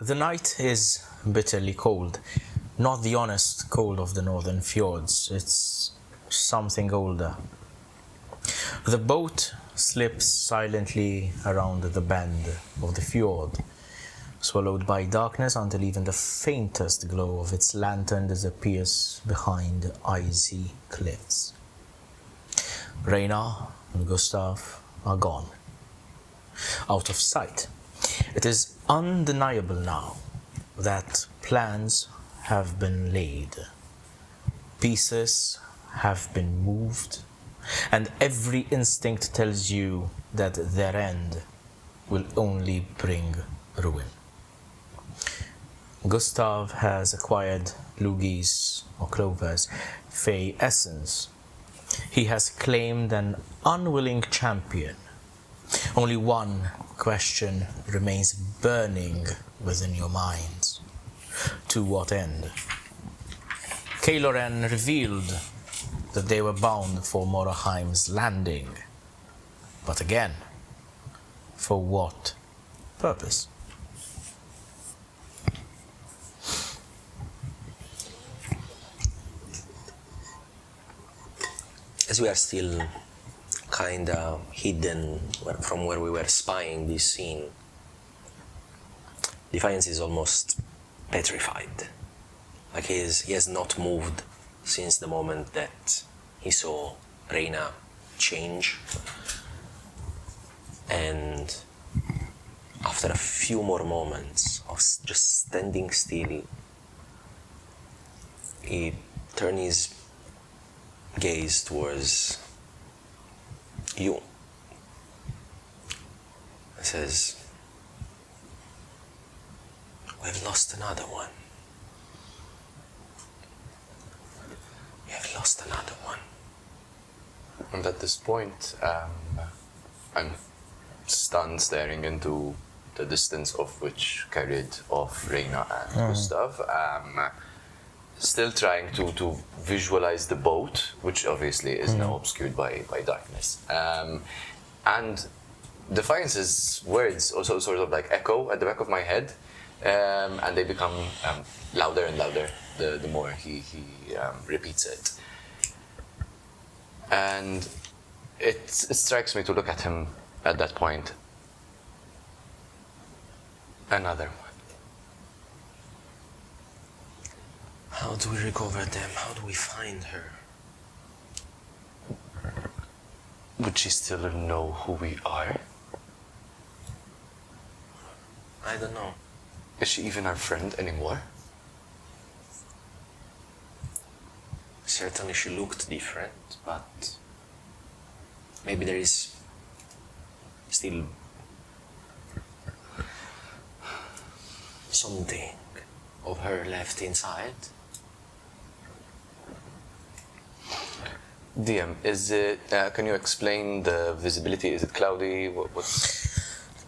The night is bitterly cold. Not the honest cold of the northern fjords. It's something older. The boat slips silently around the bend of the fjord, swallowed by darkness until even the faintest glow of its lantern disappears behind icy cliffs. Reyna and Gustav are gone, out of sight. It is undeniable now that plans have been laid, pieces have been moved, and every instinct tells you that their end will only bring ruin. Gustav has acquired Lugii's, or Clover's, Fey essence. He has claimed an unwilling champion. Only one question remains burning within your minds. To what end? Caloran revealed that they were bound for Moroheim's landing. But again, for what purpose? As we are still kinda hidden from where we were spying this scene, Defiance is almost petrified. Like he has not moved since the moment that he saw Reyna change. And after a few more moments of just standing still, he turned his gaze towards you. He says, "We've lost another one. We have lost another one." And at this point, I'm stunned, staring into the distance of which carried off Reyna and Gustav. Still trying to visualize the boat, which obviously is now obscured by darkness. And Defiance's words also sort of like echo at the back of my head, and they become louder and louder the more he repeats it. And it strikes me to look at him at that point. Another one. How do we recover them? How do we find her? Would she still know who we are? I don't know. Is she even our friend anymore? Certainly she looked different, but maybe there is still something of her left inside. DM, is it? Can you explain the visibility? Is it cloudy? What's?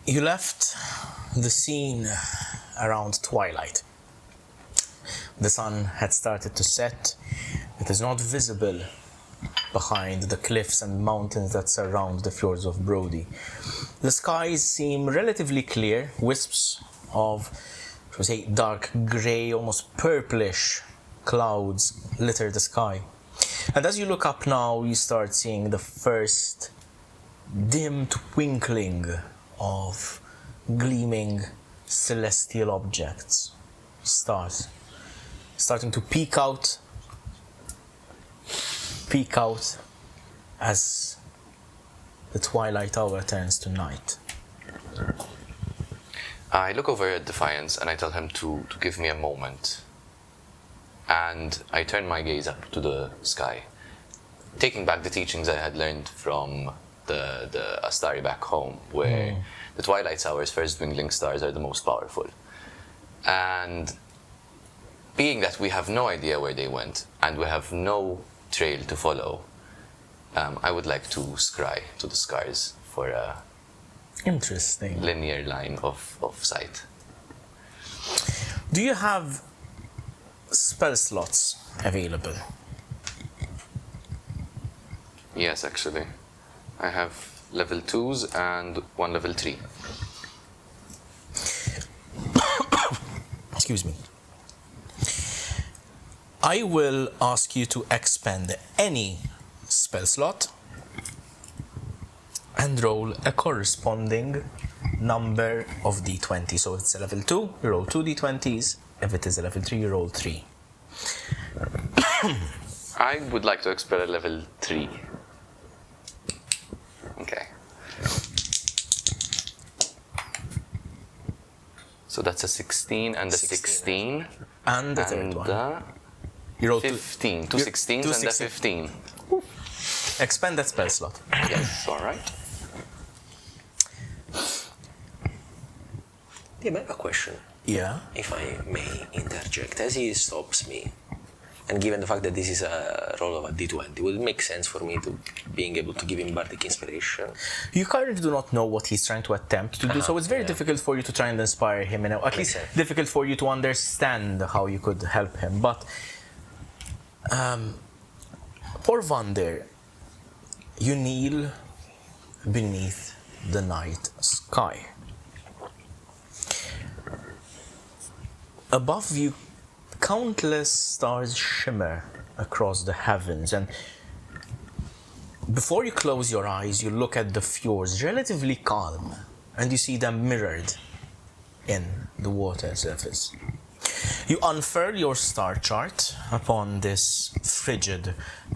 You left the scene around twilight. The sun had started to set. It is not visible behind the cliffs and mountains that surround the fjords of Brody. The skies seem relatively clear. Wisps of, shall we say, dark grey, almost purplish clouds litter the sky. And as you look up now, you start seeing the first dim twinkling of gleaming celestial objects, stars, starting to peek out as the twilight hour turns to night. I look over at Defiance and I tell him to give me a moment. And I turn my gaze up to the sky, taking back the teachings I had learned from the Astari back home, where the twilight hour's first dwindling stars are the most powerful. And being that we have no idea where they went, and we have no trail to follow, I would like to scry to the scars for a Interesting. linear line of sight. Do you have spell slots available? Yes, actually. I have level 2s and one level 3. excuse me. I will ask you to expend any spell slot and roll a corresponding number of d20. So if it's a level 2, you roll 2 d20s. If it is a level 3, you roll 3. I would like to expel a level 3. Okay. So that's a 16 and a 16. And the third one. You roll 15. Two 16s and a 15. Expend that spell slot. Yes, alright. Yeah, I have a question, Yeah. if I may interject. As he stops me, and given the fact that this is a roll of a d20, would it make sense for me to being able to give him bardic inspiration? You currently do not know what he's trying to attempt to do, so it's very difficult for you to try and inspire him, and at least difficult for you to understand how you could help him. But Por'Gue, you kneel beneath the night sky. Above you, countless stars shimmer across the heavens, and before you close your eyes, you look at the fjords, relatively calm, and you see them mirrored in the water surface. You unfurl your star chart upon this frigid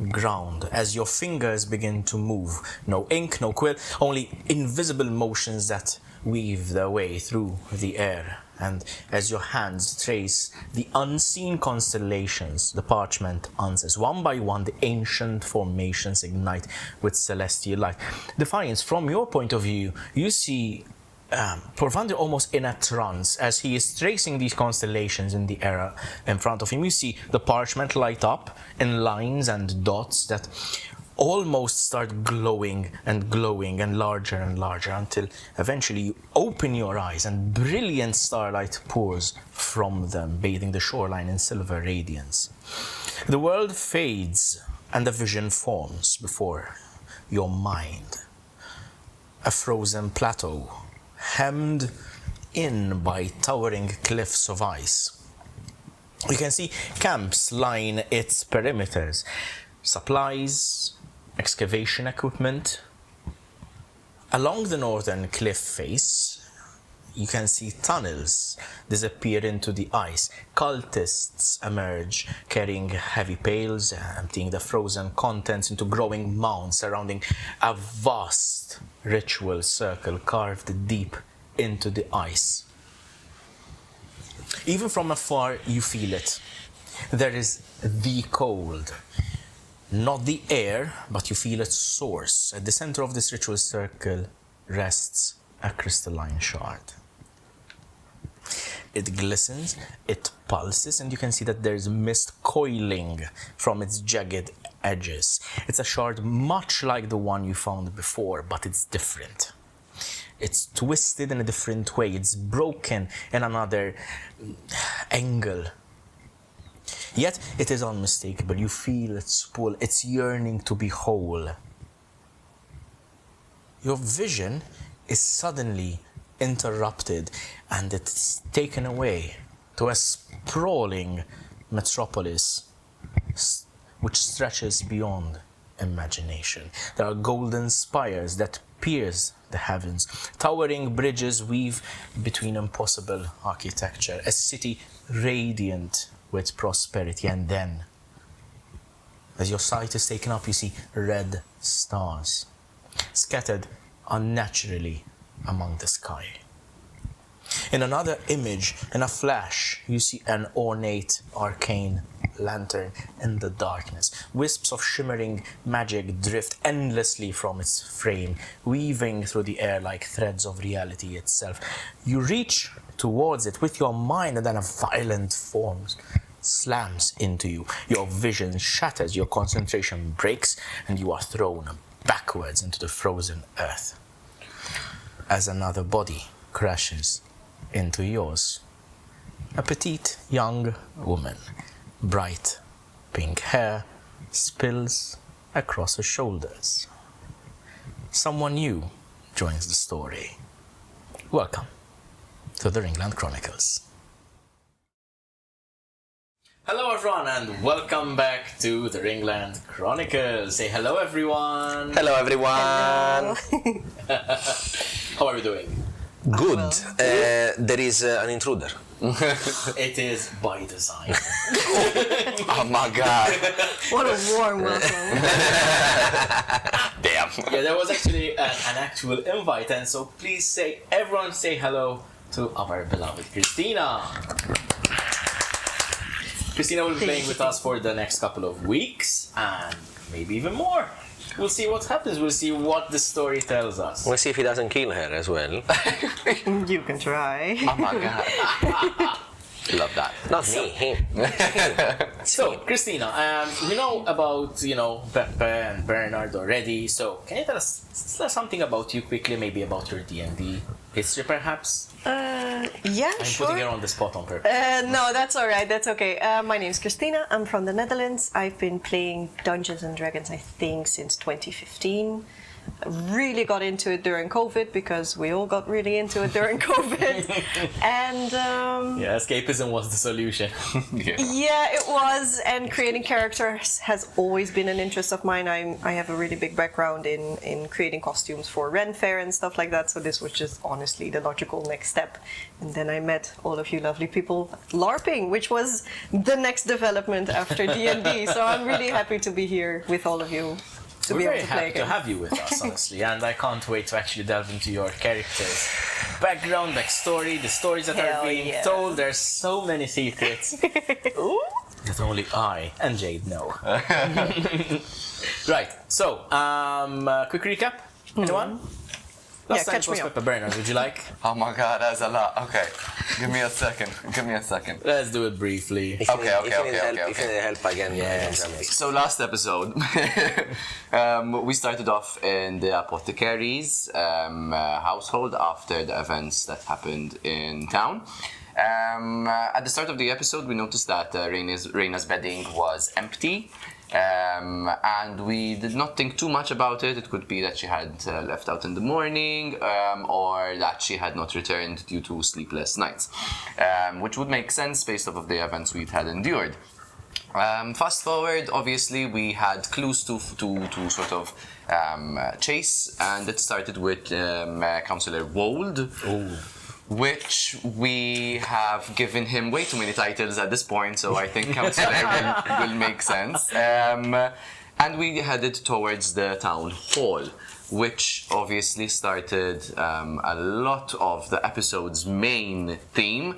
ground as your fingers begin to move. No ink, no quill, only invisible motions that weave their way through the air. And as your hands trace the unseen constellations, the parchment answers. One by one, the ancient formations ignite with celestial light. Defiance, from your point of view, you see Por'Gue almost in a trance as he is tracing these constellations in the air in front of him. You see the parchment light up in lines and dots that almost start glowing and larger and larger until eventually you open your eyes and brilliant starlight pours from them, bathing the shoreline in silver radiance. The world fades and a vision forms before your mind. A frozen plateau hemmed in by towering cliffs of ice. You can see camps line its perimeters, supplies, excavation equipment. Along the northern cliff face, you can see tunnels disappear into the ice. Cultists emerge, carrying heavy pails, emptying the frozen contents into growing mounds surrounding a vast ritual circle carved deep into the ice. Even from afar, you feel it. There is the cold. Not the air, but you feel its source. At the center of this ritual circle rests a crystalline shard. It glistens, it pulses, and you can see that there's mist coiling from its jagged edges. It's a shard much like the one you found before, but it's different. It's twisted in a different way. It's broken in another angle. Yet it is unmistakable. You feel its pull, its yearning to be whole. Your vision is suddenly interrupted and it's taken away to a sprawling metropolis which stretches beyond imagination. There are golden spires that pierce the heavens. Towering bridges weave between impossible architecture. A city radiant with prosperity, and then, as your sight is taken up, you see red stars scattered unnaturally among the sky. In another image, in a flash, you see an ornate, arcane lantern in the darkness. Wisps of shimmering magic drift endlessly from its frame, weaving through the air like threads of reality itself. You reach towards it with your mind, and then a violent force slams into you. Your vision shatters, your concentration breaks, and you are thrown backwards into the frozen earth as another body crashes into yours. A petite young woman, bright pink hair spills across her shoulders. Someone new joins the story. Welcome to the Ringland Chronicles. Hello everyone and welcome back to the Ringland Chronicles. Say hello everyone. Hello, everyone. How are you doing? Good. There is an intruder. It is by design. Oh my god. What a warm welcome. Damn. Yeah, there was actually an actual invite, and so please everyone say hello to our beloved Christina. Christina will be playing with us for the next couple of weeks, and maybe even more. We'll see what happens. We'll see what the story tells us. We'll see if he doesn't kill her as well. You can try. Oh my god. Love that. Not me, him. So, Christina, we know about, Pepe and Bernard already, so can you tell us something about you quickly, maybe about your D&D history perhaps? Yeah, I'm sure. putting her on the spot on purpose. No, that's all right. That's okay. My name's Christina. I'm from the Netherlands. I've been playing Dungeons and Dragons, I think, since 2015. Really got into it during COVID because we all got really into it during COVID. And Yeah, escapism was the solution. yeah, it was. And creating characters has always been an interest of mine. I have a really big background in creating costumes for Ren Fair and stuff like that. So this was just honestly the logical next step. And then I met all of you lovely people LARPing, which was the next development after D&D. So I'm really happy to be here with all of you. To We're be able very to play happy to again. have you with us, honestly, and I can't wait to actually delve into your characters' background, backstory, the stories that are Hell being yeah. told. There's so many secrets that only I and Jade know. Right, so, quick recap, anyone? Last time catch it was me up. Pepper Bernard, would you like? Oh my god, that's a lot. Okay. Give me a second. Let's do it briefly. If you Okay, need- okay, if you need okay, help, okay, If you need help again, Yes. So last episode, we started off in the apothecary's household after the events that happened in town. At the start of the episode, we noticed that Reyna's bedding was empty. And we did not think too much about it. It could be that she had left out in the morning, or that she had not returned due to sleepless nights, which would make sense based off of the events we had endured. Fast forward, obviously, we had clues to sort of chase, and it started with Councillor Wold. Which we have given him way too many titles at this point, so I think Councillor will make sense. And we headed towards the town hall, which obviously started a lot of the episode's main theme,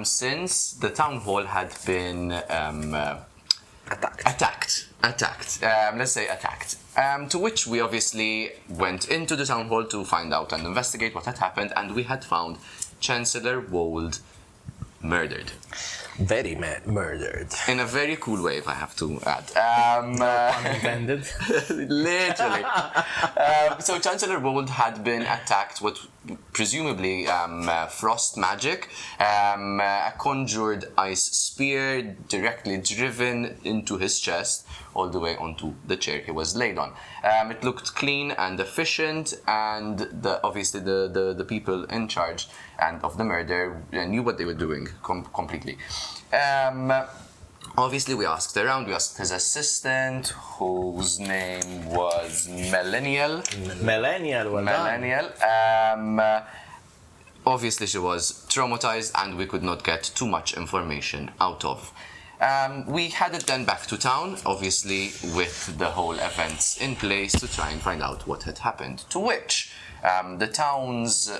since the town hall had been attacked. Let's say attacked. To which we obviously went into the town hall to find out and investigate what had happened, and we had found Chancellor Wold murdered. Very murdered. In a very cool way, if I have to add. Unintended. Literally. So Chancellor Wold had been attacked with presumably frost magic, a conjured ice spear directly driven into his chest, all the way onto the chair he was laid on. It looked clean and efficient, and obviously the people in charge and of the murder knew what they were doing completely. Obviously, we asked around. We asked his assistant, whose name was Malachiel. Obviously, she was traumatized, and we could not get too much information out of. We headed then back to town, obviously with the whole events in place to try and find out what had happened. To which the town's,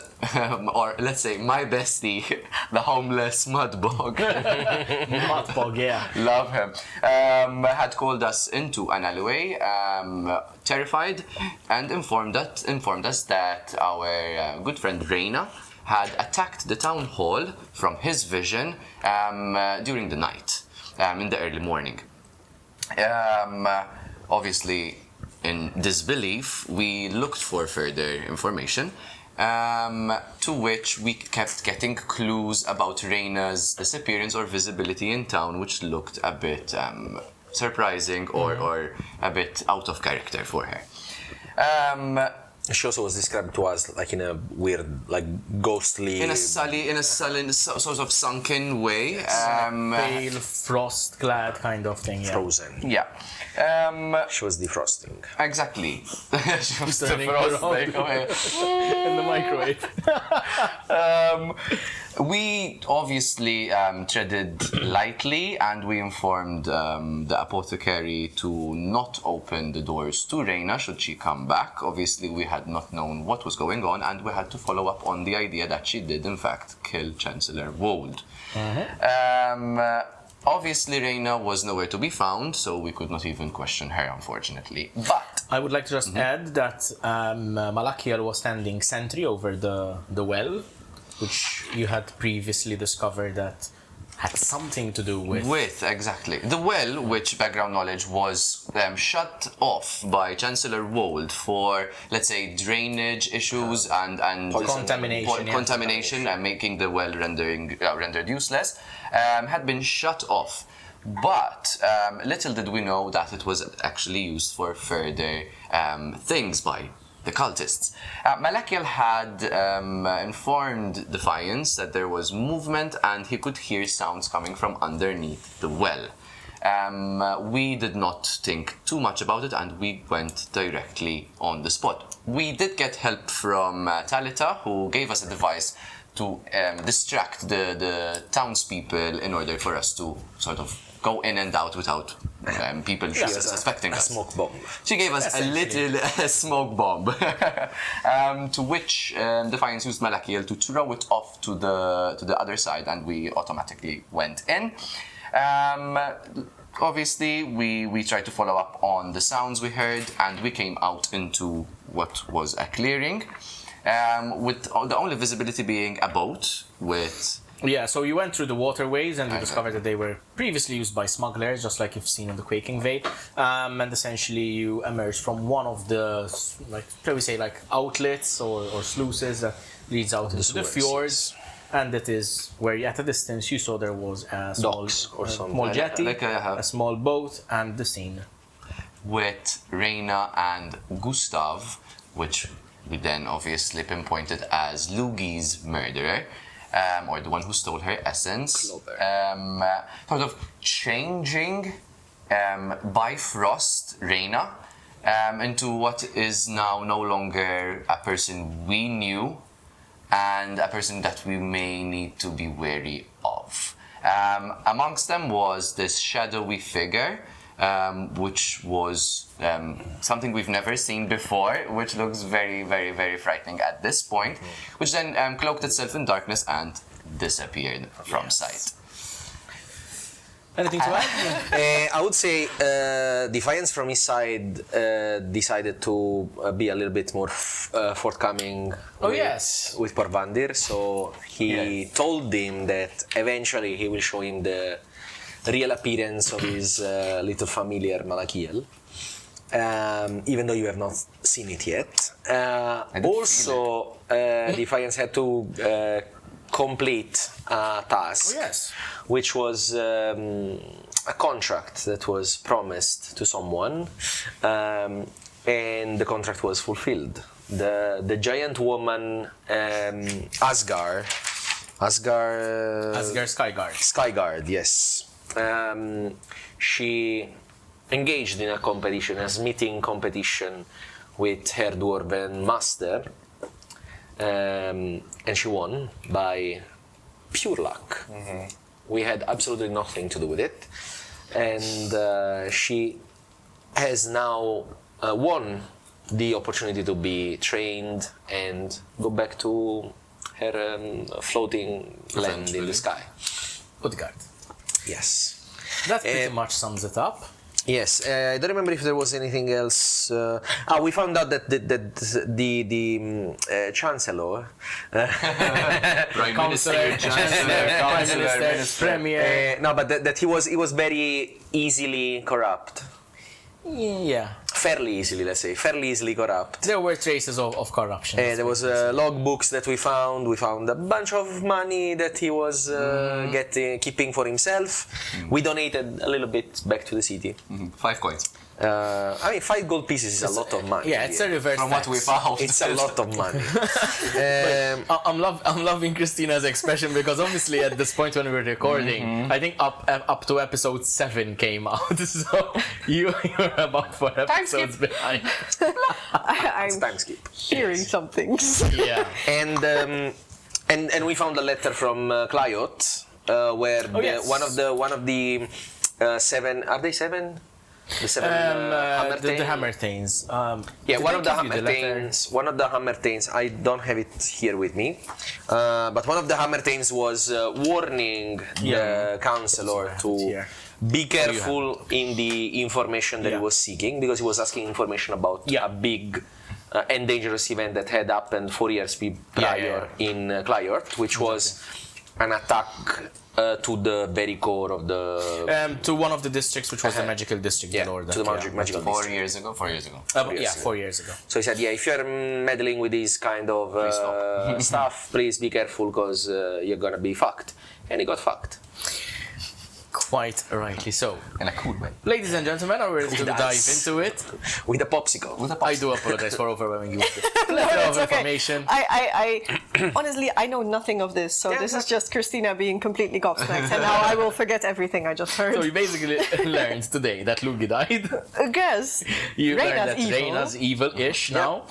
or let's say my bestie, the homeless Mudbog, Mudbog, yeah. love him, had called us into an alleyway, terrified, and informed us that our good friend Reyna had attacked the town hall from his vision during the night. In the early morning. Obviously, in disbelief, we looked for further information, to which we kept getting clues about Reyna's disappearance or visibility in town, which looked a bit surprising or a bit out of character for her. She also was described to us like in a weird, like ghostly. In a sullen, sort of sunken way. Pale, frost-clad kind of thing. Yeah. Frozen. Yeah. She was defrosting. Exactly. She was Turning defrosting. in the microwave. We obviously treaded lightly, and we informed the apothecary to not open the doors to Reyna should she come back. Obviously, we had not known what was going on, and we had to follow up on the idea that she did, in fact, kill Chancellor Wold. Obviously, Reyna was nowhere to be found, so we could not even question her, unfortunately. But I would like to just add that Malachiel was standing sentry over the well, which you had previously discovered that had something to do with. Exactly. The well, which, background knowledge, was shut off by Chancellor Wold for, let's say, drainage issues and contamination and making the well rendered useless, had been shut off. But little did we know that it was actually used for further things by the cultists. Malachiel had informed Defiance that there was movement and he could hear sounds coming from underneath the well. We did not think too much about it and we went directly on the spot. We did get help from Talita, who gave us a device to distract the townspeople in order for us to sort of go in and out without people suspecting us. A smoke bomb. She gave us a little smoke bomb, to which Defiance used Malachiel to throw it off to the other side, and we automatically went in. Obviously, we tried to follow up on the sounds we heard, and we came out into what was a clearing, with the only visibility being a boat with... Yeah, so you went through the waterways and you discovered that they were previously used by smugglers, just like you've seen in the Quaking Vale. And essentially you emerged from one of the, like, shall we say, like outlets or sluices that leads out into the fjords. And that is where, at a distance, you saw there was a small jetty, a small boat, and the scene. With Reyna and Gustav, which we then obviously pinpointed as Lugii's murderer. Or the one who stole her essence, sort of changing by frost Reyna into what is now no longer a person we knew and a person that we may need to be wary of. Amongst them was this shadowy figure, which was something we've never seen before, which looks very, very, very frightening at this point, which then cloaked itself in darkness and disappeared from sight. Anything to add? I would say Defiance from his side decided to be a little bit more forthcoming with Por'Gue, so he told him that eventually he will show him the real appearance of his little familiar Malachiel, even though you have not seen it yet. Also, Defiance had to complete a task, which was a contract that was promised to someone, and the contract was fulfilled. The giant woman, Asgard Skyguard, yes. She engaged in a competition, a smithing competition with her dwarven master, and she won by pure luck. We had absolutely nothing to do with it, and she has now won the opportunity to be trained and go back to her floating land in the sky. Utgard. Yes. That pretty much sums it up. Yes, I don't remember if there was anything else. We found out that the Chancellor, Prime Minister, Premier. no, but that he was very easily corrupt. Yeah. Fairly easily, let's say, fairly easily corrupt. There were traces of corruption. There was logbooks that we found. We found a bunch of money that he was keeping for himself. We donated a little bit back to the city. 5 coins. I mean, 5 gold pieces is a lot of money. Yeah, it's a reverse From tax. what we found. It's a lot of money. I'm loving Christina's expression because obviously at this point when we were recording, I think up to episode 7 came out, so you're about 4 episodes behind. It's time skip. Hearing some things. Yeah. And we found a letter from Clayot, where one of the 7, are they 7? The 7 the Hammertanes. One of the Hammertanes. I don't have it here with me, but one of the Hammertanes was warning the counselor to be careful in the information that he was seeking, because he was asking information about a big and dangerous event that had happened 4 years prior in Clayort, which was an attack to the very core of the... to one of the districts, which was the magical district. To the magical 4 years ago? 4 years ago. 4 years ago. So he said, if you're meddling with this kind of stuff, please be careful, because you're gonna be fucked. And he got fucked. Quite rightly so. In a cool way. Ladies and gentlemen, are we ready to dive into it? With a popsicle. I do apologize for overwhelming you with this plethora of information. I honestly, I know nothing of this, so this is just Christina being completely gobsmacked, and now I will forget everything I just heard. So you basically learned today that Lugii died. I guess. You learned that evil. Reyna's evil-ish now.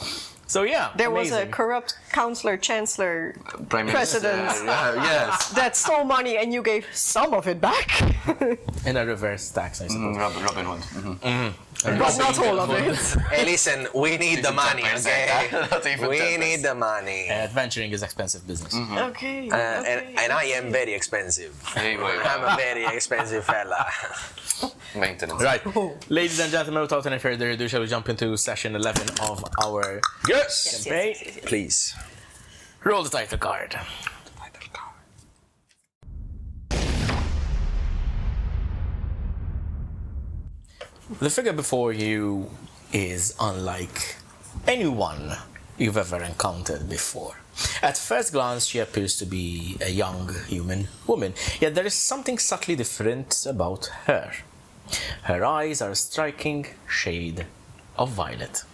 So there was a amazing. corrupt counselor, chancellor, Prime Minister. president Yes. that stole money, and you gave some of it back, In a reverse tax, I suppose. Robin Hood. but not all of it. Hey, listen, we need the money, 10%, okay? Not even We 10%. need the money. Adventuring is expensive business. Okay. And I am very expensive. Anyway, I'm a very expensive fella. maintenance. Right. Ladies and gentlemen, without any further ado, shall we jump into session 11 of our Yes! campaign? Please. Roll the title card. The figure before you is unlike anyone you've ever encountered before. At first glance, she appears to be a young human woman, yet there is something subtly different about her. Her eyes are a striking shade of violet,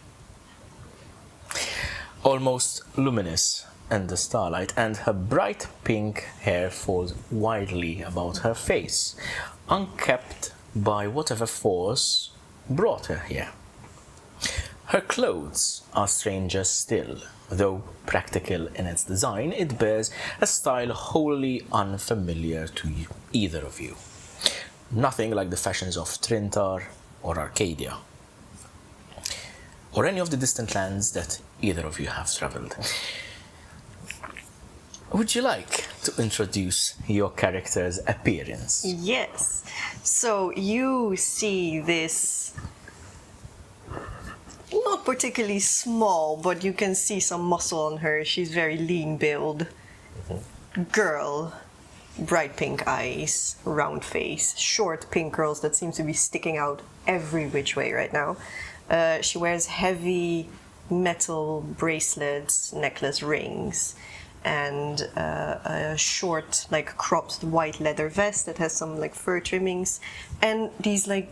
almost luminous in the starlight, and her bright pink hair falls widely about her face, unkept by whatever force brought her here. Her clothes are stranger still. Though practical in its design, it bears a style wholly unfamiliar to either of you. Nothing like the fashions of Trintar or Arcadia, or any of the distant lands that either of you have traveled. Would you like to introduce your character's appearance? Yes. So you see this not particularly small, but you can see some muscle on her. She's very lean build. Girl, bright pink eyes, round face, short pink curls that seem to be sticking out every which way right now. She wears heavy metal bracelets, necklace rings, and a short, like cropped white leather vest that has some like fur trimmings, and these like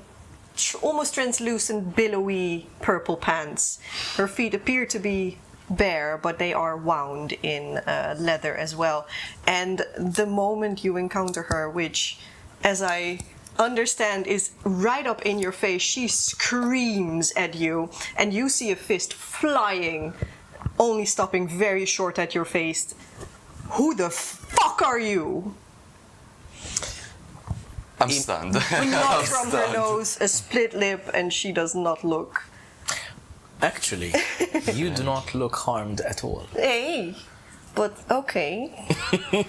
almost translucent, billowy purple pants. Her feet appear to be bare, but they are wound in leather as well. And the moment you encounter her, which, as I understand, is right up in your face, she screams at you, and you see a fist flying, only stopping very short at your face. Who the fuck are you? I'm stunned. Not from her nose, a split lip, and she does not look. Actually, you do not look harmed at all. Hey, but okay.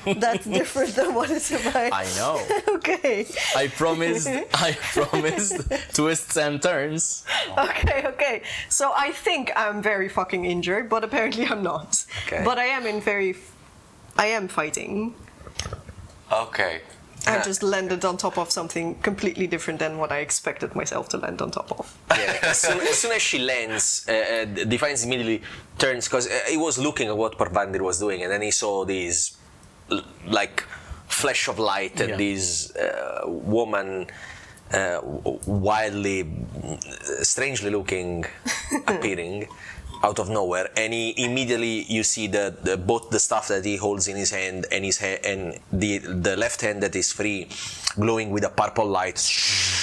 That's different than what it's about. I know. Okay. I promised twists and turns. Okay. So I think I'm very fucking injured, but apparently I'm not. Okay. But I am fighting. Okay. I just landed on top of something completely different than what I expected myself to land on top of. Yeah, as soon as she lands, Defiance immediately turns, because he was looking at what Por'Gue was doing, and then he saw these like flash of light and this woman wildly, strangely looking, appearing out of nowhere, and immediately you see both the stuff that he holds in his hand and the left hand that is free, glowing with a purple light,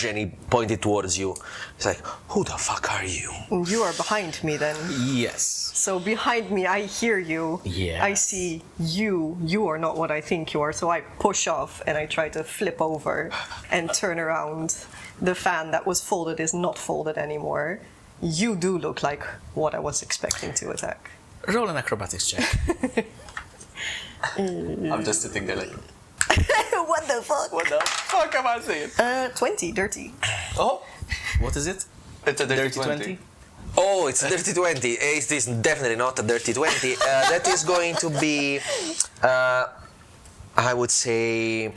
and he pointed towards you. He's like, "Who the fuck are you?" You are behind me then. Yes. So behind me, I hear you. Yes. I see you. You are not what I think you are. So I push off and I try to flip over and turn around. The fan that was folded is not folded anymore. You do look like what I was expecting to attack. Roll an acrobatics check. I'm just sitting there like, What the fuck? what the fuck am I saying? 20, dirty. Oh, What is it? it's a dirty 20. Oh, it's a dirty 20. It is definitely not a dirty 20. That is going to be, I would say,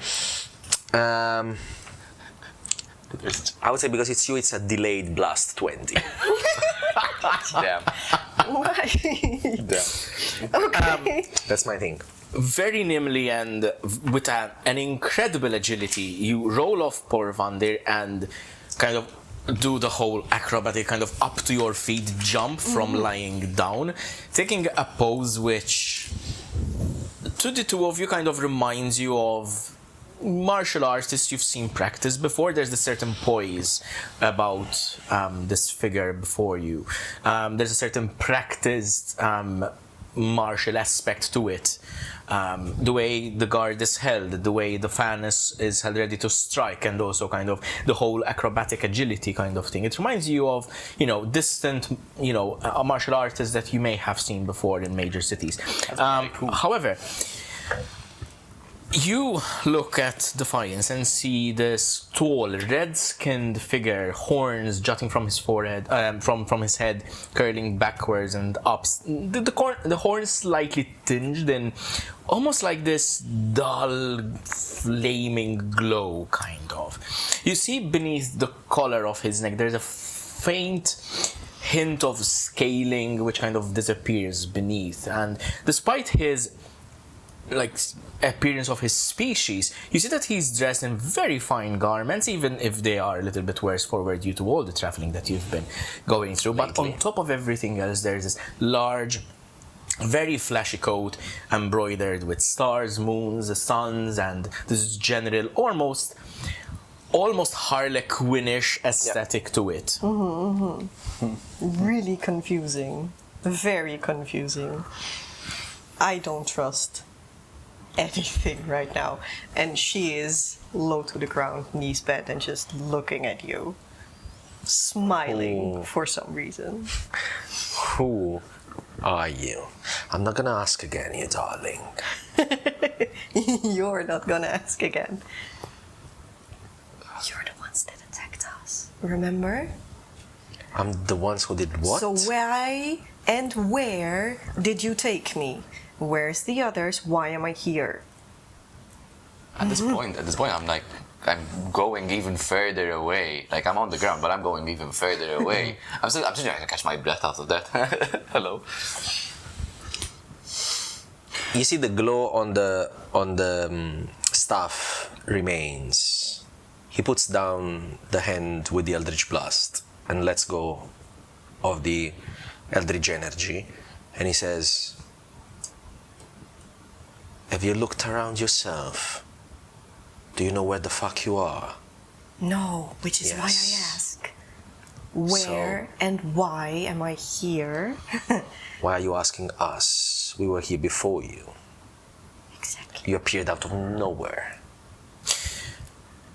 because it's you, it's a delayed blast 20. Damn. Why? Damn. Okay. That's my thing. Very nimbly and with an incredible agility, you roll off Por'Gue and kind of do the whole acrobatic kind of up to your feet jump from lying down, taking a pose which to the two of you kind of reminds you of martial artists you've seen practice before. There's a certain poise about this figure before you. There's a certain practiced martial aspect to it. The way the guard is held, the way the fan is held ready to strike, and also kind of the whole acrobatic agility kind of thing. It reminds you of, distant, a martial artist that you may have seen before in major cities. Cool. However, you look at Defiance and see this tall, red-skinned figure, horns jutting from his forehead, from his head, curling backwards and up. The horns slightly tinged in almost like this dull, flaming glow, kind of. You see beneath the collar of his neck, there's a faint hint of scaling which kind of disappears beneath. And despite his appearance of his species, you see that he's dressed in very fine garments, even if they are a little bit worse for due to all the traveling that you've been going through. But on top of everything else, there's this large, very flashy coat embroidered with stars, moons, suns, and this general almost harlequinish aesthetic to it. Really confusing. Very confusing. I don't trust anything right now. And she is low to the ground, knees bent, and just looking at you, smiling for some reason. Who are you? I'm not gonna ask again, you darling. You're not gonna ask again. You're the ones that attacked us. Remember? I'm the ones who did what? So why and where did you take me? Where's the others? Why am I here? At this point, I'm going even further away. Like, I'm on the ground, but I'm going even further away. I'm still trying to catch my breath out of that. Hello. You see the glow on the staff remains. He puts down the hand with the Eldritch Blast and lets go of the Eldritch energy, and he says, "Have you looked around yourself? Do you know where the fuck you are?" No, which is why I ask. Where and why am I here? Why are you asking us? We were here before you. Exactly. You appeared out of nowhere.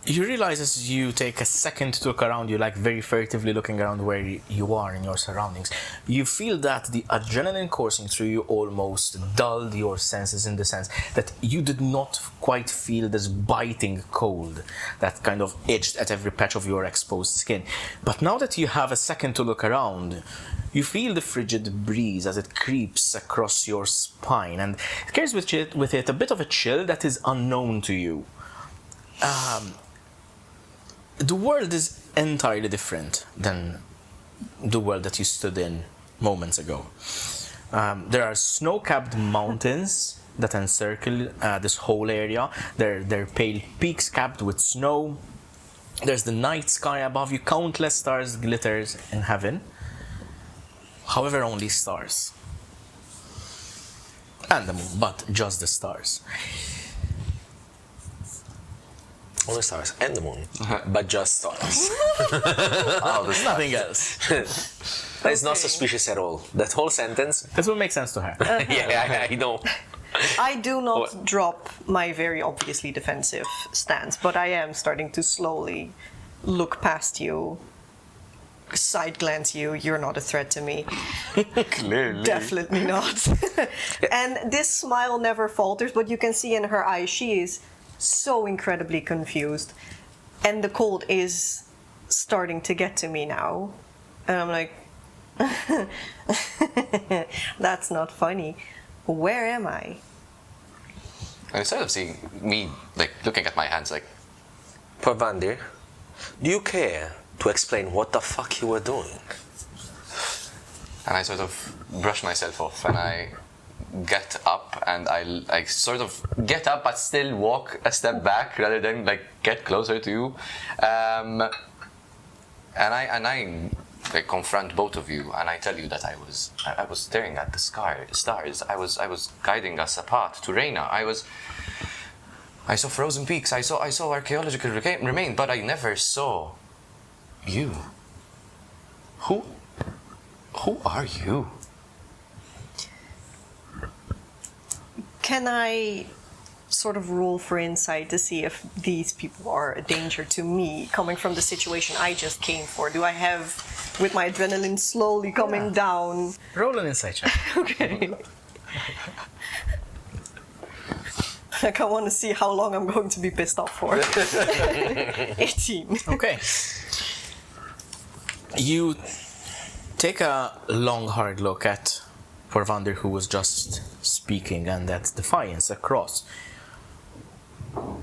You realize as you take a second to look around you, like very furtively looking around where you are in your surroundings, you feel that the adrenaline coursing through you almost dulled your senses, in the sense that you did not quite feel this biting cold that kind of itched at every patch of your exposed skin. But now that you have a second to look around, you feel the frigid breeze as it creeps across your spine, and it carries with it a bit of a chill that is unknown to you. The world is entirely different than the world that you stood in moments ago. There are snow-capped mountains that encircle this whole area. They're pale peaks capped with snow. There's the night sky above you, countless stars glitters in heaven. However, only stars. And the moon, but just the stars. Only stars and the moon, but just stars. There's nothing else. That is not suspicious at all. That whole sentence. This will make sense to her. Yeah, I know. I do not drop my very obviously defensive stance, but I am starting to slowly look past you, side glance you. You're not a threat to me. Clearly. Definitely not. And this smile never falters, but you can see in her eyes she is so incredibly confused. And the cold is starting to get to me now. And I'm like, that's not funny. Where am I? And instead of seeing me, like, looking at my hands, like, Por'Gue, do you care to explain what the fuck you were doing? and I sort of brush myself off, and I get up, and I sort of get up, but still walk a step back rather than, like, get closer to you. And I like, confront both of you, and I tell you that I was staring at the stars. I was guiding us apart to Reyna. I saw frozen peaks. I saw archaeological remains, but I never saw you. Who are you? Can I sort of roll for insight to see if these people are a danger to me coming from the situation I just came for? Do I have, with my adrenaline slowly coming down? Roll an insight check. Okay. Like, I want to see how long I'm going to be pissed off for. 18. Okay. You take a long, hard look at Por'Gue, who was just speaking, and at Defiance across.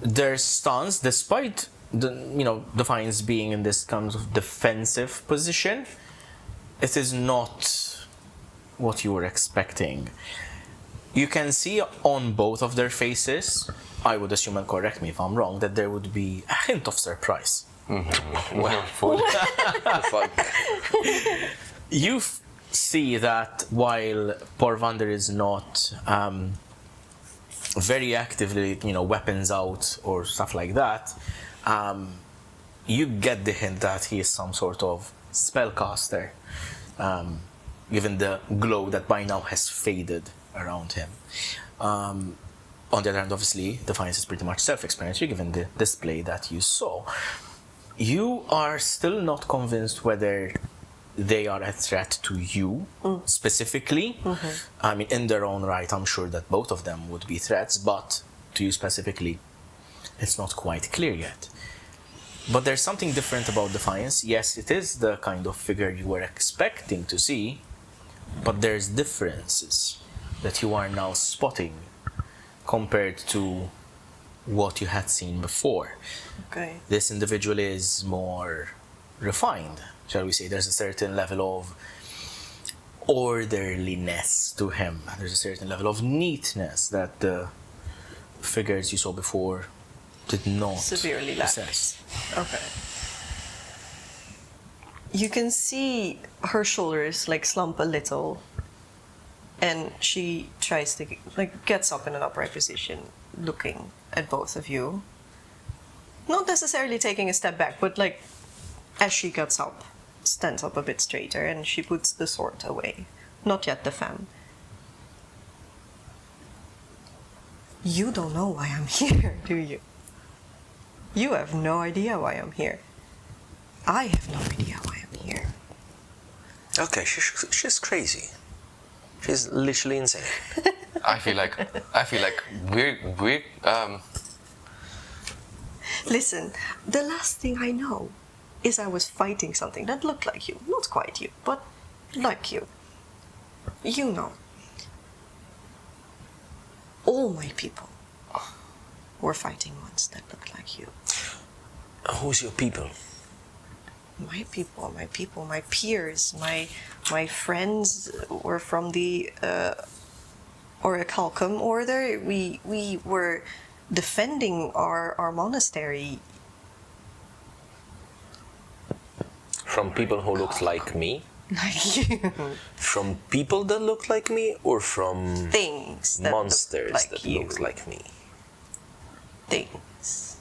Their stance, despite Defiance being in this kind of defensive position, it is not what you were expecting. You can see on both of their faces, I would assume, and correct me if I'm wrong, that there would be a hint of surprise. Mm-hmm. Well, fuck. You see that while Por'Gue is not very actively, weapons out or stuff like that, you get the hint that he is some sort of spellcaster, given the glow that by now has faded around him. On the other hand, obviously, Defiance is pretty much self-explanatory, given the display that you saw. You are still not convinced whether they are a threat to you specifically. Mm-hmm. I mean, in their own right, I'm sure that both of them would be threats, but to you specifically, it's not quite clear yet. But there's something different about Defiance. Yes, it is the kind of figure you were expecting to see, but there's differences that you are now spotting compared to what you had seen before. Okay. This individual is more refined, shall we say. There's a certain level of orderliness to him. There's a certain level of neatness that the figures you saw before did not severely possess. Okay. You can see her shoulders slump a little, and she tries to gets up in an upright position, looking at both of you. Not necessarily taking a step back, but as she gets up, stands up a bit straighter, and she puts the sword away. Not yet the fan. You don't know why I'm here, do you? You have no idea why I'm here. I have no idea why I'm here. Okay, she's crazy. She's literally insane. I feel like we're Listen, the last thing I know is I was fighting something that looked like you. Not quite you, but like you. You know. All my people were fighting ones that looked like you. Who's your people? My people, my peers, my friends were from the Orichalcum Order. We were defending our monastery. From people who looked like me? Like you. From people that looked like me, or from Things that monsters look like that you. looked like me? Things.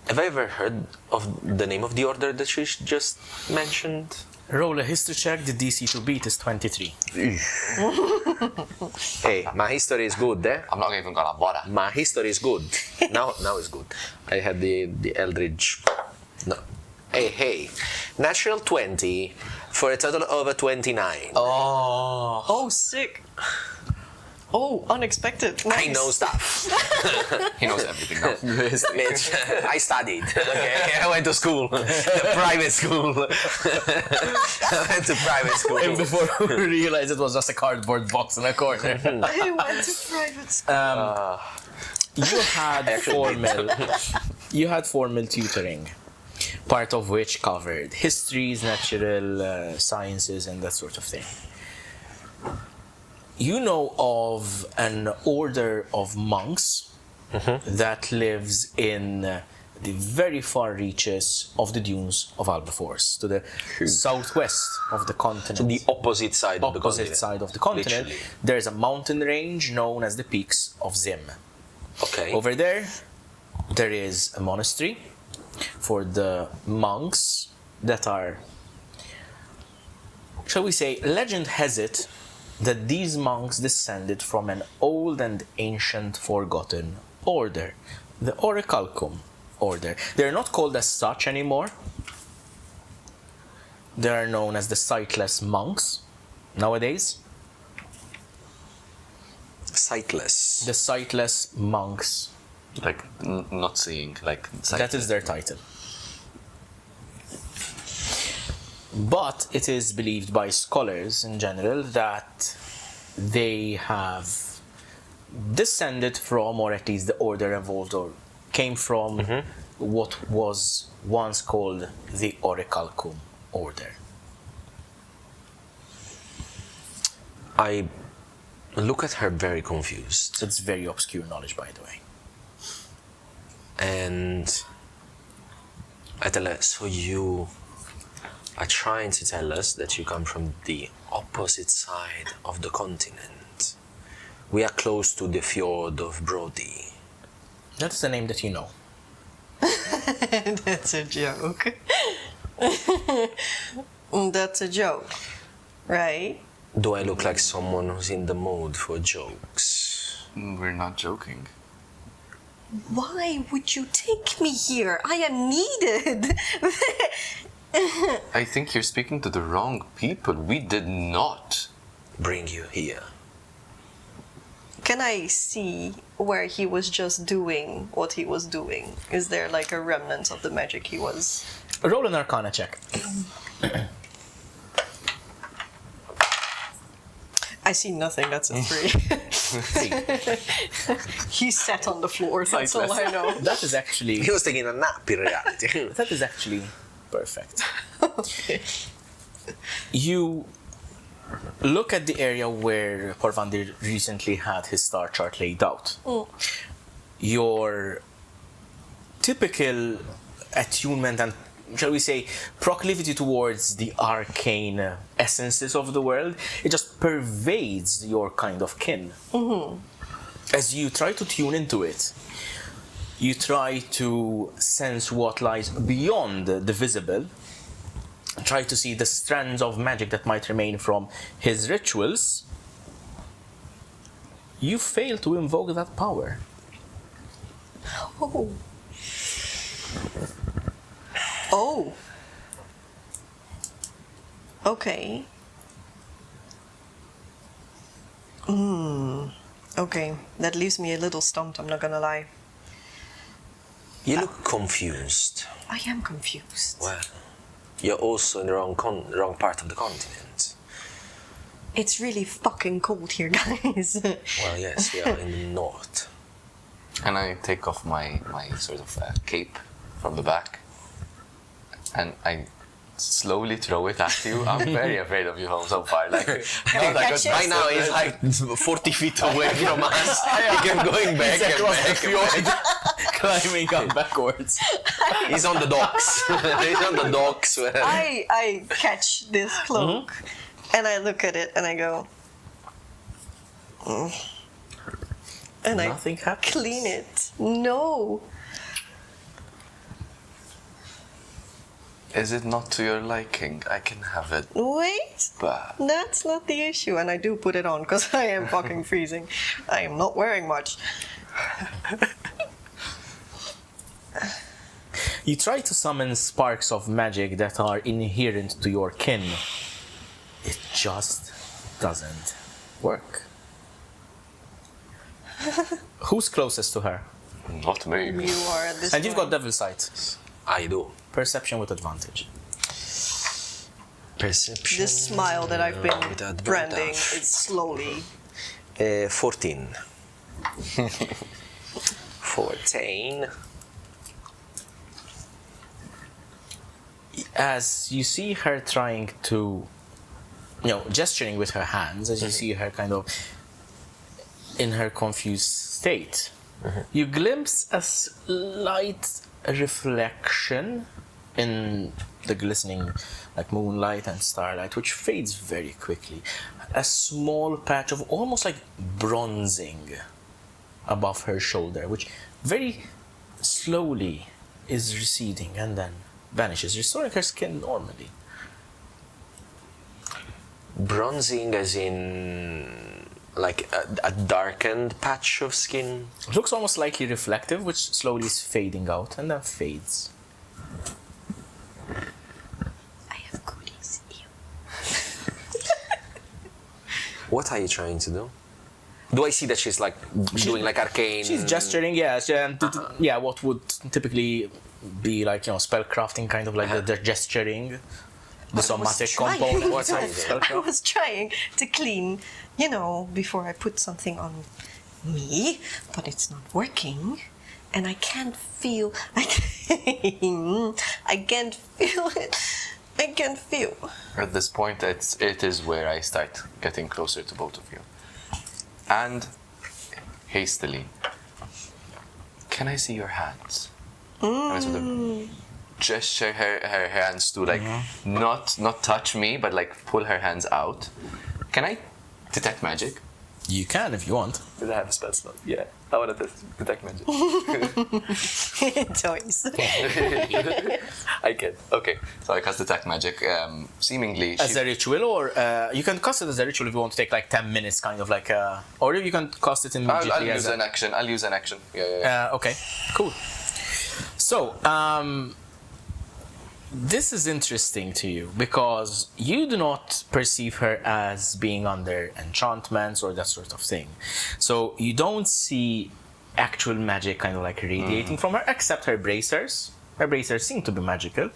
Have I ever heard of the name of the order that she just mentioned? Roll a history check. The DC to beat is 23. Hey, my history is good, eh? I'm not even gonna bother. My history is good. Now it's good. I had the Eldridge. No. Hey. Natural 20 for a total of a 29. Oh, sick. Oh, unexpected. Nice. I know stuff. He knows everything now. Bitch, I studied. Okay, I went to school, private school. I went to private school. And before we realized it was just a cardboard box in a corner. I went to private school. You had formal tutoring, part of which covered histories, natural sciences, and that sort of thing. You know of an order of monks that lives in the very far reaches of the dunes of Albaforce, to the southwest of the continent. The opposite side of the continent. Side of the continent. Literally. There's a mountain range known as the Peaks of Zim. Okay. Over there is a monastery for the monks that are, shall we say, legend has it that these monks descended from an old and ancient forgotten order, the Orichalcum order. They're not called as such anymore. They are known as the Sightless Monks nowadays. Sightless. The Sightless Monks. Like, not seeing, like... That is their title. But it is believed by scholars in general that they have descended from, or at least the order evolved or came from, what was once called the Orichalcum order. I look at her very confused. It's very obscure knowledge, by the way. And I tell her, so you are trying to tell us that you come from the opposite side of the continent. We are close to the fjord of Brody. That's the name that you know. That's a joke. That's a joke, right? Do I look like someone who's in the mood for jokes? We're not joking. Why would you take me here? I am needed. I think you're speaking to the wrong people. We did not bring you here. Can I see where he was just doing what he was doing? Is there like a remnant of the magic he was... Roll an Arcana check. I see nothing, that's a 3. He sat on the floor, that's all I know. That is actually... He was taking a nap in reality. That is actually perfect. Okay. You look at the area where Por'Vandir recently had his star chart laid out. Your typical attunement and, shall we say, proclivity towards the arcane essences of the world, it just pervades your kind of kin. As you try to tune into it, you try to sense what lies beyond the visible, try to see the strands of magic that might remain from his rituals. You fail to invoke that power. Oh. Oh. Okay. Okay, that leaves me a little stumped, I'm not gonna lie. You look confused. I am confused. Well, you're also in the wrong part of the continent. It's really fucking cold here, guys. Well, yes, we are in the north. And I take off my sort of cape from the back, and I slowly throw it at you. I'm very afraid of you so far. Like, by now he's like 40 feet away from us. He kept going back and back. climbing up backwards. He's on the docks. He's on the docks. I catch this cloak and I look at it and I go, and Nothing I happens. clean it. No. Is it not to your liking? I can have it. Wait. But That's not the issue, and I do put it on because I am fucking freezing. I am not wearing much. You try to summon sparks of magic that are inherent to your kin. It just doesn't work. Who's closest to her? not me. You are at this And you've got point. devil sight. I do. Perception with advantage. Perception. This smile that I've been with advantage. branding is slowly. 14. 14. As you see her trying to, gesturing with her hands, as you see her kind of in her confused state, you glimpse a slight reflection in the glistening moonlight and starlight, which fades very quickly. A small patch of almost like bronzing above her shoulder, which very slowly is receding and then vanishes, restoring her skin normally. Bronzing as in like a darkened patch of skin. It looks almost slightly reflective, which slowly is fading out and then fades. I have goodies. What are you trying to do? Do I see that she's like doing like arcane? She's gesturing, and what would typically be like spellcrafting, kind of like the gesturing, the somatic component. What are you doing? I was trying to clean, before I put something on me, but it's not working, and I can't feel. I can't feel it. I can't feel. At this point, it is where I start getting closer to both of you. And hastily, can I see your hands? And I sort of gesture her hands to not touch me, but pull her hands out. Can I detect magic? You can if you want. Did I have a spell slot? Yeah, I want to detect magic. Toys. I can. Okay, so I cast detect magic. Seemingly, As a ritual, or you can cast it as a ritual if you want to take 10 minutes, kind of or you can cast it immediately. I'll use an action. I'll use an action. Yeah. Okay, cool. So, this is interesting to you because you do not perceive her as being under enchantments or that sort of thing. So you don't see actual magic kind of radiating from her, except her bracers. Her bracers seem to be magical.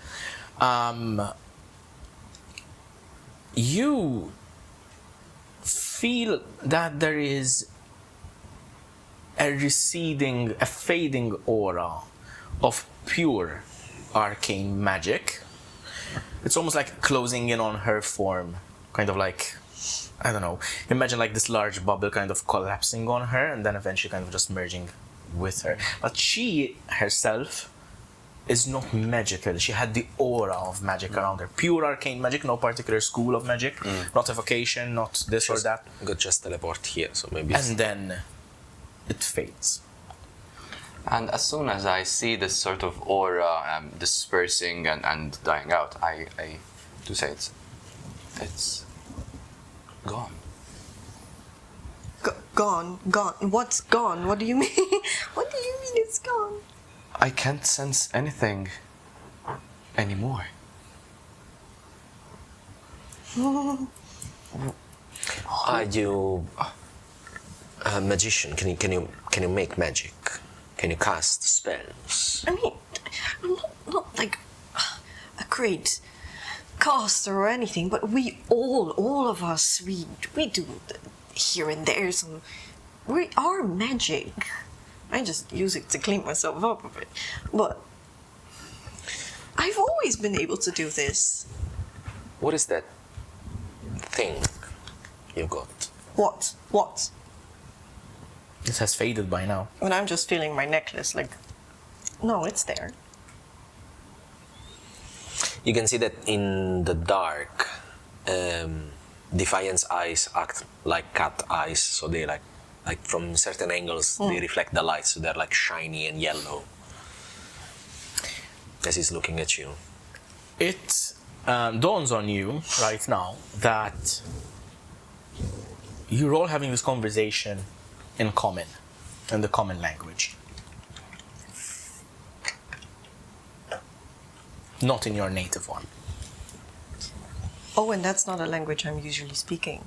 You feel that there is a fading aura of pure arcane magic. It's almost like closing in on her form, kind of I don't know, imagine this large bubble kind of collapsing on her and then eventually kind of just merging with her. But she herself is not magical. She had the aura of magic around her. Pure arcane magic, no particular school of magic, not evocation, not this or that. Got just teleport here, so maybe. And then it fades. And as soon as I see this sort of aura dispersing and dying out, I do say it's gone. Gone. What's gone? What do you mean? What do you mean it's gone? I can't sense anything anymore. Are you a magician? Can you make magic? Can you cast spells? I mean, I'm not a great caster or anything, but we all of us, we do here and there some. We are magic. I just use it to clean myself up a bit, but I've always been able to do this. What is that thing you got? What? This has faded by now. When I'm just feeling my necklace, No, it's there. You can see that in the dark, Defiance eyes act like cat eyes, so they like from certain angles they reflect the light, so they're like shiny and yellow as he's looking at you. It dawns on you right now that you're all having this conversation in common, in the common language. Not in your native one. Oh, and that's not a language I'm usually speaking.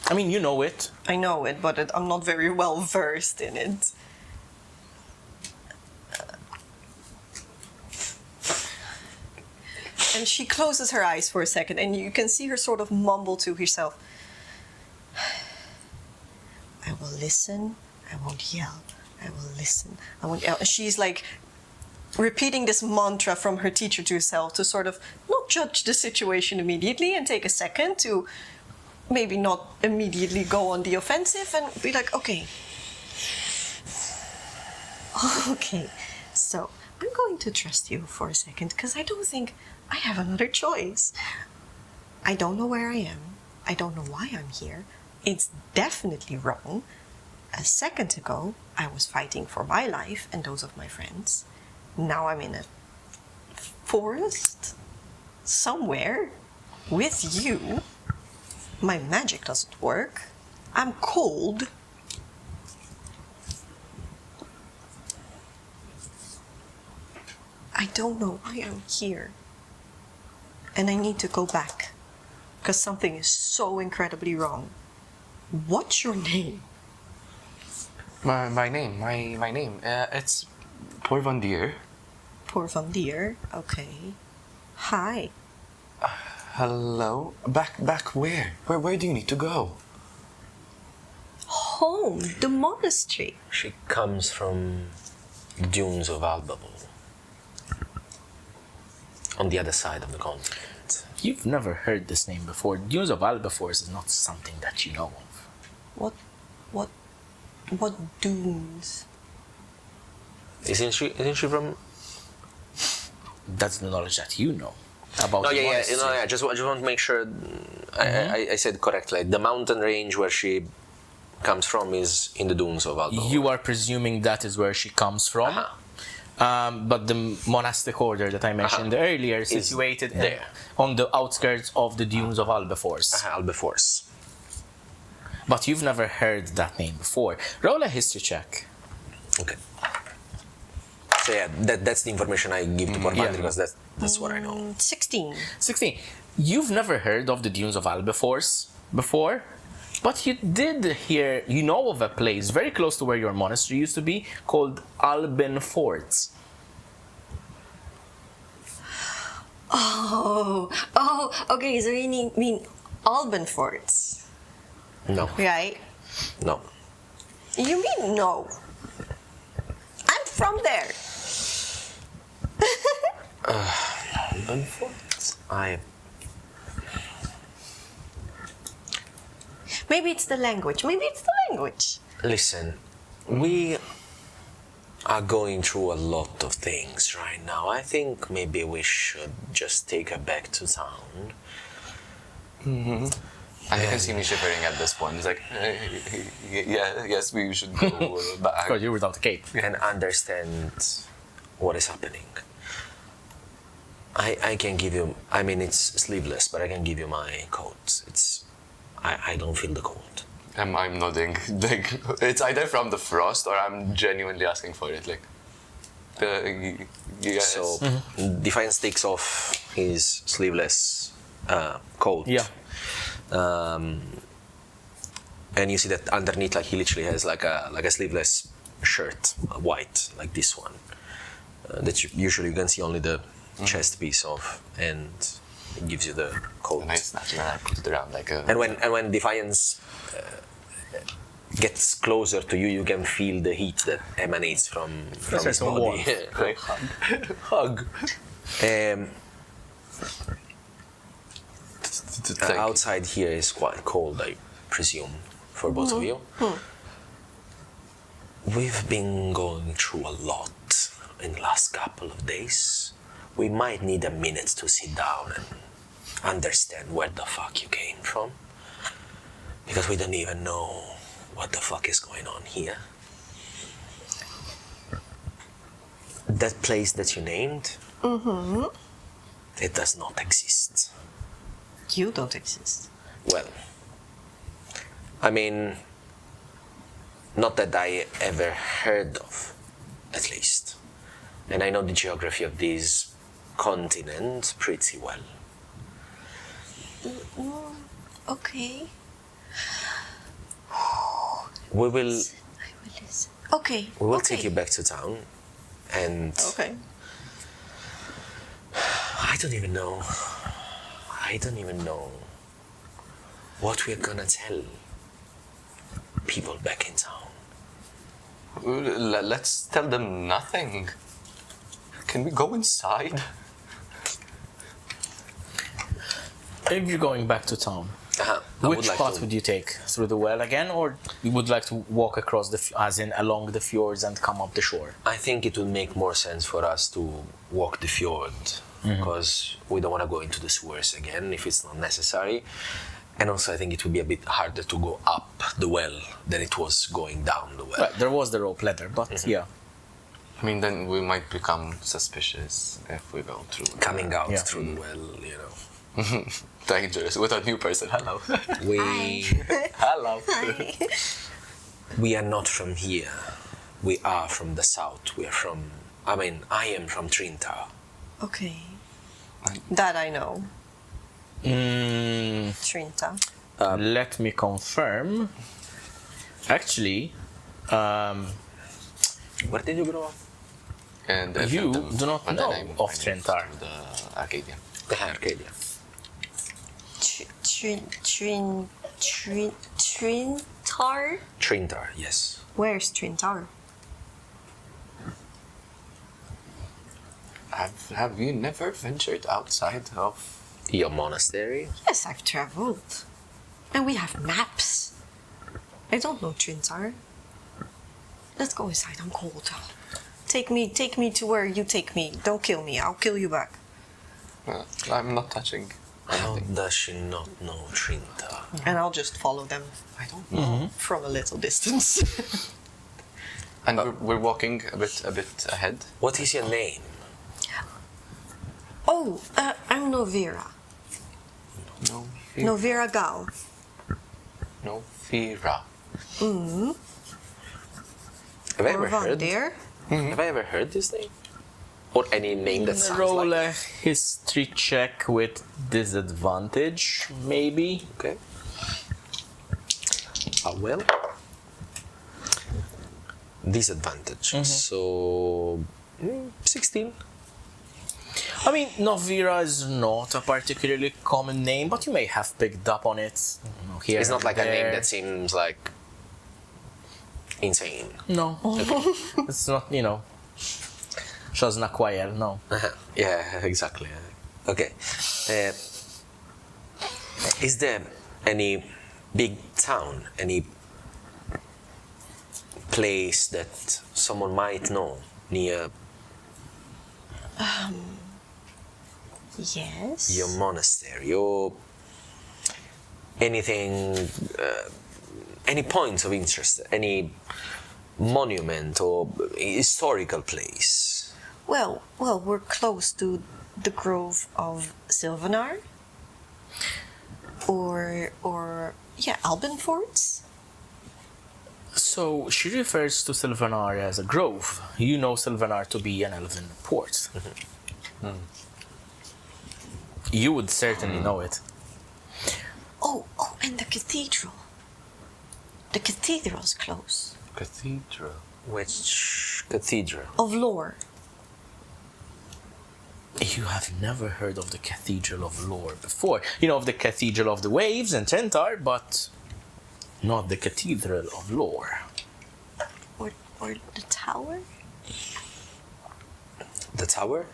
I mean, you know it. I know it, but I'm not very well versed in it. And she closes her eyes for a second, and you can see her sort of mumble to herself. I will listen, I won't yell. I will listen, I won't yell. And she's like repeating this mantra from her teacher to herself to sort of not judge the situation immediately and take a second to maybe not immediately go on the offensive and be like, okay, so I'm going to trust you for a second because I don't think I have another choice. I don't know where I am. I don't know why I'm here. It's definitely wrong. A second ago, I was fighting for my life and those of my friends. Now I'm in a forest somewhere with you. My magic doesn't work. I'm cold. I don't know why I'm here. And I need to go back because something is so incredibly wrong. What's your name? My name. It's Por'Gue. Por'Gue. Okay. Hi. Hello. Back where? Where do you need to go? Home. The monastery. She comes from dunes of Albabel, on the other side of the continent. You've never heard this name before. Dunes of Albafors is not something that you know of. What dunes? Isn't she from? That's the knowledge that you know about. No, the yeah. monastery. I just want to make sure I said correctly. The mountain range where she comes from is in the dunes of Albabel. You are presuming that is where she comes from. But the monastic order that I mentioned earlier is situated there, on the outskirts of the dunes of Albafors. Albafors. But you've never heard that name before. Roll a history check. Okay. So yeah, that's the information I give to Por'Gue because that's what I know. 16. 16. You've never heard of the dunes of Albafors before, but you did hear, you know of a place very close to where your monastery used to be called Alban Forts. Oh, okay, so you mean Alban Forts. No. Right? No. You mean no? I'm from there. Alban Forts? Maybe it's the language. Listen, we are going through a lot of things right now. I think maybe we should just take her back to town. Mm-hmm. And you can see me shivering at this point. It's like, yes, we should go back. Because you're without a cape. And understand what is happening. I can give you, I mean, it's sleeveless, but I can give you my coat. I don't feel the cold. I'm nodding. Like, it's either from the frost or I'm genuinely asking for it. Like, yes. So, Defiance takes off his sleeveless coat. Yeah. And you see that underneath, like, he literally has like a sleeveless shirt, white, like this one. That usually you can see only the chest piece of, and it gives you the coat. And I snatch it and I put it around like a... And when Defiance gets closer to you, you can feel the heat that emanates from his body. Like, hug. Outside here is quite cold, I presume, for both of you. We've been going through a lot in the last couple of days. We might need a minute to sit down and understand where the fuck you came from. Because we don't even know what the fuck is going on here. That place that you named, it does not exist. You don't exist. Well, I mean, not that I ever heard of, at least. And I know the geography of this continent pretty well. Okay. We will I will listen. Okay. we will okay. take you back to town, and Okay. I don't even know what we're gonna tell people back in town. Let's tell them nothing. Can we go inside? If you're going back to town, I which would like path to- would you take? Through the well again, or you would like to walk across as in along the fjords and come up the shore? I think it would make more sense for us to walk the fjord, because we don't want to go into the sewers again if it's not necessary. And also I think it would be a bit harder to go up the well than it was going down the well. Well, there was the rope ladder, but yeah. I mean, then we might become suspicious if we go through. Coming out Yeah. through the well, you know. Dangerous with a new person. Hello. Hello. Hi. We are not from here. We are from the south. I am from Trinta. Okay. That I know. Mm, Trinta. let me confirm. Actually, Where did you grow up? And You do not but then know I of moved Trentar. to the Arcadia. The Arcadia. Trintar? Trintar, yes. Where's Trintar? Have you never ventured outside of? Your monastery? Yes, I've traveled. And we have maps. I don't know Trintar. Let's go inside, I'm cold. Take me to where you take me. Don't kill me, I'll kill you back. I'm not touching How anything. does she not know Trinta? And I'll just follow them. I don't know. From a little distance. And we're walking a bit ahead. What is your name? Oh, I'm Novira. No. Novira Gal. No Fira. Have I Or ever heard? Vandir. Have I ever heard this name? Or any name that sounds roll like? a history check with disadvantage, maybe. Okay. Well. Disadvantage. So 16. I mean, Novira is not a particularly common name, but you may have picked up on it. You know, here It's not and like a name there. that seems like insane. No. It's not, Shaznaquayel, no. Yeah, exactly. Okay. Is there any big town, any place that someone might know near Yes. your monastery or anything, any points of interest, any monument or historical place? Well, we're close to the grove of Sylvanar. Or Alban Forts. So she refers to Sylvanar as a grove. You know Sylvanar to be an elven port. You would certainly know it. Oh, and the cathedral. The cathedral's close. Cathedral. Which cathedral? Of Lore. You have never heard of the Cathedral of Lore before. You know of the Cathedral of the Waves in Tentar, but not the Cathedral of Lore. Or the tower? The tower?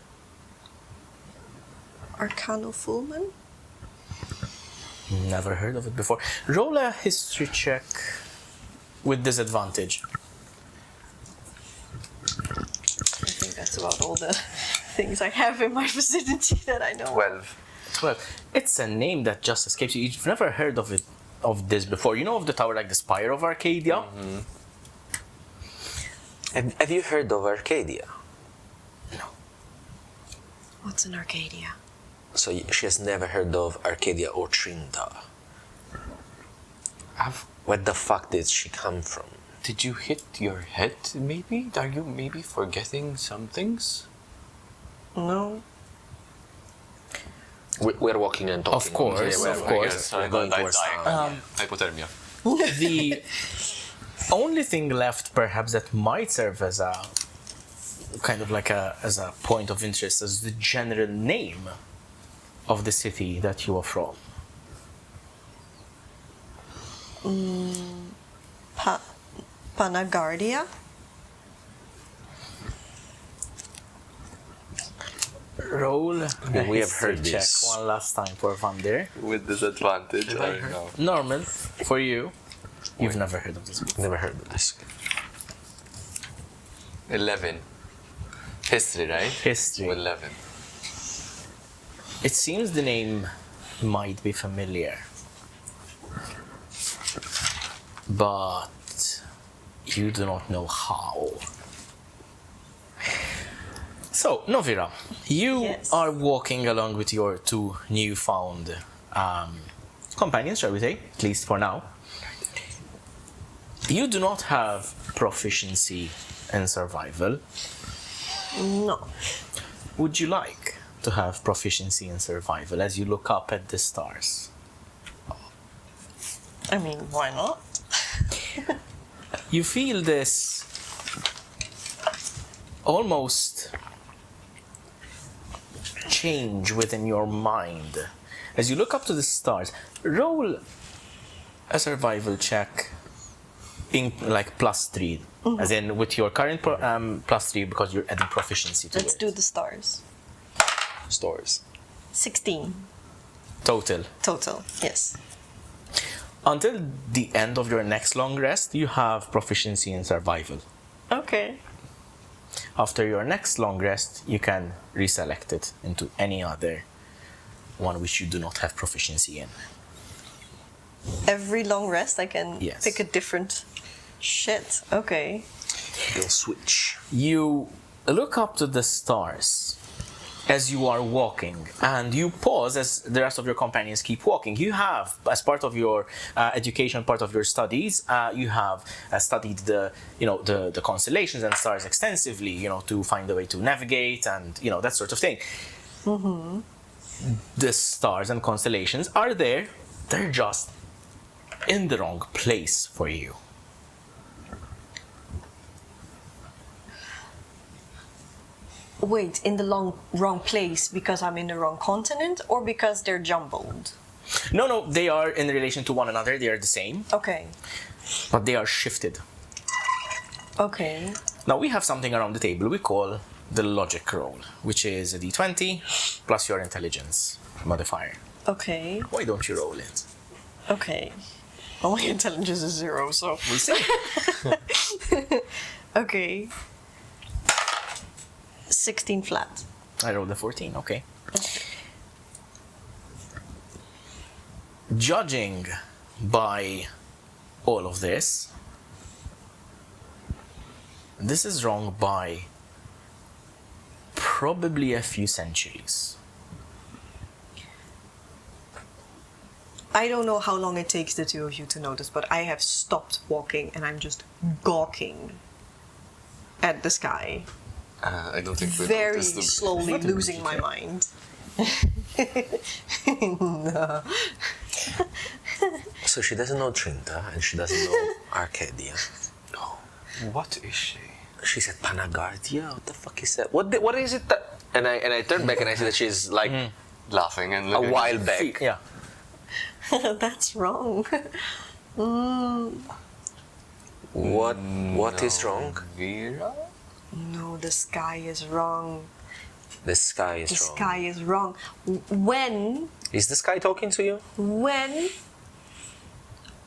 Arcano Fulman? Never heard of it before. Roll a history check with disadvantage. correct about all the things I have in my vicinity that I know. 12. It's a name that just escapes you. You've never heard of this before. You know of the tower like the Spire of Arcadia? Have you heard of Arcadia? No. What's in Arcadia? So she has never heard of Arcadia or Trinta. Where the fuck did she come from? Did you hit your head, maybe? Are you maybe forgetting some things? No. We're walking and talking. Of course, of course. We're going towards Hypothermia. The only thing left, perhaps, that might serve as a kind of like as a point of interest is the general name of the city that you are from. Panagardia? Roll. We have heard check this. one last time for Vandir. With disadvantage, I know. Normal for you. You've never heard of this before. Never heard of this. 11. History, right? History. 11. It seems the name might be familiar, but you do not know how. So, Novira, you Yes. are walking along with your two newfound companions, shall we say, at least for now. You do not have proficiency in survival. No. Would you like to have proficiency in survival as you look up at the stars? I mean, why not? You feel this almost change within your mind as you look up to the stars. Roll a survival check in like +3, as in with your current +3 because you're adding proficiency to Let's it. do the stars. Stores. 16 Total. total, yes. Until the end of your next long rest, you have proficiency in survival. Okay. After your next long rest, you can reselect it into any other one which you do not have proficiency in. Every long rest I can Yes. pick a different shit. Okay. They'll switch. You look up to the stars as you are walking, and you pause as the rest of your companions keep walking. You have, as part of your education, part of your studies, you have studied the constellations and stars extensively, to find a way to navigate and that sort of thing. The stars and constellations are there; they're just in the wrong place for you. Wait, in the wrong place because I'm in the wrong continent or because they're jumbled? No, they are in relation to one another. They are the same, Okay. but they are shifted. Okay. Now we have something around the table we call the logic roll, which is a d20 plus your intelligence modifier. Okay. Why don't you roll it? Okay. Well, my intelligence is 0, so. We'll see. Okay. 16 flat. I rolled a 14, okay. Judging by all of this is wrong by probably a few centuries. I don't know how long it takes the two of you to notice, but I have stopped walking and I'm just gawking at the sky. I don't think we Very noticed them. slowly losing my mind. No. So she doesn't know Trinta and she doesn't know Arcadia. What is she? She said Panagardia? What the fuck is that? What is it that... And I turned back and I see that she's like Laughing and a looking. while back. Yeah. That's wrong. What is wrong? Vera? No, the sky is wrong. The sky is The wrong. sky is wrong. When Is the sky talking to you?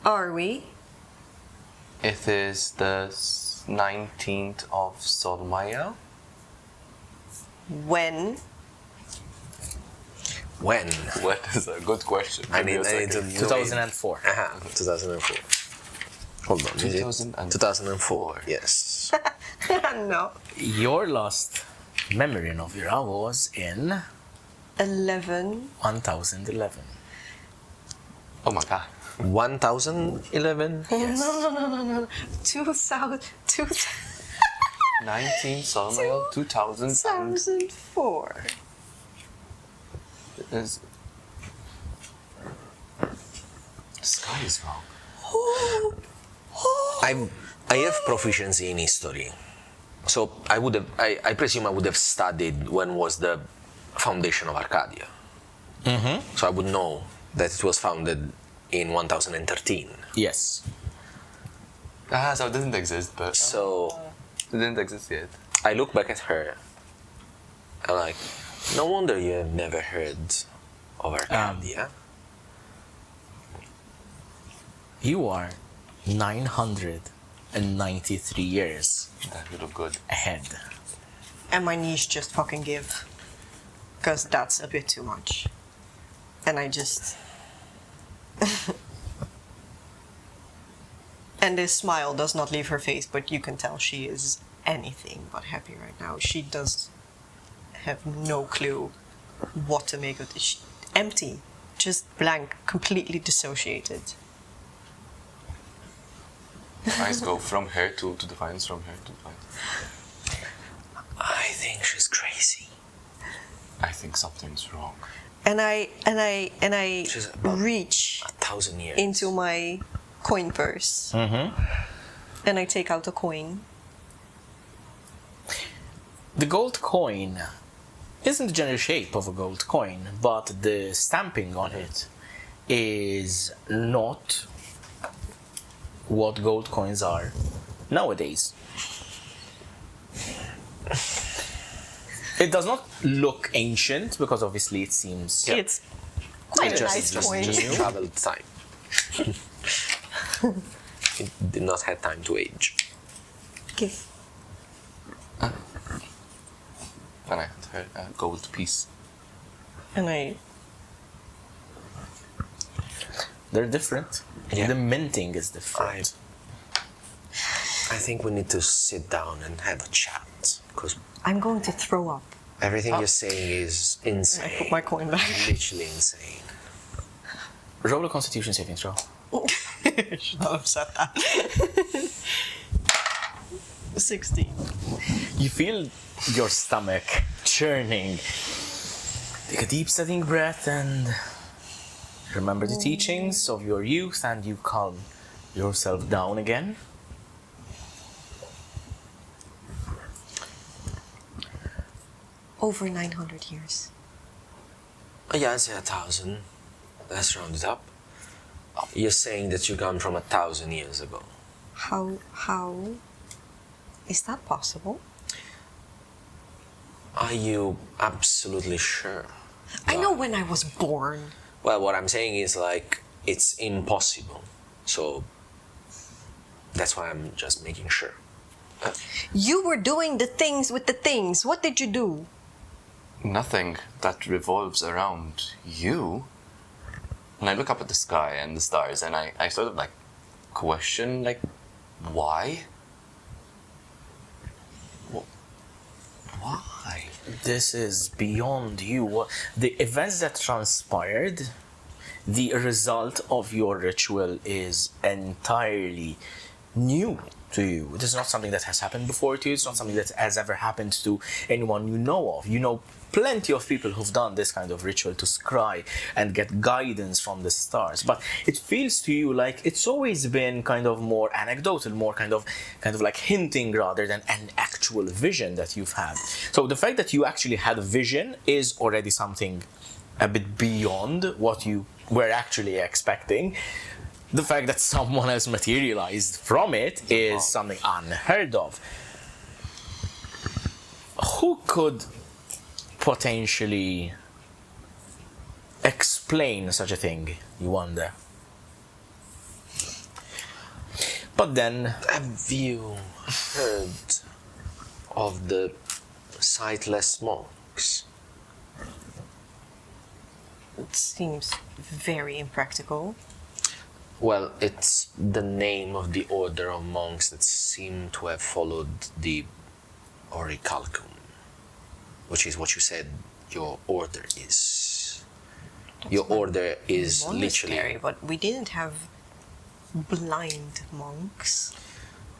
are we? It is the 19th of Solmaya. when? When? What is a good question? I need to 2004. 2004. Hold on. 2004. Yes. No. Your last memory of Novira was in 1011. Oh my god. 1011. Yes. No. 2000. 19 Samuel 2004. is Sky is wrong. I have proficiency in history, so I presume I would have studied when was the foundation of Arcadia. So I would know that it was founded in 1013. Yes. So it doesn't exist, but So it didn't exist yet. I look back at her. I'm like, no wonder you have never heard of Arcadia. You are 993 years That would look good. ahead. And my knees just fucking give. Because that's a bit too much. And I just... And this smile does not leave her face, but you can tell she is anything but happy right now. She does have no clue what to make of this. Empty. Just blank. Completely dissociated. Eyes go from her to Defiance, from her to Defiance. I think she's crazy. I think something's wrong. And I She's about reach 1,000 years. into my coin purse. And I take out a coin. The gold coin isn't the general shape of a gold coin, but the stamping on it is not what gold coins are nowadays. It does not look ancient because obviously it seems It's quite a just- nice just coin. Just traveled time. It did not have time to age. Okay. When I had her a gold piece. And I they're different. Yeah. The minting is different. I think we need to sit down and have a chat because I'm going to throw up. everything you're saying is I put insane. my coin back. Literally insane. Roll a Constitution saving throw. I should not have said that. 16. You feel your stomach churning. Take a deep steadying breath and remember the teachings of your youth, and you calm yourself down again. Over 900 years. Yeah, I'd say 1,000. Let's round it up. You're saying that you come from 1,000 years ago. How is that possible? Are you absolutely sure? I know when I was born. Well, what I'm saying is like it's impossible. So that's why I'm just making sure. You were doing the things with the things. What did you do? Nothing that revolves around you. And I look up at the sky and the stars and I sort of like question like why? Why? This is beyond you. The events that transpired, the result of your ritual is entirely new to you. It is not something that has happened before to you. It's not something that has ever happened to anyone you know of. You know plenty of people who've done this kind of ritual to scry and get guidance from the stars. But it feels to you like it's always been kind of more anecdotal, more kind of like hinting rather than an actual vision that you've had. So the fact that you actually had a vision is already something a bit beyond what you were actually expecting. The fact that someone has materialized from it is something unheard of. Who could potentially explain such a thing, you wonder? But then, Have you heard of the sightless monks. It seems very impractical. Well, it's the name of the order of monks that seem to have followed the Orichalcum, which is what you said your order is. Your order is Monastery, literally... but we didn't have blind monks.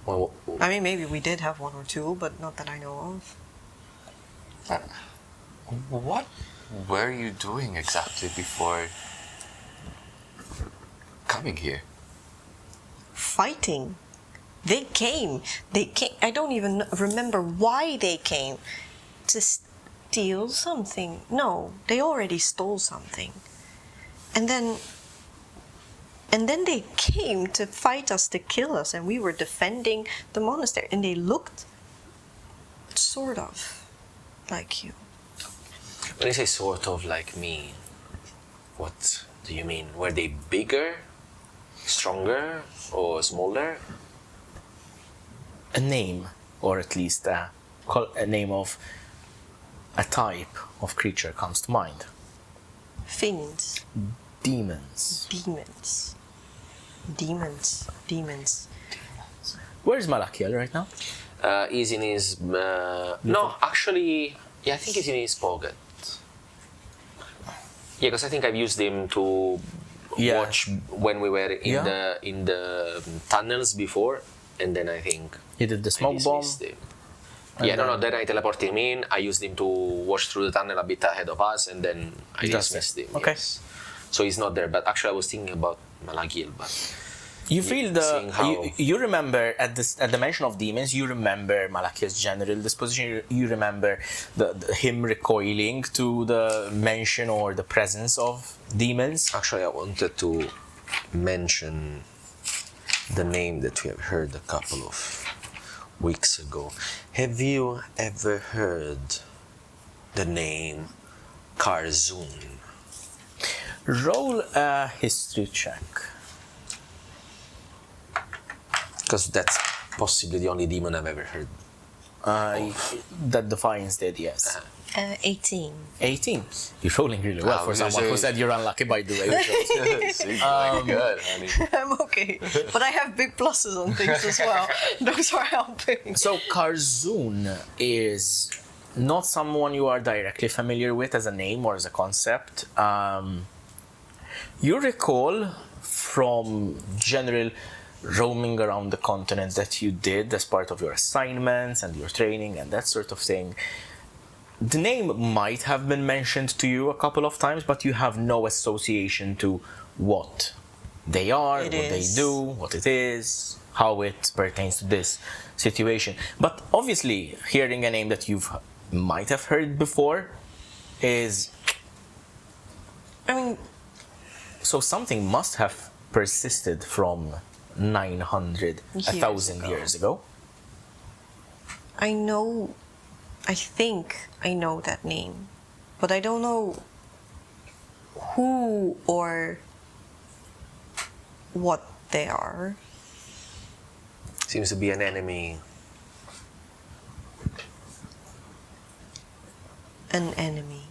Well, I mean, maybe we did have one or two, but not that I know of. What were you doing exactly before coming here? Fighting. They came. I don't even remember why they came. To steal something. No, they already stole something. And then they came to fight us, to kill us, and we were defending the monastery. And they looked sort of like you. when you say sort of like me, what do you mean? Were they bigger, stronger, or smaller? A name, or at least a name of a type of creature comes to mind. Fiends. Demons. Demons. Where's Malachiel right now? He's in his... no, actually... Yeah, I think he's in his pocket. Yeah, because I think I've used him to watch when we were in the tunnels before, and then I think... He did the smoke bomb. Yeah, then I teleported him in, I used him to watch through the tunnel a bit ahead of us, and then I dismissed him. Okay. Yes. So he's not there, but actually I was thinking about Malachiel, but... You feel you remember at the mention of demons, you remember Malachiel's general disposition, you remember him recoiling to the mention or the presence of demons. Actually, I wanted to mention the name that we have heard a couple of weeks ago. Have you ever heard the name Karzoon? Roll a history check. Because that's possibly the only demon I've ever heard. That Defiance did, yes. 18. 18. You're rolling really well for someone who said you're unlucky, by the way. Seems like good, honey. I'm okay. But I have big pluses on things as well. Those are helping. So Karzoon is not someone you are directly familiar with as a name or as a concept. You recall from general roaming around the continent that you did as part of your assignments and your training and that sort of thing. The name might have been mentioned to you a couple of times, but you have no association to what they are, what they do, what it is, how it pertains to this situation. But obviously, hearing a name that you might have heard before is... So something must have persisted from 900, 1,000 years ago. I think I know that name, but I don't know who or what they are. Seems to be an enemy. An enemy.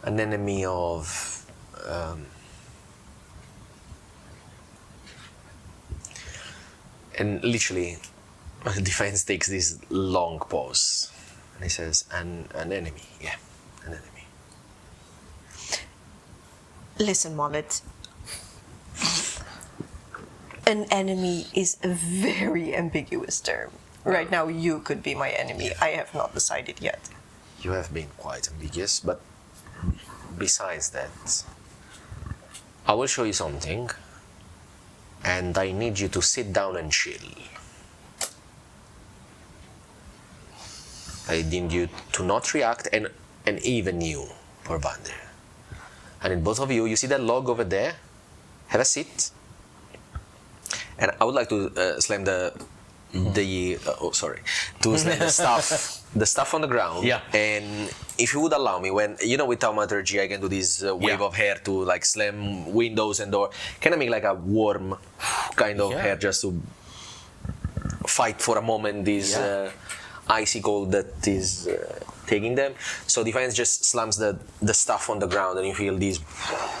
An enemy of... and literally, Defiance takes this long pause, and he says, an enemy, yeah, an enemy. Listen, Mollet. An enemy is a very ambiguous term. Right now, you could be my enemy. I have not decided yet. You have been quite ambiguous, but besides that, I will show you something, and I need you to sit down and chill. I need you to not react, and even you, Por'Gue. And in both of you, you see that log over there? Have a seat. And I would like to slam the stuff on the ground. Yeah. And if you would allow me, when with thaumaturgy I can do this wave of hair to like slam windows and door. Can I make like a warm kind of hair just to fight for a moment this icy cold that is taking them. So Defiance just slams the stuff on the ground, and you feel this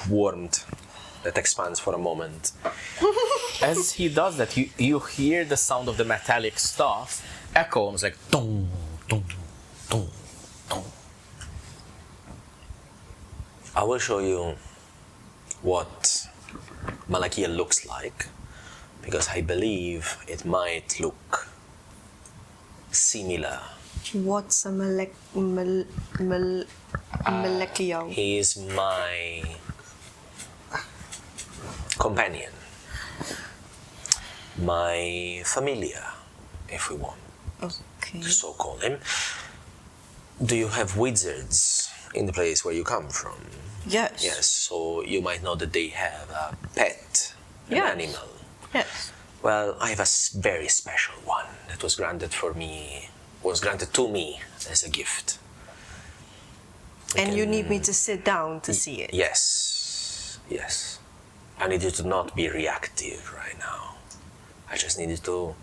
warmth that expands for a moment. As he does that, you hear the sound of the metallic stuff echo. It's like dong, dong, dong, dong. I will show you what Malachiel looks like, because I believe it might look similar. What's a Malachiel? He is my companion, my familiar, if we want Okay. to so call him. Do you have wizards in the place where you come from? Yes. Yes, so you might know that they have a pet, an Yes. animal. Yes. Well, I have a very special one that was granted to me as a gift. And you need me to sit down to see it. Yes, yes. I need you to not be reactive right now. I just need you to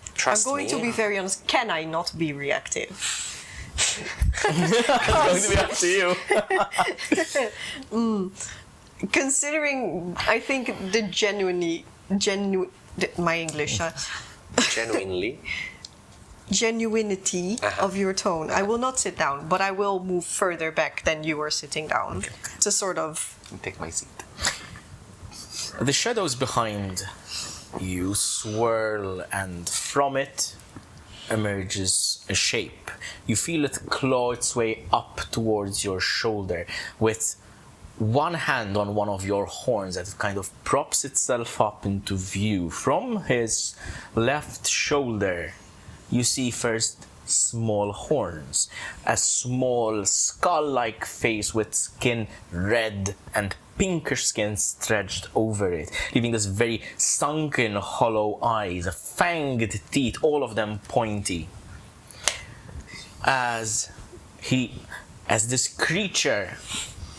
I'm trust going me. to be very honest. Can I not be reactive? It's going to be up to you. Considering, I think the my English, Genuinely. genuinity of your tone. I will not sit down, but I will move further back than you are sitting down to sort of. Take my seat. The shadows behind you swirl, and from it emerges a shape. You feel it claw its way up towards your shoulder with one hand on one of your horns that it kind of props itself up into view. From his left shoulder, you see first small horns, a small skull-like face with skin red and pinkish skin stretched over it, leaving this very sunken, hollow eyes, fanged teeth, all of them pointy. As this creature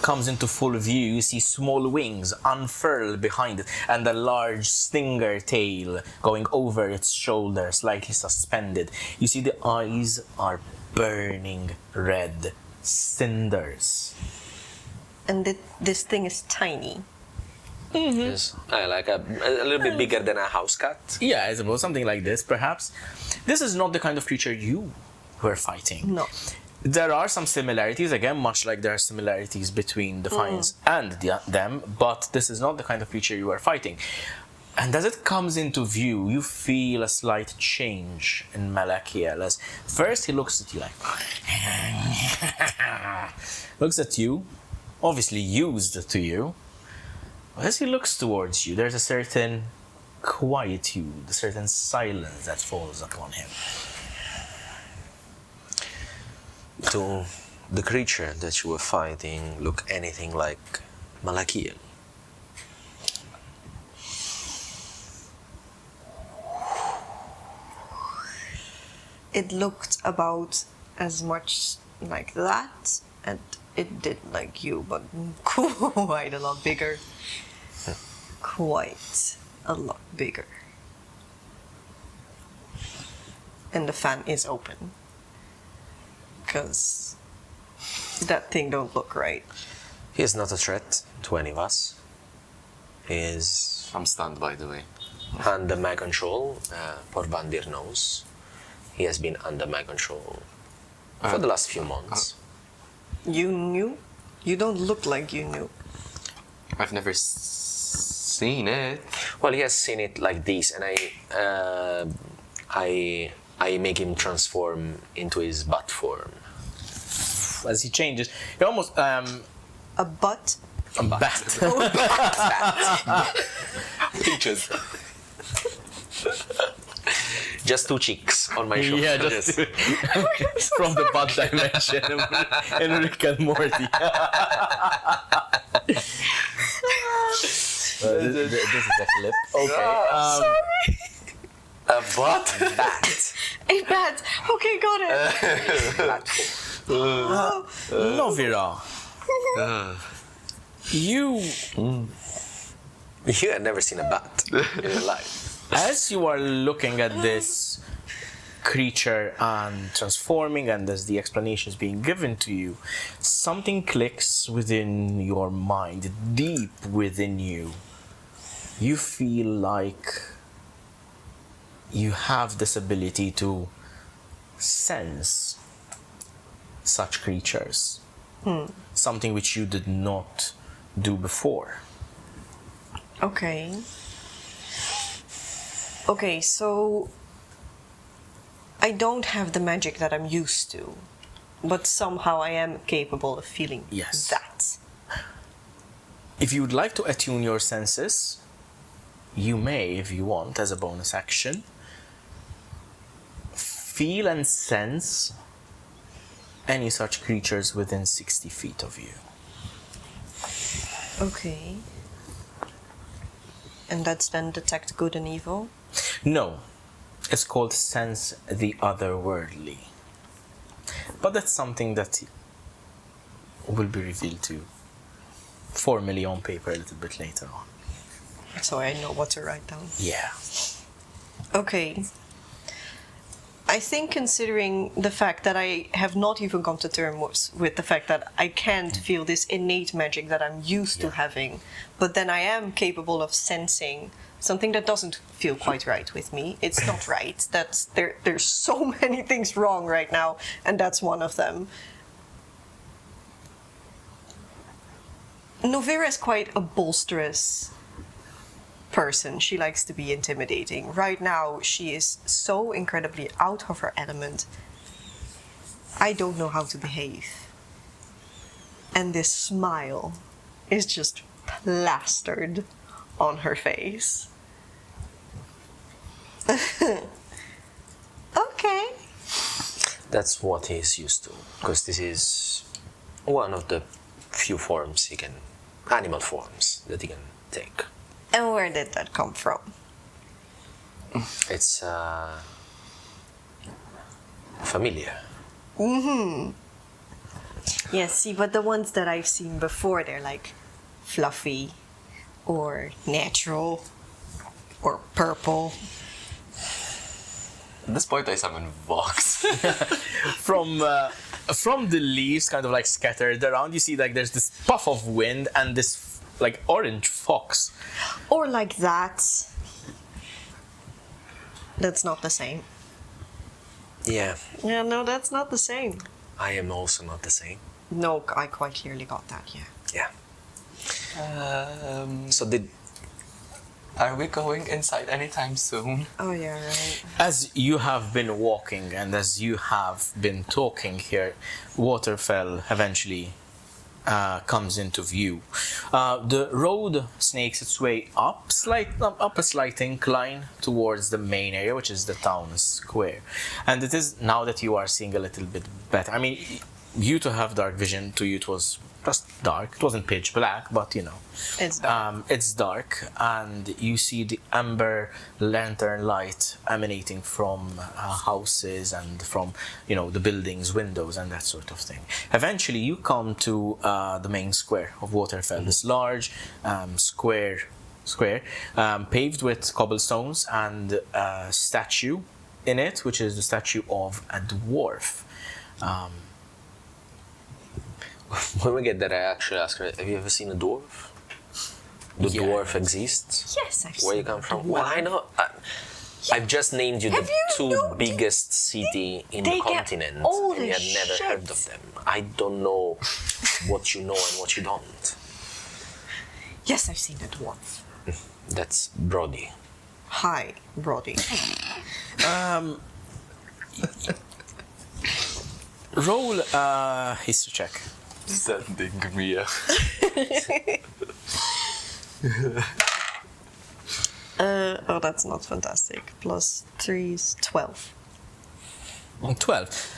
comes into full view, you see small wings unfurl behind it and a large stinger tail going over its shoulder, slightly suspended. You see the eyes are burning red cinders. And this thing is tiny. Yes. Like a little bit bigger than a house cat. Yeah, I suppose something like this, perhaps. This is not the kind of creature you were fighting. No. There are some similarities, again, much like there are similarities between Defiance and them, but this is not the kind of creature you are fighting. And as it comes into view, you feel a slight change in Malachiel. As first he looks at you like... looks at you, obviously used to you. As he looks towards you, there's a certain quietude, a certain silence that falls upon him. Do the creature that you were fighting look anything like Malachiel? It looked about as much like that, and it did like you, but quite a lot bigger. Quite a lot bigger. And the fan is open. Because that thing don't look right. He is not a threat to any of us. He is I'm stunned, by the way. under my control. Por'Gue knows. He has been under my control for the last few months. You knew? You don't look like you knew. I've never seen it. Well, he has seen it like this, and I make him transform into his bat form. As he changes, he almost A butt? a bat. Peaches. Just two cheeks on my shoulder. Yeah, just from the butt dimension in Rick and Morty. This is a clip. Okay. A butt bat. A bat! Okay, got it! Novira, you, You had never seen a bat in your life. as you are looking at this creature and transforming, and as the explanation is being given to you, something clicks within your mind, deep within you. You feel like you have this ability to sense such creatures. Something which you did not do before. Okay. Okay, so I don't have the magic that I'm used to, but somehow I am capable of feeling that. If you would like to attune your senses, you may, if you want, as a bonus action, feel and sense any such creatures within 60 feet of you. Okay. And that's then detect good and evil? No. It's called sense the otherworldly. But that's something that will be revealed to you formally on paper a little bit later on. So I know what to write down. Yeah. Okay. I think considering the fact that I have not even come to terms with the fact that I can't feel this innate magic that I'm used to having, but then I am capable of sensing something that doesn't feel quite right with me. It's not right. There's so many things wrong right now, and that's one of them. Novera is quite a bolsterous person. She likes to be intimidating. Right now, she is so incredibly out of her element. I don't know how to behave. And this smile is just plastered on her face. Okay. That's what he's used to, because this is one of the few forms animal forms that he can take. And where did that come from? It's familiar. Yes, see, but the ones that I've seen before, they're like fluffy or natural or purple. At this point, I summon Vox. From the leaves kind of like scattered around, you see like there's this puff of wind and this like orange fox. Or like that. That's not the same. Yeah, Yeah, no, that's not the same. I am also not the same. No, I quite clearly got that, yeah. Yeah. So Are we going inside anytime soon? Oh, yeah, right. As you have been walking and as you have been talking here, Waterfell eventually comes into view. The road snakes its way up a slight incline towards the main area, which is the town square. And it is now that you are seeing a little bit better. I mean, you to have dark vision, to you it was just dark. It wasn't pitch black, but you know. It's dark. It's dark, and you see the amber lantern light emanating from houses and from, you know, the buildings, windows, and that sort of thing. Eventually, you come to the main square of Waterfell. This large square, paved with cobblestones, and a statue in it, which is the statue of a dwarf. when we get there, I actually ask her, have you ever seen a dwarf? The dwarf exists? Yes, I've seen Where you come from? dwarf. Well, I know. I've just named you Have the you two noticed? biggest city in the They get continent, all and the you had never shit. heard of them. I don't know what you know and what you don't. Yes, I've seen a dwarf. That's Brody. Hi, Brody. Roll history check. Sending Mia. Oh, that's not fantastic. Plus 3 is 12. 12.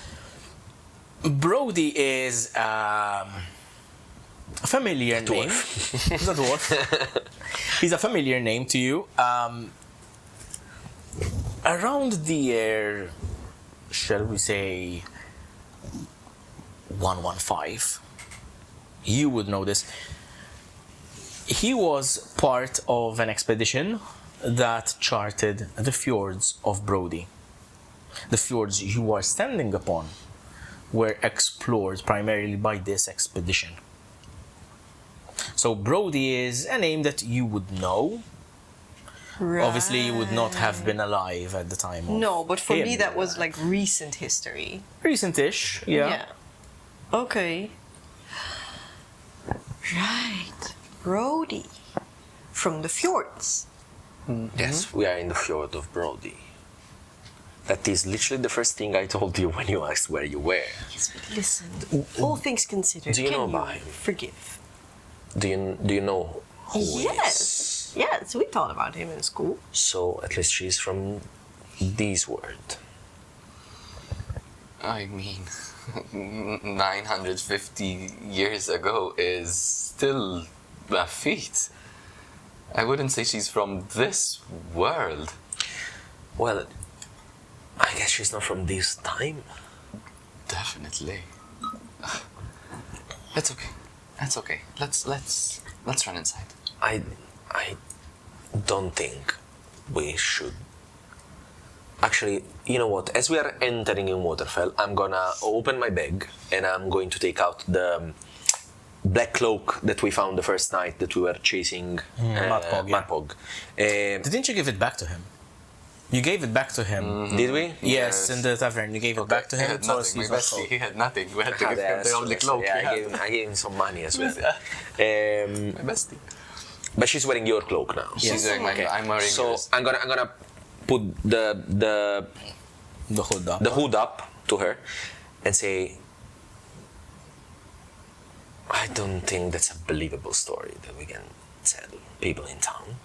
Brody is a familiar name. He's a dwarf. He's a familiar name to you. Around the year, shall we say, 115, you would know this. He was part of an expedition that charted the fjords of Brody. The fjords you are standing upon were explored primarily by this expedition. So Brody is a name that you would know. Right. Obviously, you would not have been alive at the time of No, but for him. me that was like recent history. Recent-ish, yeah. Okay. Right. Brody. From the fjords. Yes, we are in the fjord of Brody. That is literally the first thing I told you when you asked where you were. Yes, but listen, all things considered, Do you can know you about him? forgive? Do you know who he is? Yes, we thought about him in school. So at least she's from this world. I mean, 950 years ago is still a feat. I wouldn't say she's from this world. Well, I guess she's not from this time. Definitely. That's okay. That's okay. Let's run inside. I don't think we should. Actually, you know what? As we are entering in Waterfell, I'm gonna open my bag and I'm going to take out the black cloak that we found the first night that we were chasing Matpog. Didn't you give it back to him? You gave it back to him. Did we? Yes, in the tavern. You gave it back to He him. had So nothing. it's My not bestie, so- he had nothing. We had to give him the only cloak. Yeah, I gave him some money as well. My bestie. But she's wearing your cloak now. She's wearing my. I'm wearing So yours. I'm gonna put the hood up to her and say, I don't think that's a believable story that we can tell people in town.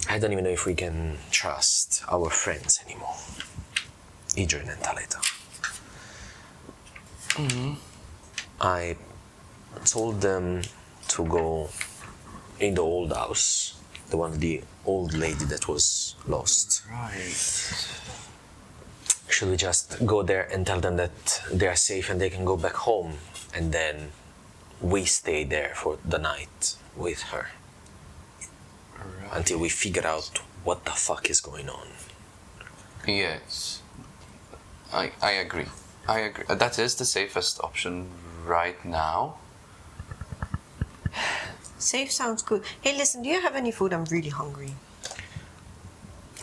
I don't even know if we can trust our friends anymore. Idrin and Taleta. I told them to go in the old house, the one with the old lady that was lost. Right. Should we just go there and tell them that they are safe and they can go back home, and then we stay there for the night with her until we figure out what the fuck is going on? Yes. I agree. I agree. That is the safest option right now. Safe sounds good. Hey, listen, do you have any food? I'm really hungry.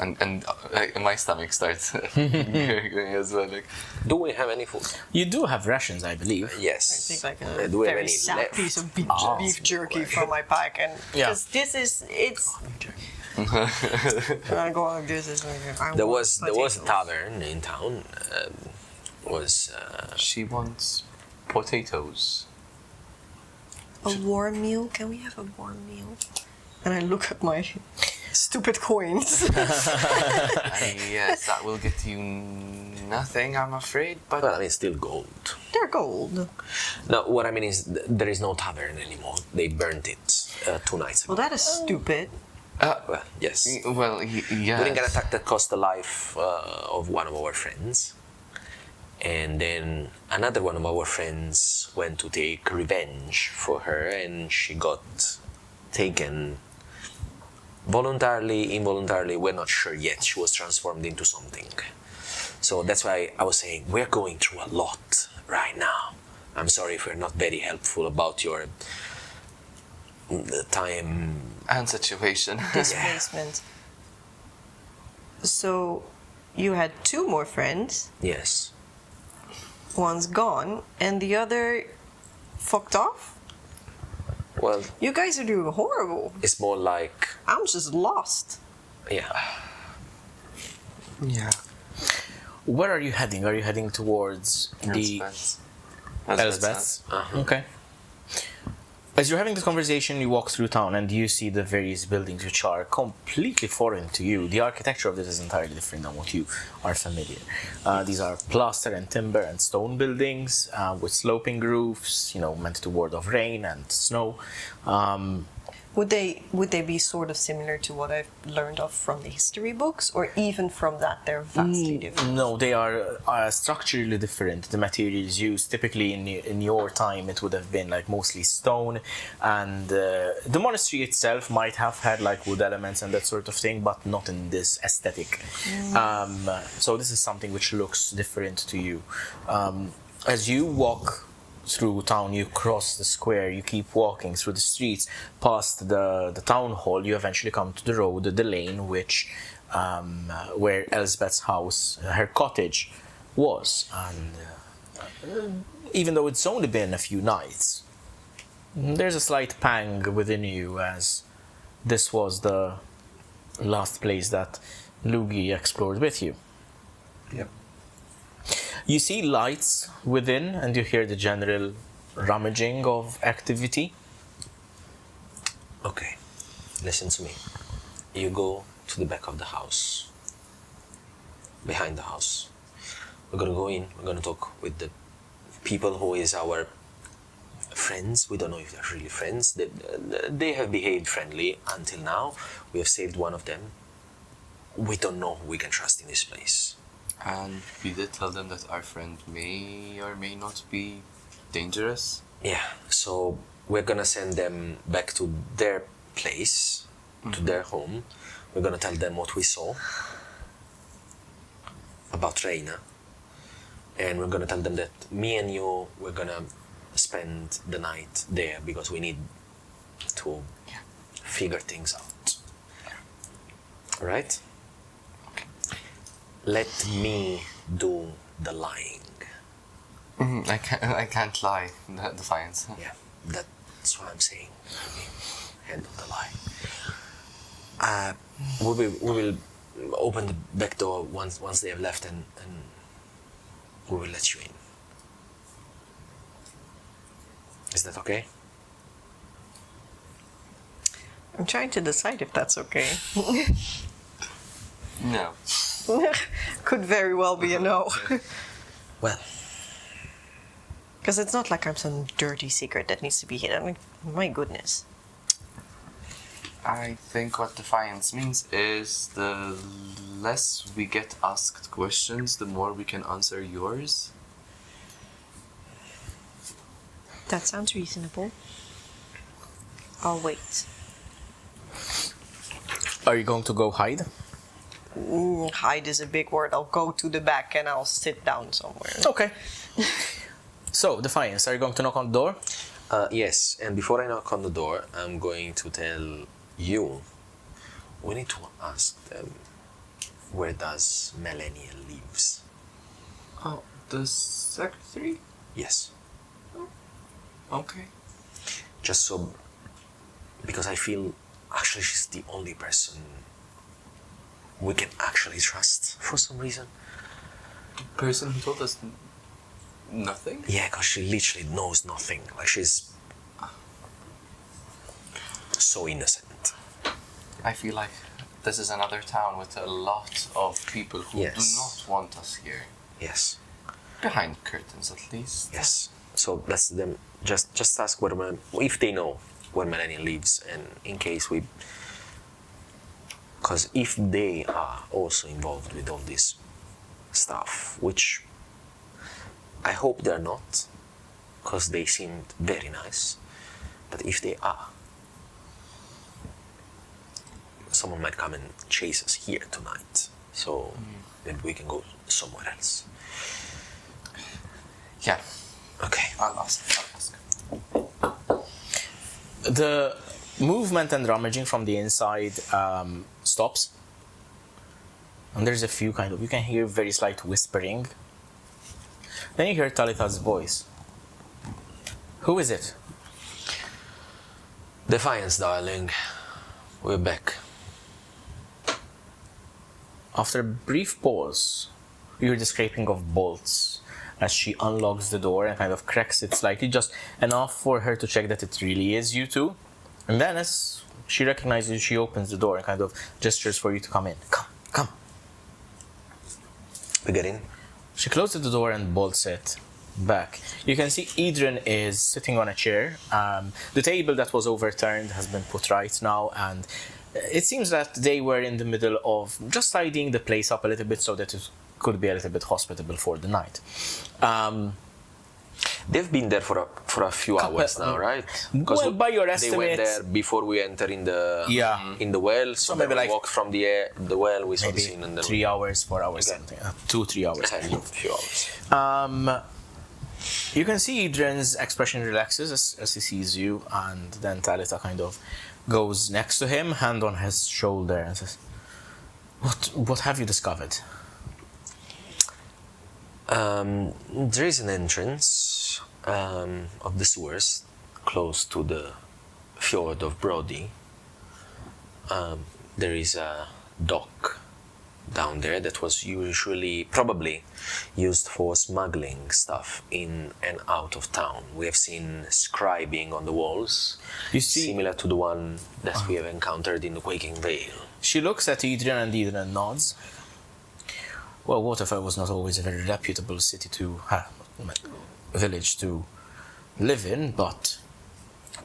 And my stomach starts going as well. Like, Do we have any food? You do have rations, I believe. Yes. I take like a Do we have very any sad left? piece of beef jerky from my pack, and Yeah. because it's. I go on. This is. There was a tavern in town. she wants potatoes. A warm meal? Can we have a warm meal? And I look at my stupid coins. Yes, that will get you nothing, I'm afraid. But Well, I mean, still gold. They're gold. No, what I mean is there is no tavern anymore. They burnt it 2 nights ago. Well, that is stupid. Well, yes. well, yeah. We didn't get an attack that cost the life of one of our friends. And then another one of our friends went to take revenge for her, and she got taken voluntarily, involuntarily, we're not sure yet. She was transformed into something. So that's why I was saying we're going through a lot right now. I'm sorry if we're not very helpful about your time. And situation. Displacement. So, you had 2 more friends. Yes. One's gone, and the other fucked off. Well, You guys are doing horrible. it's more like, I'm just lost. yeah. Yeah. Where are you heading? Are you heading towards the Elsbeth's? Okay. As you're having this conversation, you walk through town and you see the various buildings which are completely foreign to you. The architecture of this is entirely different than what you are familiar. These are plaster and timber and stone buildings with sloping roofs, meant to ward off rain and snow. Would they be sort of similar to what I've learned of from the history books, or even from that they're vastly different? No, they are structurally different. The materials used, typically in your time, it would have been like mostly stone, and the monastery itself might have had like wood elements and that sort of thing, but not in this aesthetic. So this is something which looks different to you. As you walk through town, you cross the square, you keep walking through the streets, past the town hall, you eventually come to the road, the lane, which where Elspeth's house, her cottage, was. And even though it's only been a few nights, there's a slight pang within you, as this was the last place that Lugii explored with you. Yep. You see lights within, and you hear the general rummaging of activity. Okay, listen to me. You go to the back of the house, behind the house. We're gonna go in, we're gonna talk with the people who is our friends. We don't know if they're really friends. They have behaved friendly until now. We have saved one of them. We don't know who we can trust in this place. And we did tell them that our friend may or may not be dangerous. Yeah, so we're gonna send them back to their place, to their home. We're gonna tell them what we saw about Reyna. And we're gonna tell them that me and you, we're gonna spend the night there because we need to figure things out. Alright? Let me do the lying. I can't lie. Defiance. Yeah, that's what I'm saying. Handle the lie. We will open the back door once they have left, and we will let you in. Is that okay? I'm trying to decide if that's okay. No. Could very well be a no. Well, Because it's not like I'm some dirty secret that needs to be hidden. I mean, my goodness. I think what defiance means is the less we get asked questions, the more we can answer yours. That sounds reasonable. I'll wait. Are you going to go hide? Hide is a big word. I'll go to the back and I'll sit down somewhere. Okay. So, Defiance, are you going to knock on the door? yes, and before I knock on the door, I'm going to tell you, we need to ask them, where does Malachiel lives? Oh, the secretary? Yes. Okay. Just so, because I feel actually she's the only person we can actually trust for some reason. Person who told us nothing? Yeah, because she literally knows nothing. Like, she's so innocent. I feel like this is another town with a lot of people who Yes. do not want us here. Yes, Behind curtains, at least. yes. So that's them. Just ask where if they know where Malachiel lives, and in case we, because if they are also involved with all this stuff, which I hope they're not, because they seemed very nice. But if they are, someone might come and chase us here tonight. So maybe we can go somewhere else. Yeah, Okay. I'll ask. The movement and rummaging from the inside stops. And there's a few you can hear very slight whispering. Then you hear Talitha's voice. Who is it? Defiance, darling. We're back. After a brief pause, you hear the scraping of bolts as she unlocks the door and kind of cracks it slightly, just enough for her to check that it really is you two. And then as she recognizes you, she opens the door and kind of gestures for you to come in. Come. We get in. She closes the door and bolts it. back. You can see Idrin is sitting on a chair. The table that was overturned has been put right now, and it seems that they were in the middle of just tidying the place up a little bit so that it could be a little bit hospitable for the night. They've been there for a few hours now, right? Well, by your they went estimates, there before we enter in the well. So maybe then we like walked from the well. We saw the scene, and then 3 hours, 4 hours, Okay. something. 2-3 hours. a few hours. You can see Idrin's expression relaxes as he sees you, and then Talitha kind of goes next to him, hand on his shoulder, and says, "What have you discovered?" There is an entrance of the sewers close to the fjord of Brody. There is a dock down there that was probably used for smuggling stuff in and out of town. We have seen scribing on the walls, You see, similar to the one that we have encountered in the Quaking Vale. she looks at Idrin, and Idrin nods. Well, Waterfell was not always a very reputable village to live in, but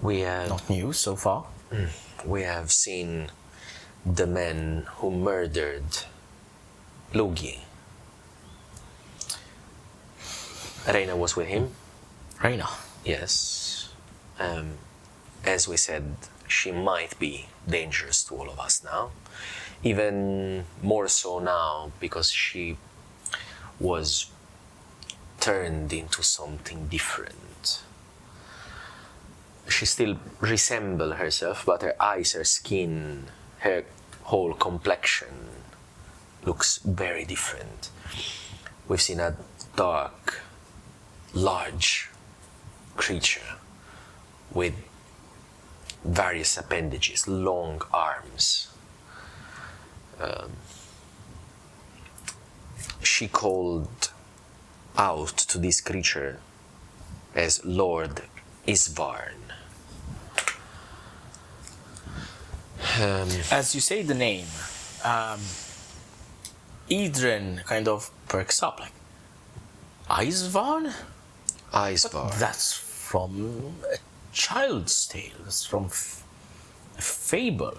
We have not new so far. seen the men who murdered Lugii. Reyna was with him. Reyna. Yes. As we said, she might be dangerous to all of us now. Even more so now because she was turned into something different. She still resembles herself, but her eyes, her skin, her whole complexion looks very different. We've seen a dark, large creature with various appendages, long arms. She called out to this creature as Lord Isvarn. As you say the name, Idrin kind of perks up, like, Isvarn? Isvarn. That's from a child's tale. It's from a fable.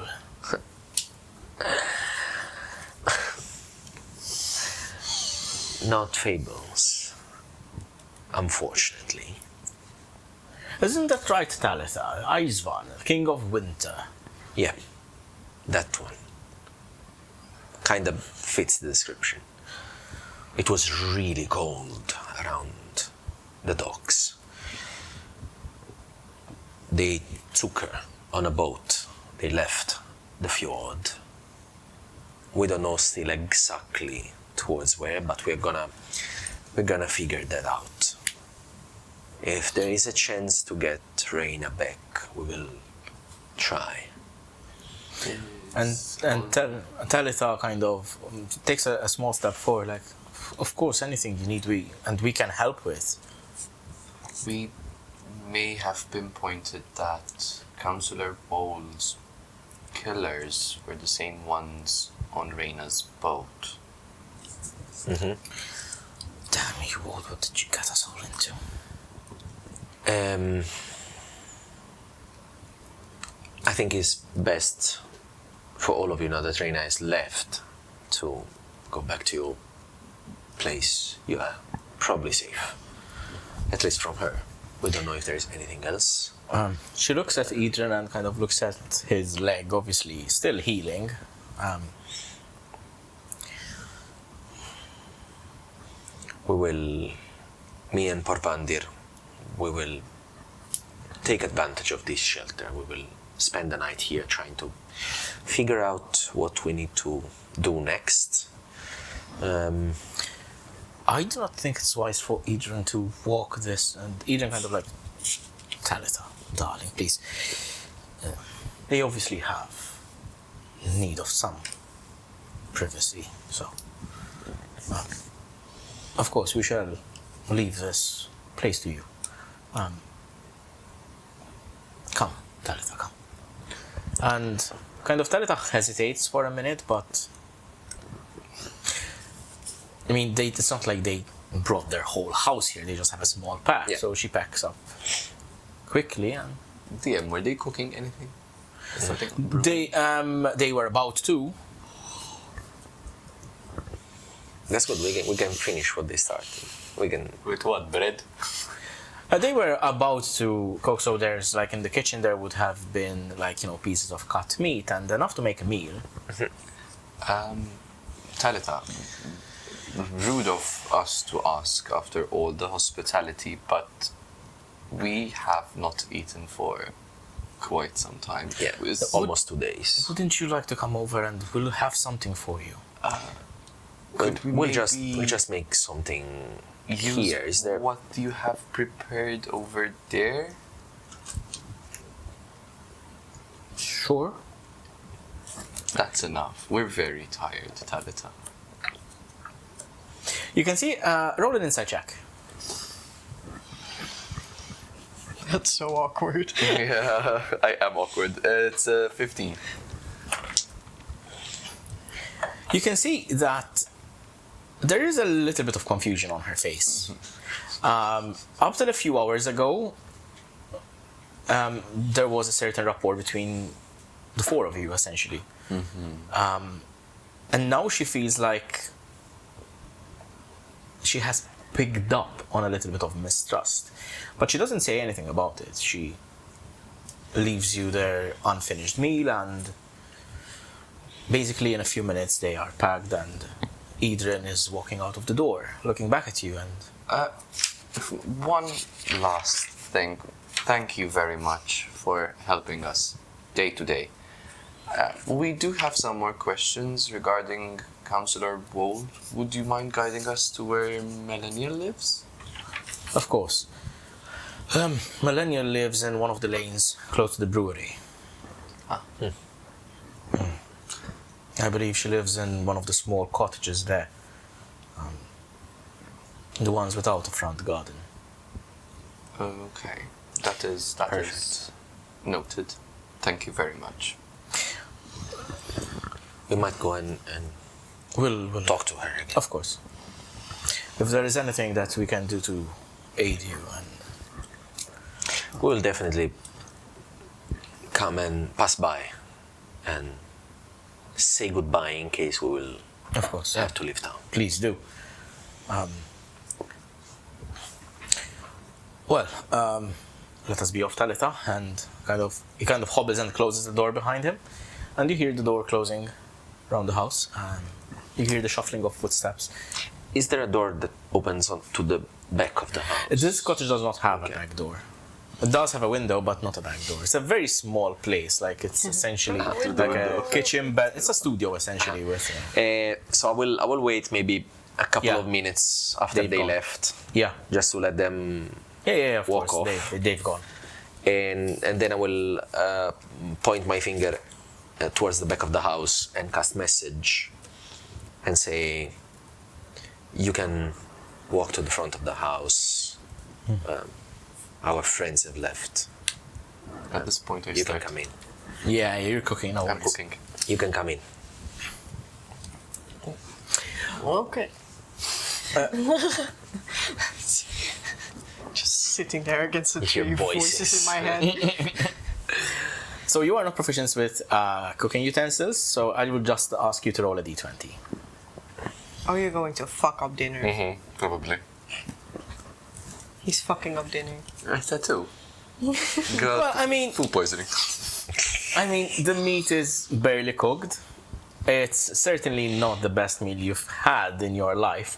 Not fables, unfortunately. Isn't that right, Talitha? Isvarn, King of Winter. Yeah, that one. Kind of fits the description. It was really cold around the docks. They took her on a boat. They left the fjord. We don't know still exactly towards where, but we're gonna figure that out. If there is a chance to get Reyna back, we will try. And Talitha kind of takes a small step forward, like, of course, anything you need, we can help with. We may have pinpointed that Councillor Bowles' killers were the same ones on Reyna's boat. Damn you all, what did you get us all into? I think it's best for all of you now that Reyna is left to go back to your place. You are probably safe, at least from her. We don't know if there is anything else. She looks at Idrin and kind of looks at his leg, obviously still healing. Me and Por'Gue, we will take advantage of this shelter. We will spend the night here trying to figure out what we need to do next. I do not think it's wise for Idrin to walk this, and Idrin kind of like, Talitha, darling, please. They obviously have need of some privacy, so of course we shall leave this place to you. Come, Talitha, come. And kind of Talitha hesitates for a minute, but I mean, it's not like they brought their whole house here. They just have a small pack. Yeah. So she packs up quickly, and DM, were they cooking anything? Something? they were about to. That's good. We can finish what they started. We can. With what? Bread? They were about to cook, so there's like in the kitchen there would have been like, you know, pieces of cut meat and enough to make a meal. Talita, rude of us to ask after all the hospitality, but we have not eaten for quite some time. Yeah, almost 2 days. Wouldn't you like to come over and we'll have something for you? We'll just make something here. Is there? What you have prepared over there? Sure. That's enough. We're very tired, Talita. You can see, roll an insight check. That's so awkward. Yeah, I am awkward. It's 15. You can see that there is a little bit of confusion on her face. Up till a few hours ago, there was a certain rapport between the four of you, essentially. And now she feels like she has picked up on a little bit of mistrust. But she doesn't say anything about it. She leaves you their unfinished meal, and basically in a few minutes they are packed, and Idrin is walking out of the door, looking back at you. And One last thing. Thank you very much for helping us day to day. We do have some more questions regarding Councillor Wold. Would you mind guiding us to where Malachiel lives? of course, Malachiel lives in one of the lanes close to the brewery. I believe she lives in one of the small cottages there. The ones without a front garden. Okay, that is Perfect. noted. Thank you very much. We might go and We'll talk to her again. Of course. If there is anything that we can do to aid you, and We will definitely come and pass by and say goodbye in case we will of course, have to leave town. please do. Let us be off, Talita, and he kind of hobbles and closes the door behind him, and you hear the door closing around the house, and you hear the shuffling of footsteps. Is there a door that opens on to the back of the house? This cottage does not have a back door. It does have a window, but not a back door. It's a very small place. Like, it's essentially like a kitchen, but it's a studio essentially. With So I will wait maybe a couple Yeah. of minutes after They've they gone. left, yeah, just to let them. of Walk course. off. They've gone. And then I will point my finger towards the back of the house and cast message and say, you can walk to the front of the house. Our friends have left. At this point, I You can start. come in. Yeah, you're cooking. No I'm worries. cooking. You can come in. Okay. Just sitting there against the With your tree, voices in my head. So you are not proficient with cooking utensils, so I will just ask you to roll a d20. Oh, you're going to fuck up dinner. Probably. He's fucking up dinner. I said too. Well, I mean, Food poisoning. the meat is barely cooked. It's certainly not the best meal you've had in your life.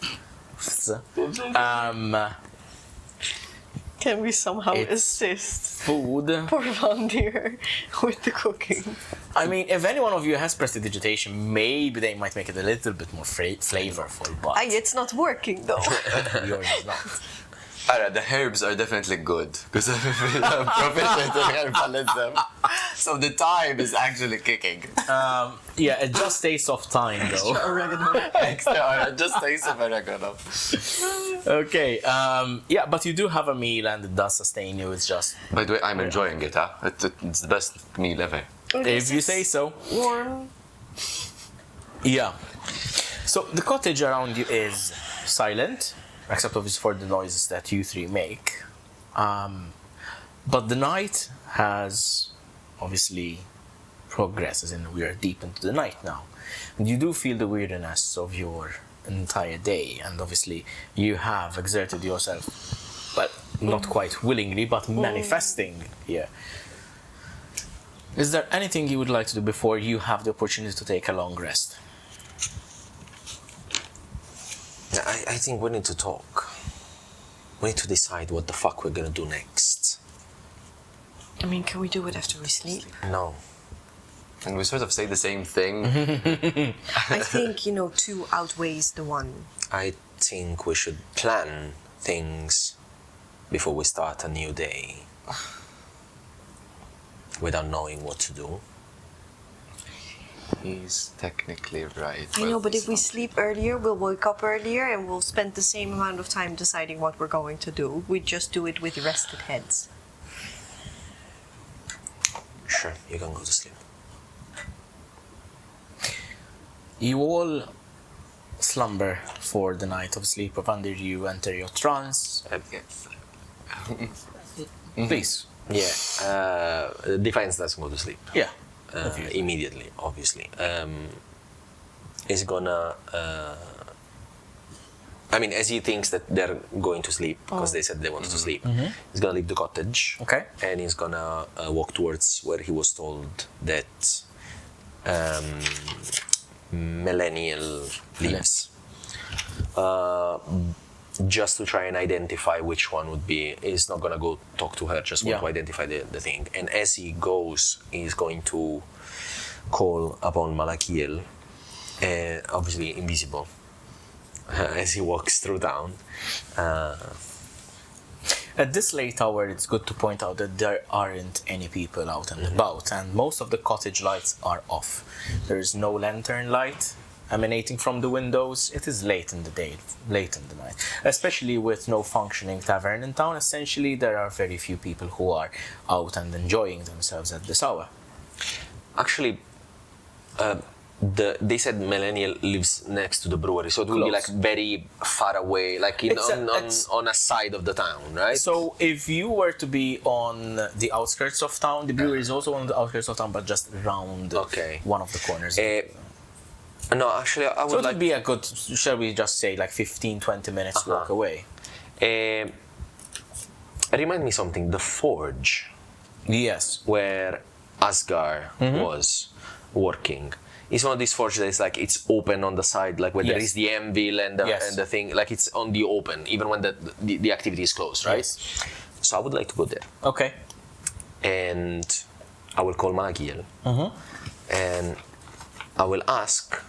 Can we somehow It's assist Food. Porvandir with the cooking? I mean, if any one of you has prestidigitation, maybe they might make it a little bit more flavorful, but It's not working though. yours is not. Alright, the herbs are definitely good because I'm proficient in herbalism. So the thyme is actually kicking. Yeah, it just tastes of thyme though. Oregano. Extra, just taste of oregano. Okay, yeah, but you do have a meal and it does sustain you. It's just, By the way, I'm enjoying it, huh? It's the best meal ever. if you say so. Warm. Yeah. So the cottage around you is silent, except obviously for the noises that you three make. But the night has obviously progressed, as in we are deep into the night now. And you do feel the weirdness of your entire day, and obviously you have exerted yourself, but not quite willingly, but manifesting here. Is there anything you would like to do before you have the opportunity to take a long rest? I think we need to talk. We need to decide what the fuck we're gonna do next. I mean, can we do it after we sleep? No. And we sort of say the same thing. I think, two outweighs the one. I think we should plan things before we start a new day. Without knowing what to do. He's technically right. I know, but if we sleep earlier, we'll wake up earlier and we'll spend the same amount of time deciding what we're going to do. We just do it with rested heads. Sure, you can go to sleep. You all slumber for the night of sleep. Por'Gue, you enter your trance. Yes. Please. Yeah, Defiance doesn't go to sleep. Yeah. Immediately, obviously. Is gonna... as he thinks that they're going to sleep, because they said they wanted to sleep, he's gonna leave the cottage. Okay. And he's gonna walk towards where he was told that Malachiel lives. Just to try and identify which one would be. He's not gonna go talk to her, just want to identify the thing. And as he goes, he's going to call upon Malachiel, obviously invisible, as he walks through town. At this late hour, it's good to point out that there aren't any people out and about, and most of the cottage lights are off. There is no lantern light emanating from the windows. It is late in the day, late in the night. Especially with no functioning tavern in town, essentially there are very few people who are out and enjoying themselves at this hour. Actually, they said Malachiel lives next to the brewery, so it will be like very far away, like on a side of the town, right? So if you were to be on the outskirts of town, the brewery is also on the outskirts of town, but just around one of the corners. No, actually, I would so it would be a good, shall we just say, like 15-20 minutes walk away. Remind me something, the forge. Yes. Where Asgar was working. It's one of these forges that is like, it's open on the side, like where there is the anvil and the thing, like it's on the open, even when the activity is closed, right? Yes. So I would like to go there. Okay. And I will call Malachiel. And I will ask,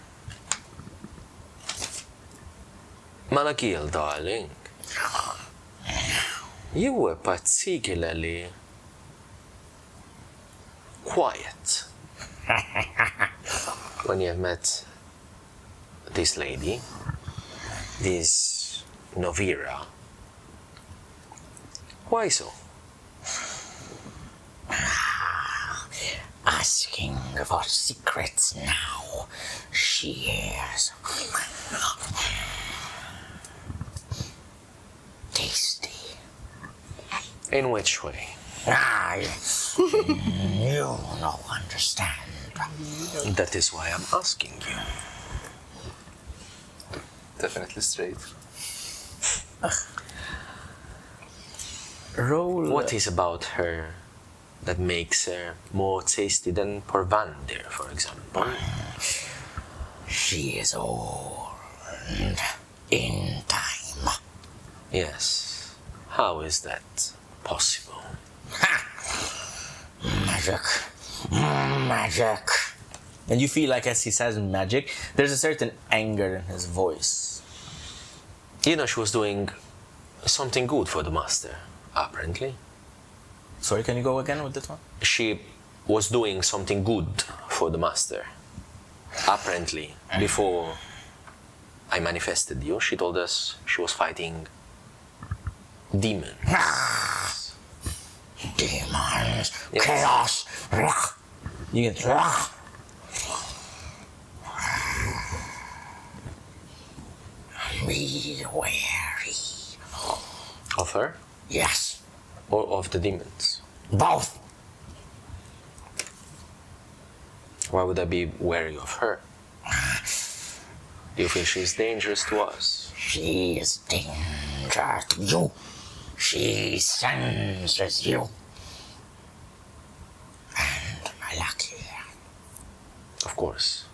Malachiel, darling, you were particularly quiet when you have met this lady, this Novira. Why so? Asking for secrets now. She is tasty. In which way? You don't understand. That is why I'm asking you. Definitely straight. Roll. What is about her that makes her more tasty than Por'Gue, for example? She is old in time. Yes. How is that possible? Magic. Magic. And you feel like as he says magic, there's a certain anger in his voice. You know, she was doing something good for the master, apparently. Sorry, can you go again with that one? She was doing something good for the master, apparently, before I manifested you. She told us she was fighting demons. Demons. Yes. Chaos. You get be wary. Of her? Yes, Or of the demons? both. Why would I be wary of her? Do you think she's dangerous to us? She is danger to you. She senses you. And Malachiel. Of course.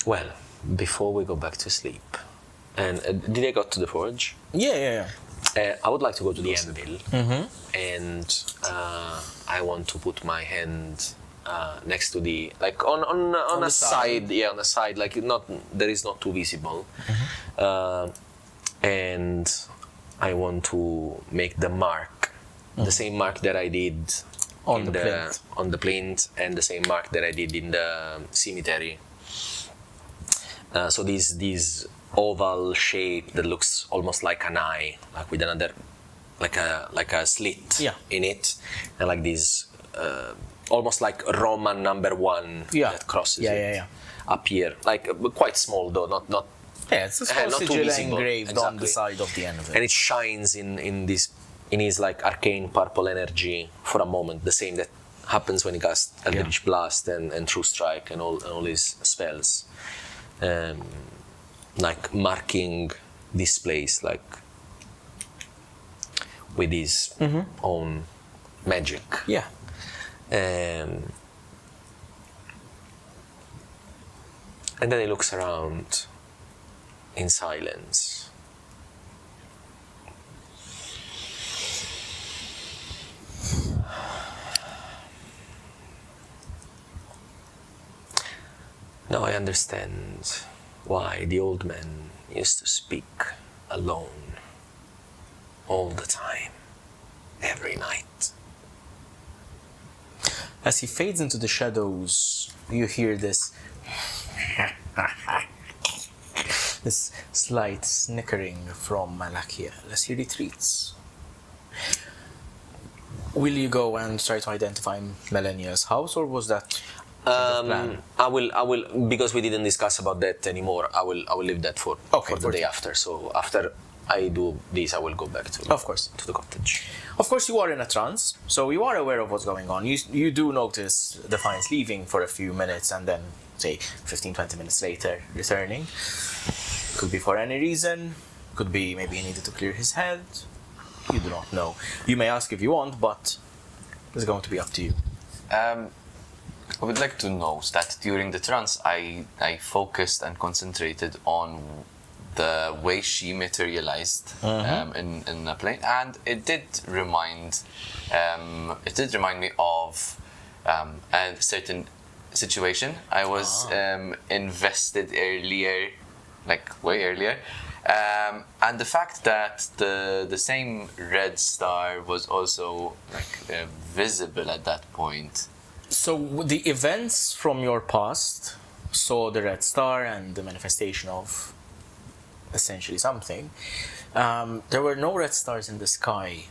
Well, before we go back to sleep, and did I go to the forge? Yeah. I would like to go to the anvil, and I want to put my hand next to the on the a side, on the side, like not there is not too visible, and I want to make the mark, the same mark that I did On the plinth. on the plinth, and the same mark that I did in the cemetery. So these oval shape that looks almost like an eye, like with another, like a slit in it, and like this almost like Roman number 1 that crosses it. Appear like quite small though, not It's a small not too sigil visible. engraved on the Exactly. side of the anvil. And it shines in his like arcane purple energy for a moment, the same that happens when he casts Eldritch Blast and True Strike and all his spells, like marking this place like with his own magic. Yeah. And then he looks around in silence. Now I understand why the old man used to speak alone all the time, every night. As he fades into the shadows, you hear this this slight snickering from Malachiel as he retreats. Will you go and try to identify Melania's house, or was that the plan? I will because we didn't discuss about that anymore. I will leave that for the day after. So after I do this, I will go back to to the cottage. Of course, you are in a trance, so you are aware of what's going on. You do notice Defiance leaving for a few minutes and then, say, 15-20 minutes later, returning. Could be for any reason. Could be maybe he needed to clear his head. You do not know. You may ask if you want, but it's going to be up to you. I would like to know that during the trance, I focused and concentrated on the way she materialized in the plane, and it did remind me of a certain situation I was invested earlier, like way earlier, and the fact that the same red star was also like visible at that point. So the events from your past saw the red star and the manifestation of essentially something. There were no red stars in the sky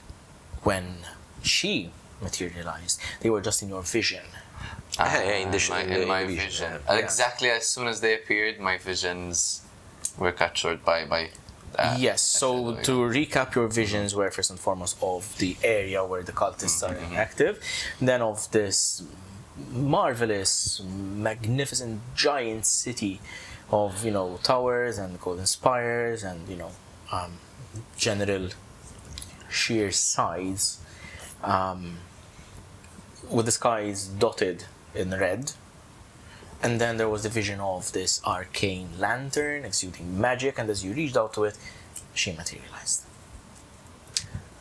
when she materialized. They were just in your vision. In my vision. Exactly as soon as they appeared, my visions were cut short by yes, so to recap, your visions were first and foremost of the area where the cultists are active, then of this marvelous, magnificent, giant city of, towers and golden spires and, general sheer size, with the skies dotted in red. And then there was the vision of this arcane lantern exuding magic, and as you reached out to it, she materialized.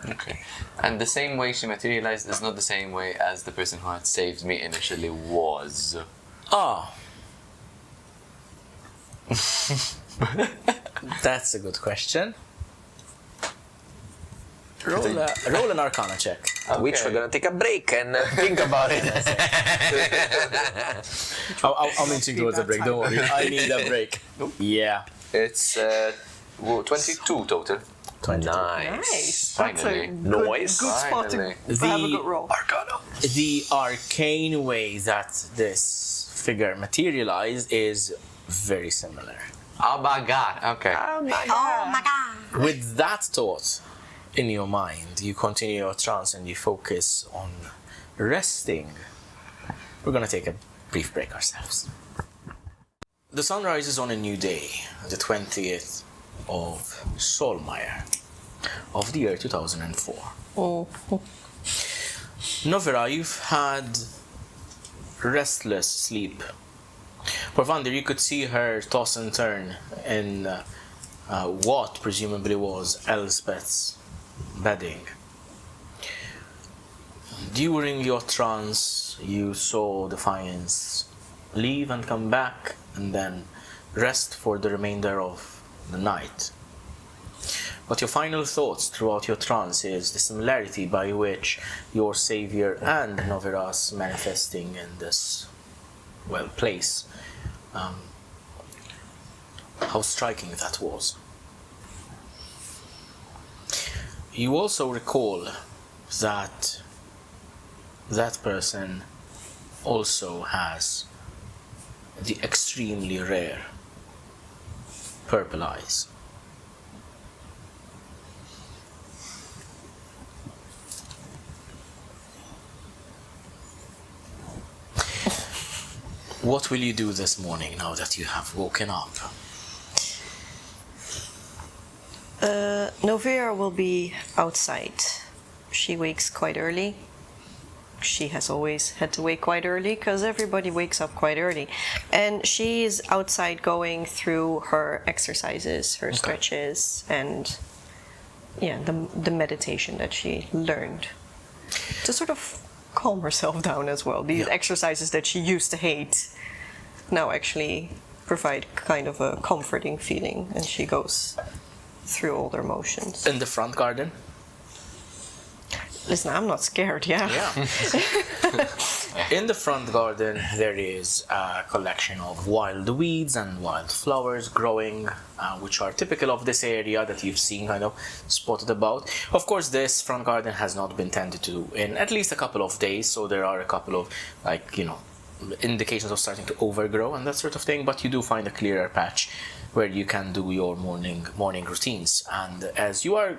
Okay. And the same way she materialized is not the same way as the person who had saved me initially was. Ah. That's a good question. Roll an Arcana check. Okay. Which we're gonna take a break and think about it. I'm inching towards a break, don't worry. I need a break. Yeah. It's 22 total. 22. Nice. That's a Finally. good spot to Finally. have a good roll. The arcane way that this figure materialize is very similar. Oh my god, okay. Oh my god. With that thought in your mind, you continue your trance and you focus on resting. We're gonna take a brief break ourselves. The sun rises on a new day, the 20th of Solmire of the year 2004. Oh. Novera, you've had restless sleep. Por'Gue, you could see her toss and turn in what presumably was Elspeth's bedding. During your trance, you saw Defiance leave and come back and then rest for the remainder of the night. But your final thoughts throughout your trance is the similarity by which your savior and Novera's manifesting in this, well, place. How striking that was. You also recall that that person also has the extremely rare purple eyes. What will you do this morning now that you have woken up? Novera will be outside. She wakes quite early. She has always had to wake quite early because everybody wakes up quite early. And she is outside going through her exercises, her stretches, and the meditation that she learned to sort of calm herself down as well. These exercises that she used to hate now actually provide kind of a comforting feeling, and she goes through all their motions. In the front garden? Listen, I'm not scared, Yeah. In the front garden, there is a collection of wild weeds and wild flowers growing, which are typical of this area that you've seen kind of spotted about. Of course, this front garden has not been tended to in at least a couple of days, so there are a couple of, indications of starting to overgrow and that sort of thing, but you do find a clearer patch where you can do your morning routines. And as you are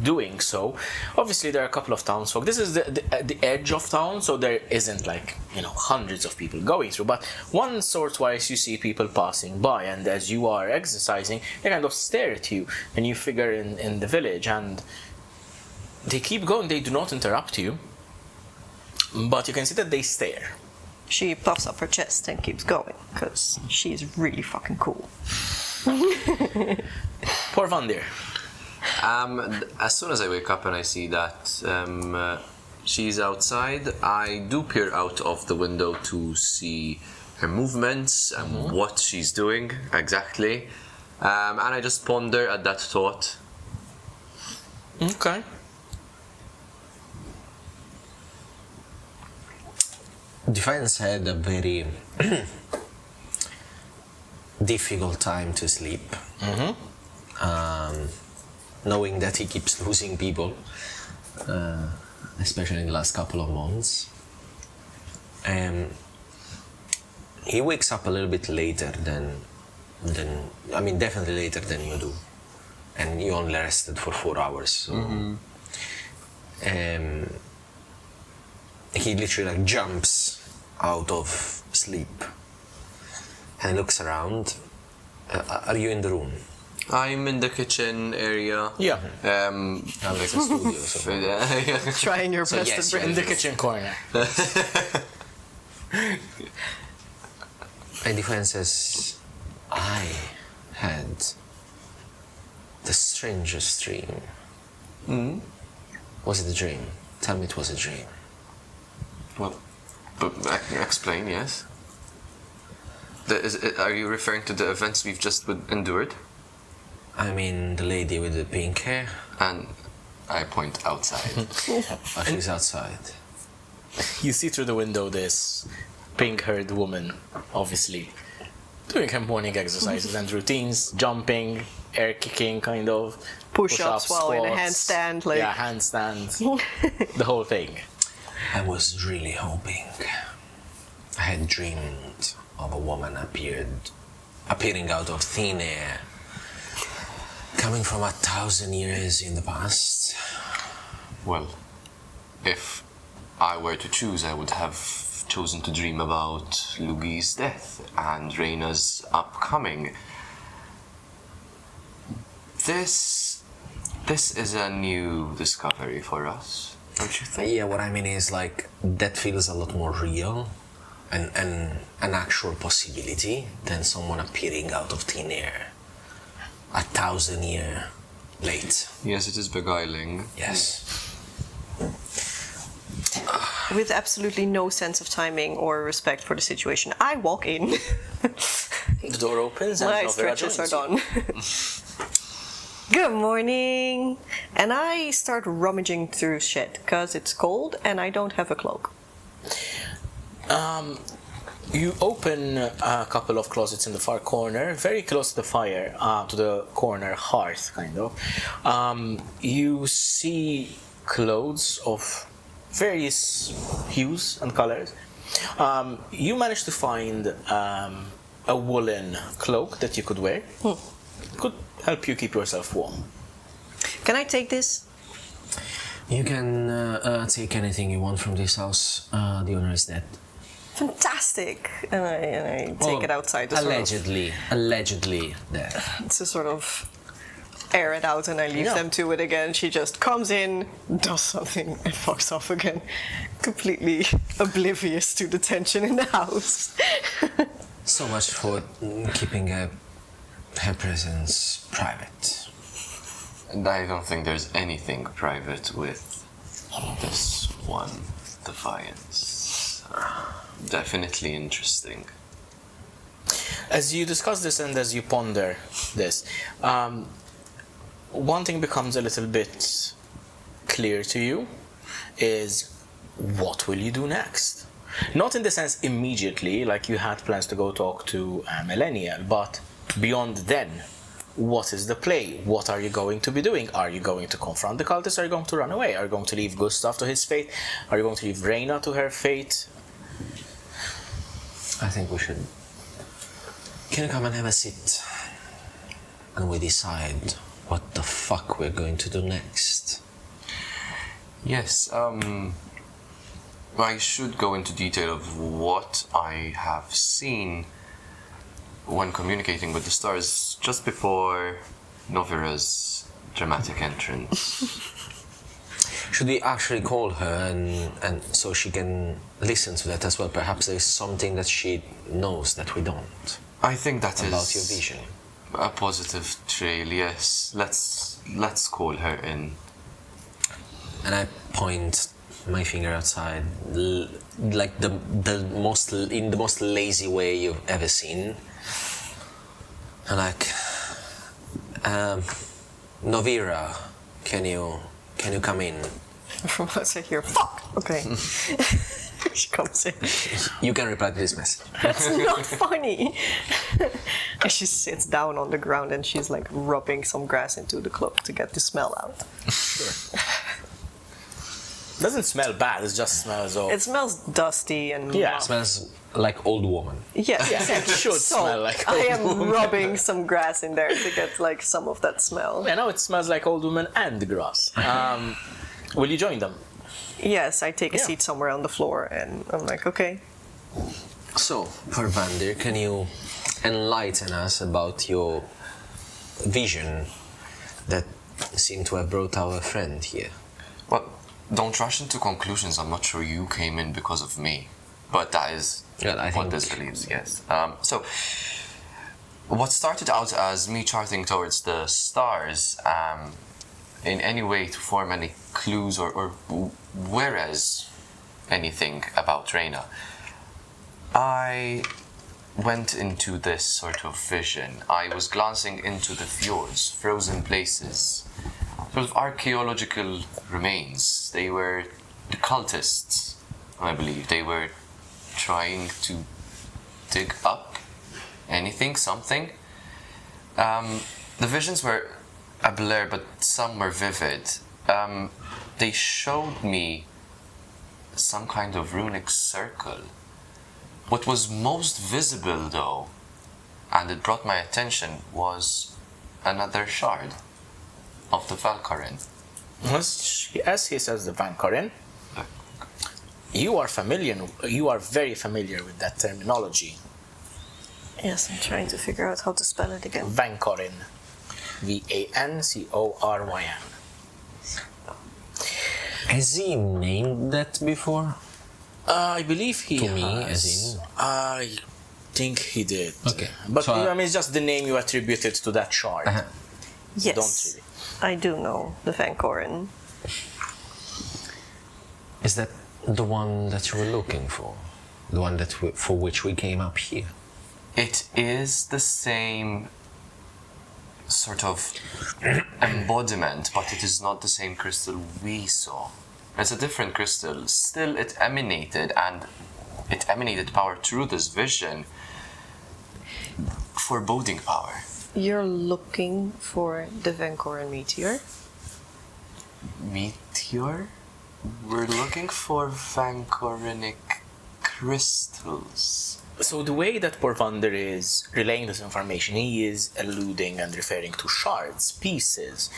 doing so, obviously there are a couple of townsfolk. This is the edge of town, so there isn't hundreds of people going through, but one sort wise you see people passing by, and as you are exercising they kind of stare at you, and you figure in the village, and they keep going. They do not interrupt you, but you can see that they stare. She puffs up her chest and keeps going because she's really fucking cool. Por'Gue. As soon as I wake up and I see that she's outside, I do peer out of the window to see her movements and what she's doing exactly, and I just ponder at that thought. Okay. Defiance had a very difficult time to sleep. Knowing that he keeps losing people, especially in the last couple of months. He wakes up a little bit later than definitely later than you do. And you only rested for 4 hours. So. He literally jumps out of sleep and looks around. Are you in the room? I'm in the kitchen area. Yeah. Like a studio. So. Trying your best yes, to bring In the kitchen corner. And Defiance says, I had the strangest dream. Was it a dream? Tell me it was a dream. Well, but I can explain, yes. Are you referring to the events we've just endured? I mean, the lady with the pink hair. And I point outside. Oh, she's outside. You see through the window this pink-haired woman, obviously, doing her morning exercises and routines, jumping, air kicking, kind of. Push-ups while in a squats. handstand. Yeah, handstands. The whole thing. I was really hoping I had dreamed of a woman appearing out of thin air, coming from 1,000 years in the past. Well, if I were to choose, I would have chosen to dream about Lugii's death and Reyna's upcoming. This is a new discovery for us, don't you think? Yeah, what I mean is like that feels a lot more real and an actual possibility than someone appearing out of thin air 1,000 years late. Yes, it is beguiling. Yes. With absolutely no sense of timing or respect for the situation, I walk in. The door opens and My Novera stretches are joins you. done. Good morning! And I start rummaging through shit, because it's cold and I don't have a cloak. You open a couple of closets in the far corner, very close to the fire, to the corner hearth, kind of. You see clothes of various hues and colors. You managed to find a woolen cloak that you could wear. Could help you keep yourself warm. Can I take this? You can take anything you want from this house. The owner is dead. Fantastic! And I take it outside to Allegedly dead. to sort of air it out, and I leave them to it again. She just comes in, does something, and fucks off again. Completely oblivious to the tension in the house. So much for keeping her presence private. And I don't think there's anything private with this one, Defiance. Definitely interesting. As you discuss this and as you ponder this, one thing becomes a little bit clear to you is what will you do next? Not in the sense immediately, like you had plans to go talk to Malachiel, but beyond then, what is the play? What are you going to be doing? Are you going to confront the cultists? Are you going to run away? Are you going to leave Gustav to his fate? Are you going to leave Reyna to her fate? I think we should. Can you come and have a sit? And we decide what the fuck we're going to do next. Yes, I should go into detail of what I have seen when communicating with the stars just before Novera's dramatic entrance. Should we actually call her and so she can listen to that as well? Perhaps there's something that she knows that we don't. I think that about is your vision. a positive trail, yes. Let's call her in. And I point my finger outside, like the most lazy way you've ever seen. And like, Novera, can you come in? From outside here, fuck! Okay. She comes in. You can reply to this message. That's not funny! And she sits down on the ground and she's like rubbing some grass into the cloak to get the smell out. Sure. Doesn't smell bad, it just smells of... It smells dusty and... Yeah. It smells like old woman. Yes, It exactly. should So, smell like I old am woman. rubbing some grass in there to get like some of that smell. Yeah, now it smells like old woman and grass. Will you join them? Yes, I take a Yeah. seat somewhere on the floor and I'm like, okay. So, Por'Gue, can you enlighten us about your vision that seemed to have brought our friend here? Well, don't rush into conclusions. I'm not sure you came in because of me. But that is Well, I what think- this believes, yes. So, what started out as me charting towards the stars, in any way to form any clues or whereas anything about Reyna, I went into this sort of vision. I was glancing into the fjords, frozen places, sort of archaeological remains. They were the cultists, I believe. They were trying to dig up anything, something. The visions were a blur, but some were vivid. They showed me some kind of runic circle What was most visible, though, and it brought my attention, was another shard of the Vancoryn. As he says, the Vancoryn. You are very familiar with that terminology. Yes, I'm trying to figure out how to spell it again. Vancoryn. Vancoryn. Has he named that before? I believe he To has. me, as in? I think he did. Okay. But So, I mean, it's just the name you attributed to that shard. Yes, Don't really. I do know the Vancoryn. Is that the one that you were looking for? The one that for which we came up here? It is the same sort of embodiment, but it is not the same crystal we saw. It's a different crystal. Still, it emanated power through this vision. Foreboding power. You're looking for the Vancoryn meteor? Meteor? We're looking for Vancorynic crystals. So the way that Por'Vander is relaying this information, he is alluding and referring to shards, pieces,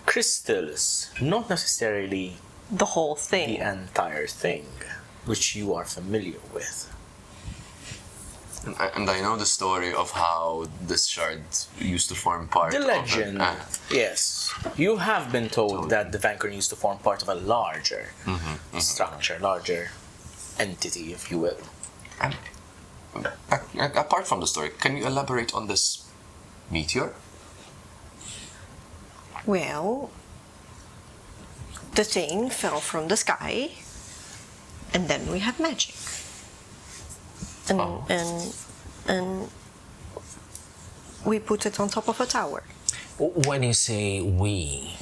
crystals, not necessarily The whole thing. the entire thing, which you are familiar with. And I know the story of how this shard used to form part The of legend, yes. You have been told that the Vancoryn used to form part of a larger structure, larger entity, if you will. Apart from the story, can you elaborate on this meteor? Well, the thing fell from the sky, and then we had magic. And, Oh. and we put it on top of a tower. When you say we,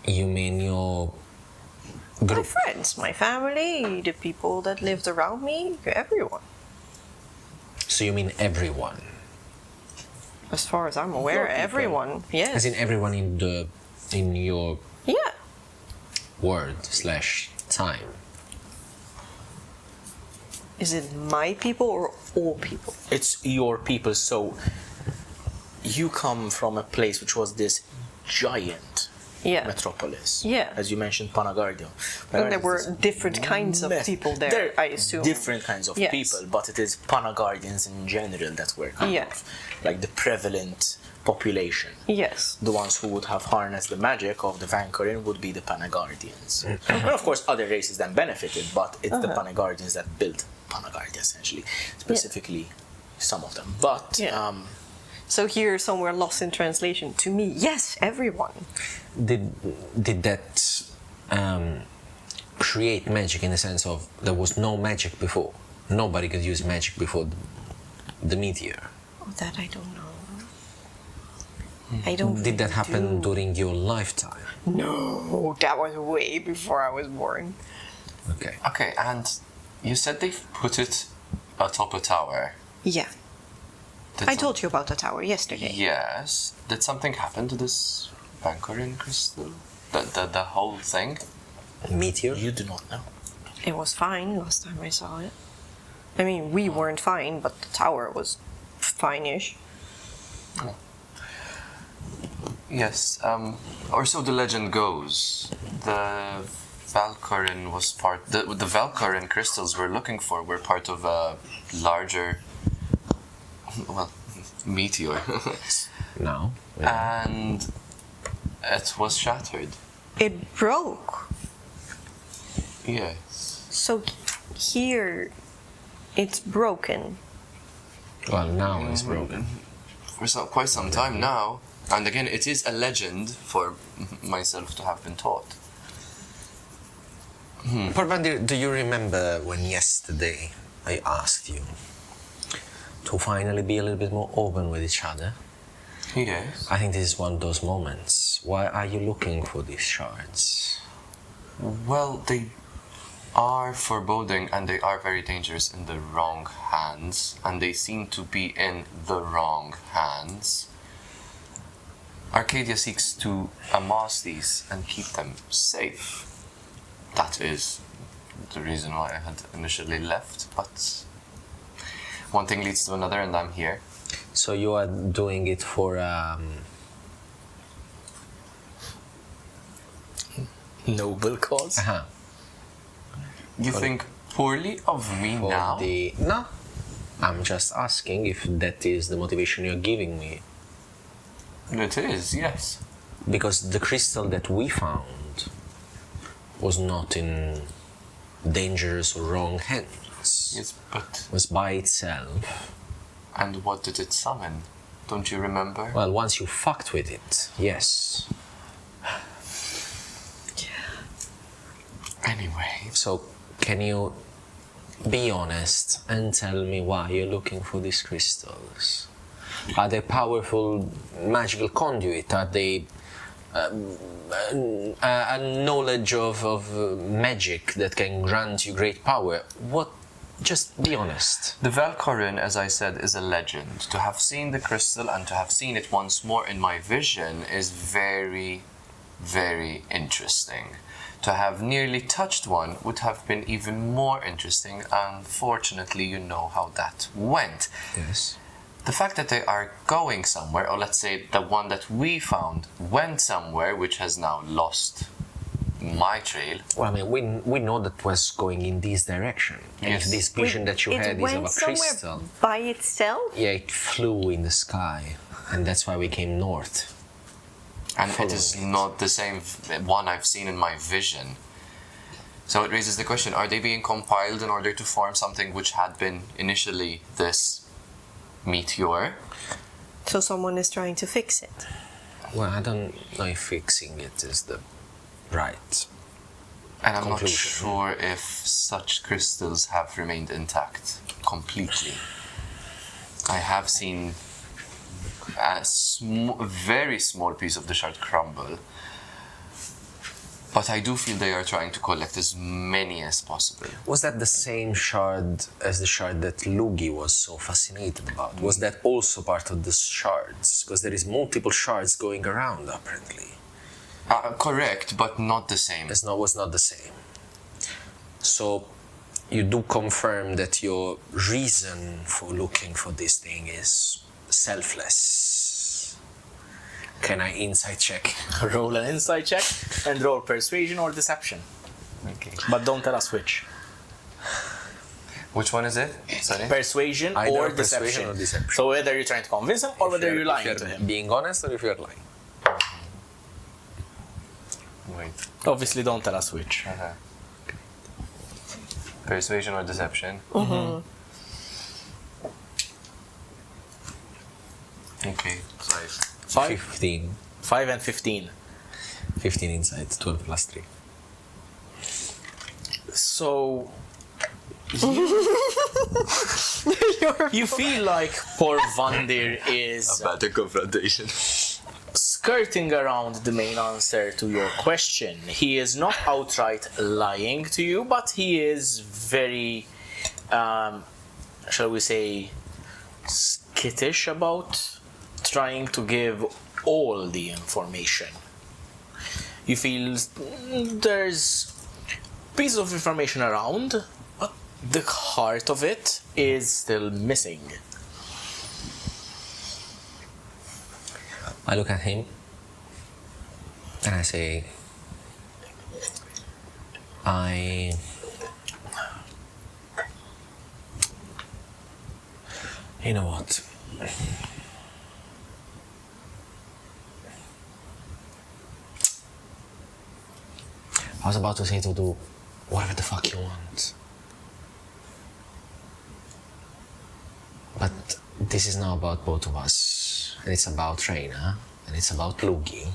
you mean your My group? friends, my family, the people that lived around me, everyone. So you mean everyone? As far as I'm aware, people. everyone. As Yes. in everyone in your Yeah. world/time? Is it my people or all people? It's your people, so you come from a place which was this giant Yeah. metropolis. Yeah. As you mentioned, Panagardium. And there were different kinds of people there, I assume. Different kinds of Yes. people, but it is Panagardians in general that were kind Yeah. of like the prevalent population. Yes. The ones who would have harnessed the magic of the Vancoryn would be the Panagardians. And of course, other races then benefited, but it's the Panagardians that built Panagardia, essentially. Specifically, some of them. But, Yeah. So here, somewhere lost in translation, to me, yes, everyone. Did that create magic in the sense of there was no magic before? Nobody could use magic before the meteor. Oh, that I don't know. I don't. Did that happen do- during your lifetime? No, that was way before I was born. Okay. Okay, and you said they put it atop a tower. Yeah, Did I told you about the tower yesterday. Yes. Did something happen to this Vancoryn crystal? The whole thing? Meteor? you do not know. It was fine last time I saw it. I mean, we weren't fine, but the tower was fine-ish. Yes, or so the legend goes. The Vancoryn was part. The Vancoryn crystals we're looking for were part of a larger, well, meteor, No. and it was shattered. It broke. Yes. So here, it's broken. Well, now it's broken. For quite some time now, and again, it is a legend for myself to have been taught. Por'Vander, do you remember when yesterday I asked you to finally be a little bit more open with each other? Yes. I think this is one of those moments. Why are you looking for these shards? Well, they are foreboding and they are very dangerous in the wrong hands, and they seem to be in the wrong hands. Arcadia seeks to amass these and keep them safe. That is the reason why I had initially left, but one thing leads to another, and I'm here. So you are doing it for Noble cause. You think poorly of me for now? No. I'm just asking if that is the motivation you're giving me. It is, yes. Because the crystal that we found was not in dangerous or wrong hands. Yes, but... It was by itself. And what did it summon? Don't you remember? Well, once you fucked with it, yes. Anyway. So, can you be honest and tell me why you're looking for these crystals? Are they powerful magical conduit? Are they a knowledge of magic that can grant you great power? What? Just be honest. The Vancoryn, as I said, is a legend. To have seen the crystal and to have seen it once more in my vision is very, very interesting. To have nearly touched one would have been even more interesting. Unfortunately, you know how that went. Yes. The fact that they are going somewhere, or let's say the one that we found went somewhere, which has now lost my trail. Well, I mean, we know that was going in this direction. And Yes. if this vision that you had is of a crystal, by itself? yeah, it flew in the sky, and that's why we came north. And it Follow is it. not the same one I've seen in my vision. So it raises the question, are they being compiled in order to form something which had been initially this meteor? So someone is trying to fix it. Well, I don't know if fixing it is the right. And I'm not Conclusion. sure if such crystals have remained intact completely. I have seen a very small piece of the shard crumble, but I do feel they are trying to collect as many as possible. Was that the same shard as the shard that Lugii was so fascinated about? Was that also part of the shards? Because there is multiple shards going around, apparently. Correct, but not the same. Was not the same. So, you do confirm that your reason for looking for this thing is selfless. Can I insight check? Roll an insight check and roll persuasion or deception. Okay. But don't tell us which. Which one is it? Sorry? Persuasion Either or persuasion deception. or deception. So whether you're trying to convince him or whether you're lying if to you're him. being honest or if you're lying. Wait. Obviously, don't tell us which. Persuasion or deception? Okay. 5? 15. 5 and 15. 15 inside, 12 plus 3. So you feel like Por'Gue is Better confrontation. skirting around the main answer to your question. He is not outright lying to you, but he is very, shall we say, skittish about trying to give all the information. You feel there's pieces of information around, but the heart of it is still missing. I look at him and I say, you know what? I was about to say to do whatever the fuck you want. But this is now about both of us. And it's about Reyna. And it's about Lugii.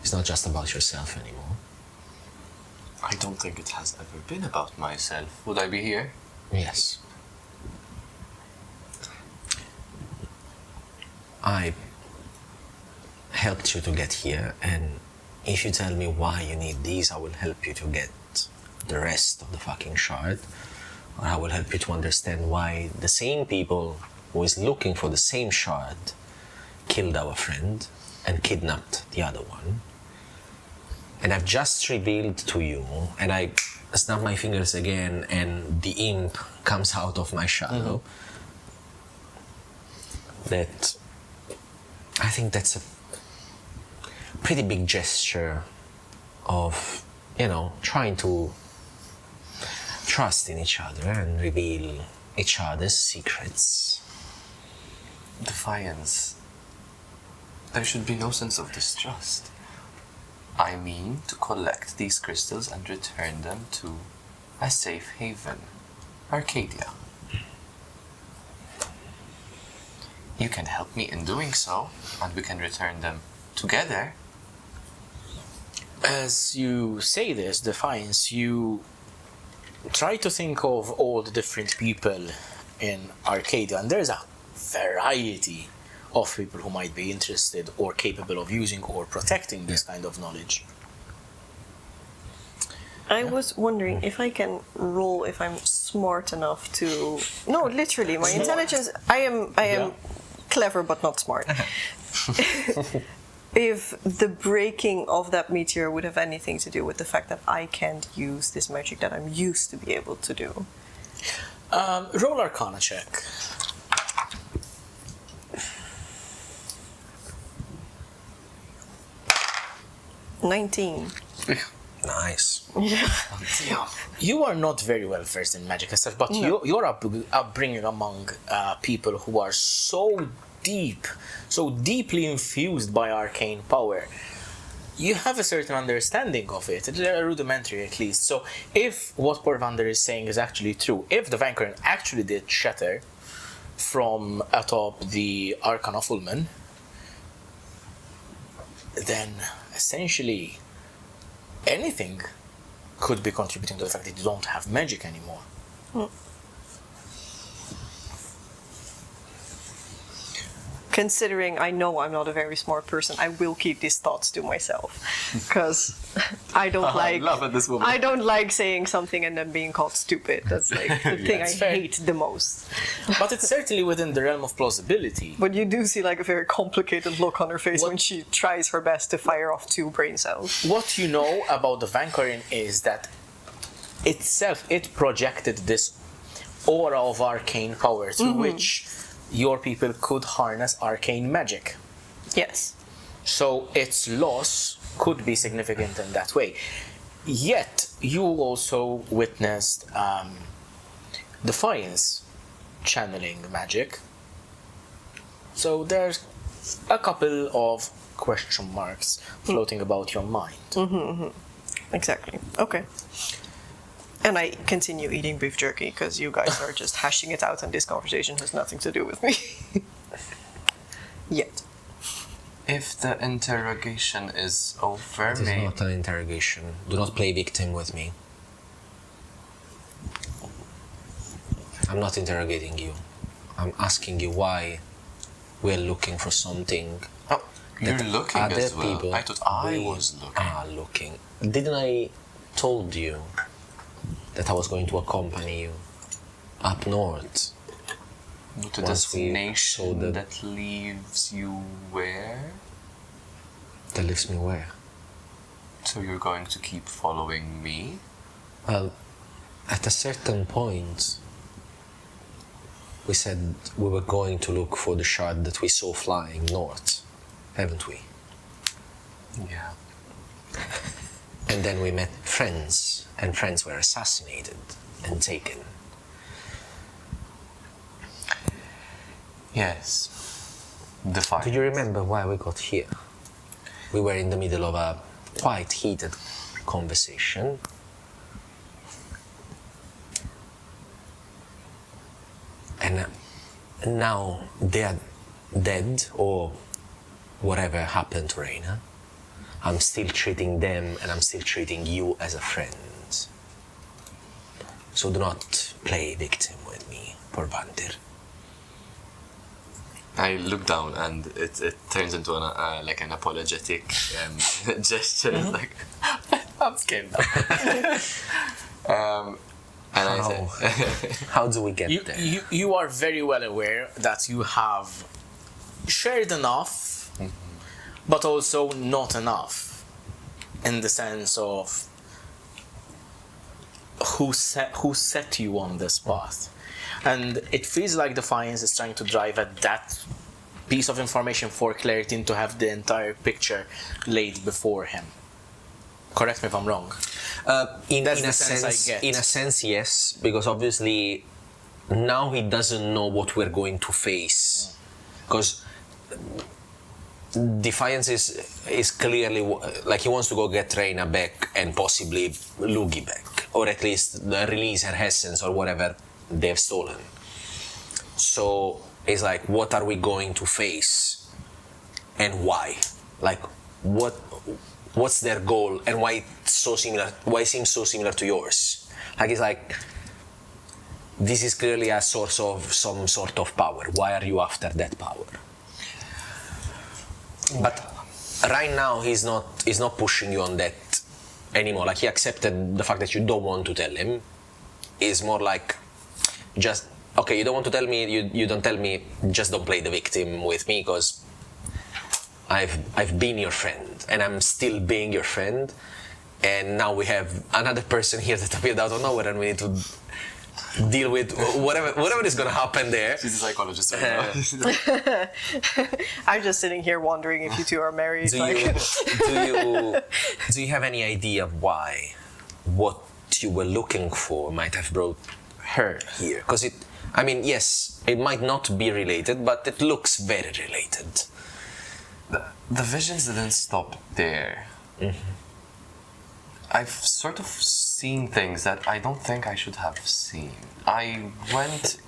It's not just about yourself anymore. I don't think it has ever been about myself. Would I be here? Yes. I helped you to get here, and if you tell me why you need these, I will help you to get the rest of the fucking shard. Or I will help you to understand why the same people who is looking for the same shard killed our friend and kidnapped the other one. And I've just revealed to you, and I snap my fingers again and the imp comes out of my shadow, that I think that's a pretty big gesture of, trying to trust in each other and reveal each other's secrets. Defiance. There should be no sense of distrust. I mean to collect these crystals and return them to a safe haven, Arcadia. You can help me in doing so, and we can return them together. As you say this, Defiance, you try to think of all the different people in Arcadia, and there's a variety of people who might be interested or capable of using or protecting this kind of knowledge. I was wondering if I can roll if I'm smart enough to... No, literally, my intelligence... I am clever but not smart. If the breaking of that meteor would have anything to do with the fact that I can't use this magic that I'm used to be able to do. Roll Arcana check. $19. Nice. Yeah. You are not very well versed in magic and stuff, but your upbringing among people who are so deeply infused by arcane power, you have a certain understanding of it, a rudimentary at least. So if what Por'Gue is saying is actually true, if the Vancoryn actually did shatter from atop the Arcana Fulman, then essentially anything could be contributing to the fact that you don't have magic anymore. Considering I know I'm not a very smart person, I will keep these thoughts to myself, because I don't like. Love it, this woman. I don't like saying something and then being called stupid. That's like the thing I hate the most. But it's certainly within the realm of plausibility. But you do see like a very complicated look on her face when she tries her best to fire off 2 brain cells. What you know about the Vancoryn is that it projected this aura of arcane power through which your people could harness arcane magic. Yes. So its loss could be significant in that way. Yet, you also witnessed Defiance channeling magic. So there's a couple of question marks floating about your mind. Exactly. Okay. And I continue eating beef jerky because you guys are just hashing it out and this conversation has nothing to do with me. Yet. If the interrogation is over, It is not an interrogation. Do not play victim with me. I'm not interrogating you. I'm asking you why we're looking for something. Oh, you're looking other as well. people I thought I was looking. Are looking. Didn't I told you that I was going to accompany you up north? To Once we destination saw the- that leaves you where? That leaves me where? So you're going to keep following me? Well, at a certain point, we said we were going to look for the shard that we saw flying north, haven't we? Yeah. And then we met friends, and friends were assassinated and taken. Yes. Defiance. Do you remember why we got here? We were in the middle of a quite heated conversation. And now they are dead, or whatever happened to Reyna. I'm still treating them, and I'm still treating you as a friend. So do not play victim with me, Por'Gue. I look down and it turns into an apologetic gesture. Like, I'm scared now. And I say, How do we get there? You are very well aware that you have shared enough, but also not enough, in the sense of who set you on this path. And it feels like Defiance is trying to drive at that piece of information for Claritin to have the entire picture laid before him. Correct me if I'm wrong. In a sense, yes, because obviously now he doesn't know what we're going to face. Because Defiance is clearly like he wants to go get Reyna back and possibly Lugii back, or at least release her essence or whatever they've stolen. So it's like, what are we going to face, and why? Like, what's their goal, and why it's so similar? Why it seems so similar to yours? Like, it's like, this is clearly a source of some sort of power. Why are you after that power? But right now he's not pushing you on that anymore. Like, he accepted the fact that you don't want to tell him. It's more like, just, okay, you don't want to tell me, you don't tell me, just don't play the victim with me, because I've been your friend and I'm still being your friend, and now we have another person here that appeared out of nowhere and we need to deal with whatever is going to happen there. She's a psychologist right now. I'm just sitting here wondering if you two are married. Do you have any idea why what you were looking for might have brought her here? Because yes, it might not be related, but it looks very related. The visions didn't stop there. Mm-hmm. I've sort of seen things that I don't think I should have seen. I went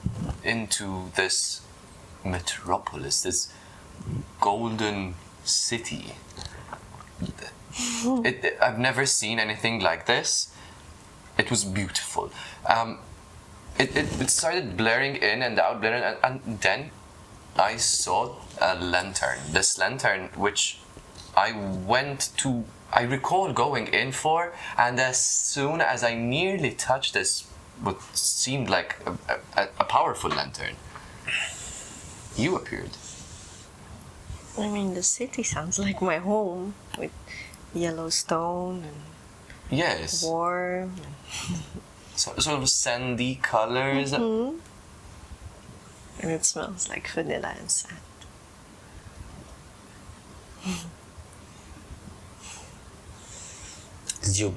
into this metropolis, this golden city. I've never seen anything like this. It was beautiful. It started blaring in and out, and then I saw a lantern. This lantern, which I recall going in for, and as soon as I nearly touched this, what seemed like a powerful lantern, you appeared. I mean, the city sounds like my home, with yellow stone and yes, warm. Sort of sandy colors. Mm-hmm. And it smells like vanilla and sand. You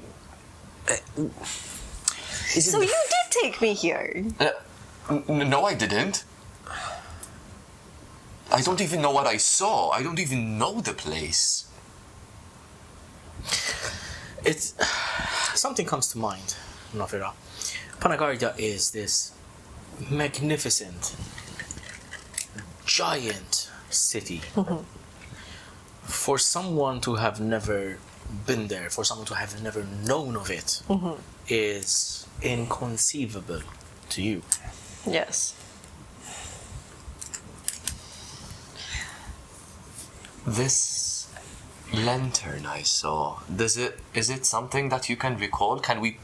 so you did take me here. No, I didn't. I don't even know what I saw. I don't even know the place. It's something comes to mind, Nofira. Panagardia is this magnificent, giant city. Mm-hmm. For someone to have never been there, for someone to have never known of it, mm-hmm. is inconceivable to you. Yes. This lantern I saw, is it something that you can recall? Can we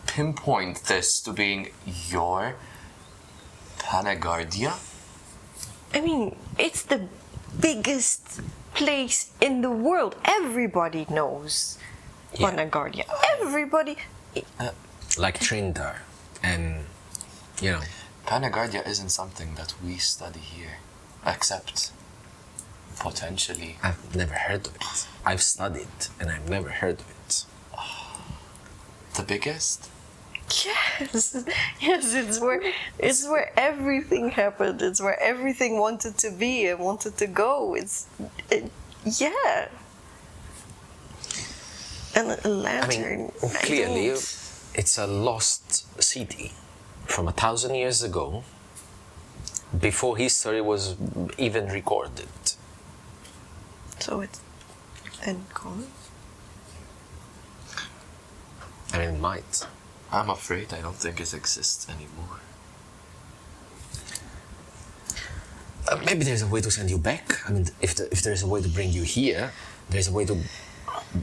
pinpoint this to being your Panagardia? I mean, it's the biggest place in the world. Everybody knows Panagardia. Everybody. Like Trindar, and Panagardia isn't something that we study here, except potentially. I've never heard of it. I've studied and I've never heard of it. The biggest? Yes, it's where everything happened. It's where everything wanted to be and wanted to go. Yeah. And a lantern. I mean, clearly, it's a lost city from 1,000 years ago, before history was even recorded. So it's gone? I mean, it might. I'm afraid I don't think it exists anymore. Maybe there's a way to send you back. I mean, if there's a way to bring you here, there's a way to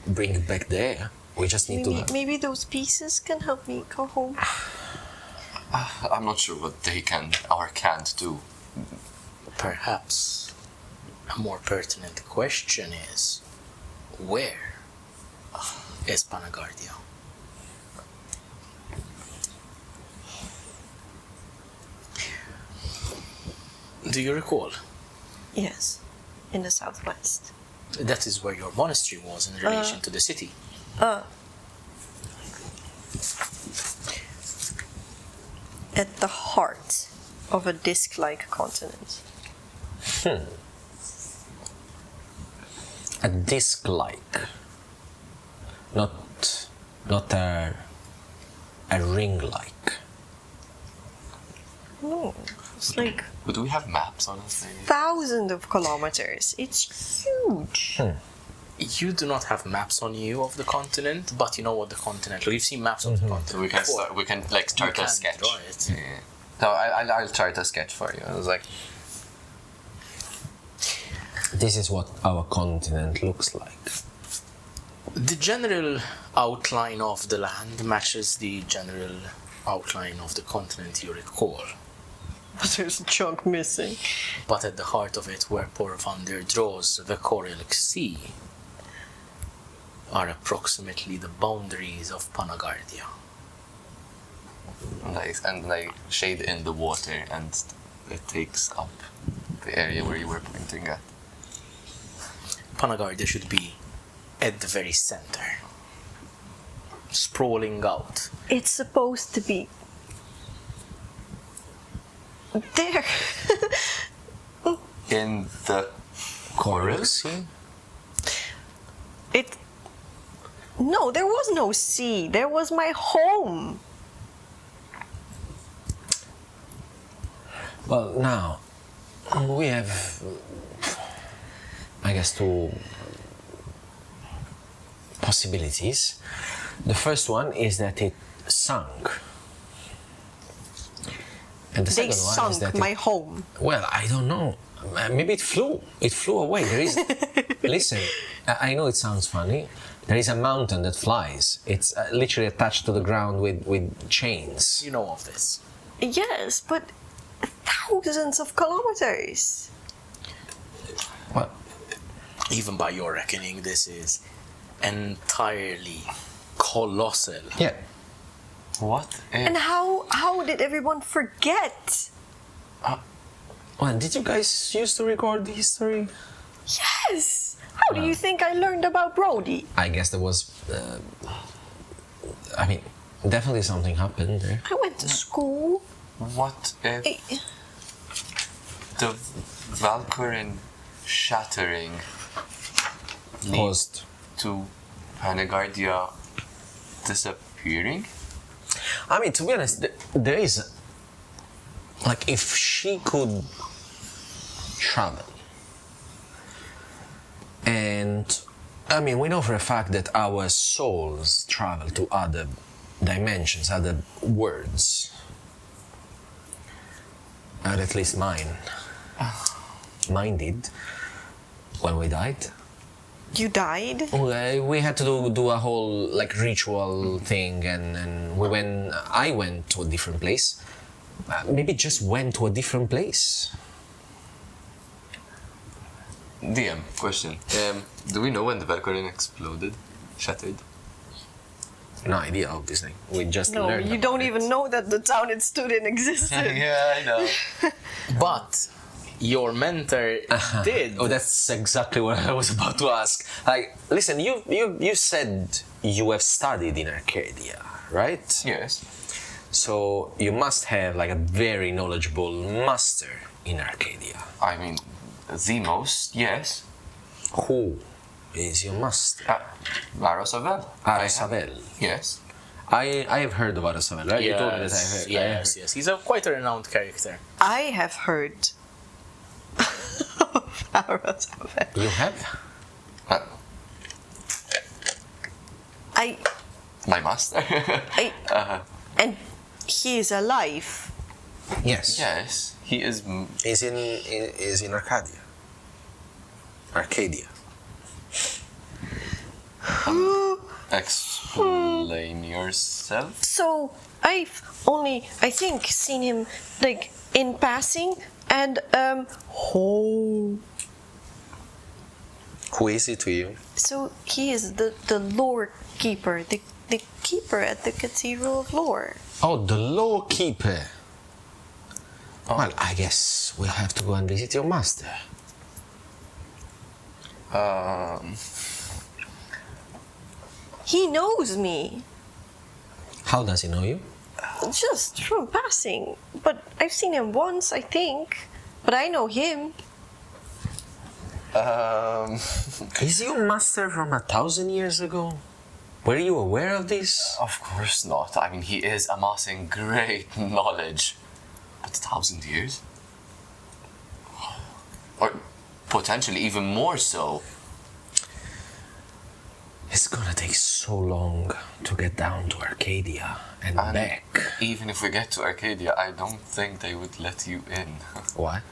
bring you back there. We just need to... Maybe those pieces can help me go home. I'm not sure what they can or can't do. Perhaps a more pertinent question is, where is Panagardia? Do you recall Yes, in the southwest. That is where your monastery was in relation to the city. At the heart of a disc-like continent. A disc-like, not a ring-like. No, it's like But do we have maps on us, maybe? thousands of kilometers. It's huge. You do not have maps on you of the continent, but you know what the continent. You've seen maps of the continent. So we can before. we can like You start can a sketch. draw it. Yeah. So I'll chart a sketch for you. I was like, This is what our continent looks like. The general outline of the land matches the general outline of the continent you recall. But there's a chunk missing. But at the heart of it, where Por'Gue draws the Coralic Sea, are approximately the boundaries of Panagardia. and like shade in the water, and it takes up the area where you were pointing at. Panagardia should be at the very center, sprawling out. It's supposed to be there. In the coral Sea? No, there was no sea. There was my home. Well, now, we have, I guess, two possibilities. The first one is that it sunk. And the They second one is sunk that my home. well, I don't know. Maybe it flew. It flew away. There is. Listen, I know it sounds funny. There is a mountain that flies. It's literally attached to the ground with chains. You know of this. Yes, but thousands of kilometers. Well, Even by your reckoning, this is entirely colossal. yeah. What? And how did everyone forget? Well, did you guys used to record the history? Yes. How do you think I learned about Brody? I guess there was. I mean, definitely something happened there. I went to school. What if I- the Vancoryn shattering Caused. to Panagardia disappearing? I mean, to be honest, there is. Like, if she could travel. And, I mean, we know for a fact that our souls travel to other dimensions, other worlds. Or at least mine. Mine did. When we died. You died? We had to do a whole like ritual thing, and I went to a different place. Maybe just went to a different place. DM, question. Do we know when the Valkyrie exploded? Shattered? No idea, obviously. We just No, learned. you about don't it. even know that the town it stood in existed. Yeah, I know. But your mentor did. Oh, that's exactly what I was about to ask. Like, listen, you said you have studied in Arcadia, right? Yes. So you must have like a very knowledgeable master in Arcadia. I mean, the most, yes. Who is your master? Aros Avell. Aros Avell. Yes. I have heard of Aros Avell, right? You told me that I heard. Yes. He's quite a renowned character. I have heard of Aros Avell. You have? My master? And he is alive. Yes. Yes. He is... Is in Arcadia. Arcadia. Explain yourself. So I've only, I think, seen him like in passing, and Who is he to you? so he is the lore keeper, the keeper at the Cathedral of Lore. Oh, the law keeper. Well, I guess we'll have to go and visit your master. He knows me. How does he know you? Just from passing. But I've seen him once, I think. But I know him. Is your master from 1,000 years ago? Were you aware of this? Of course not. I mean, he is amassing great knowledge. But 1,000 years? Or potentially even more so. It's gonna take so long to get down to Arcadia and back. Even if we get to Arcadia, I don't think they would let you in. What?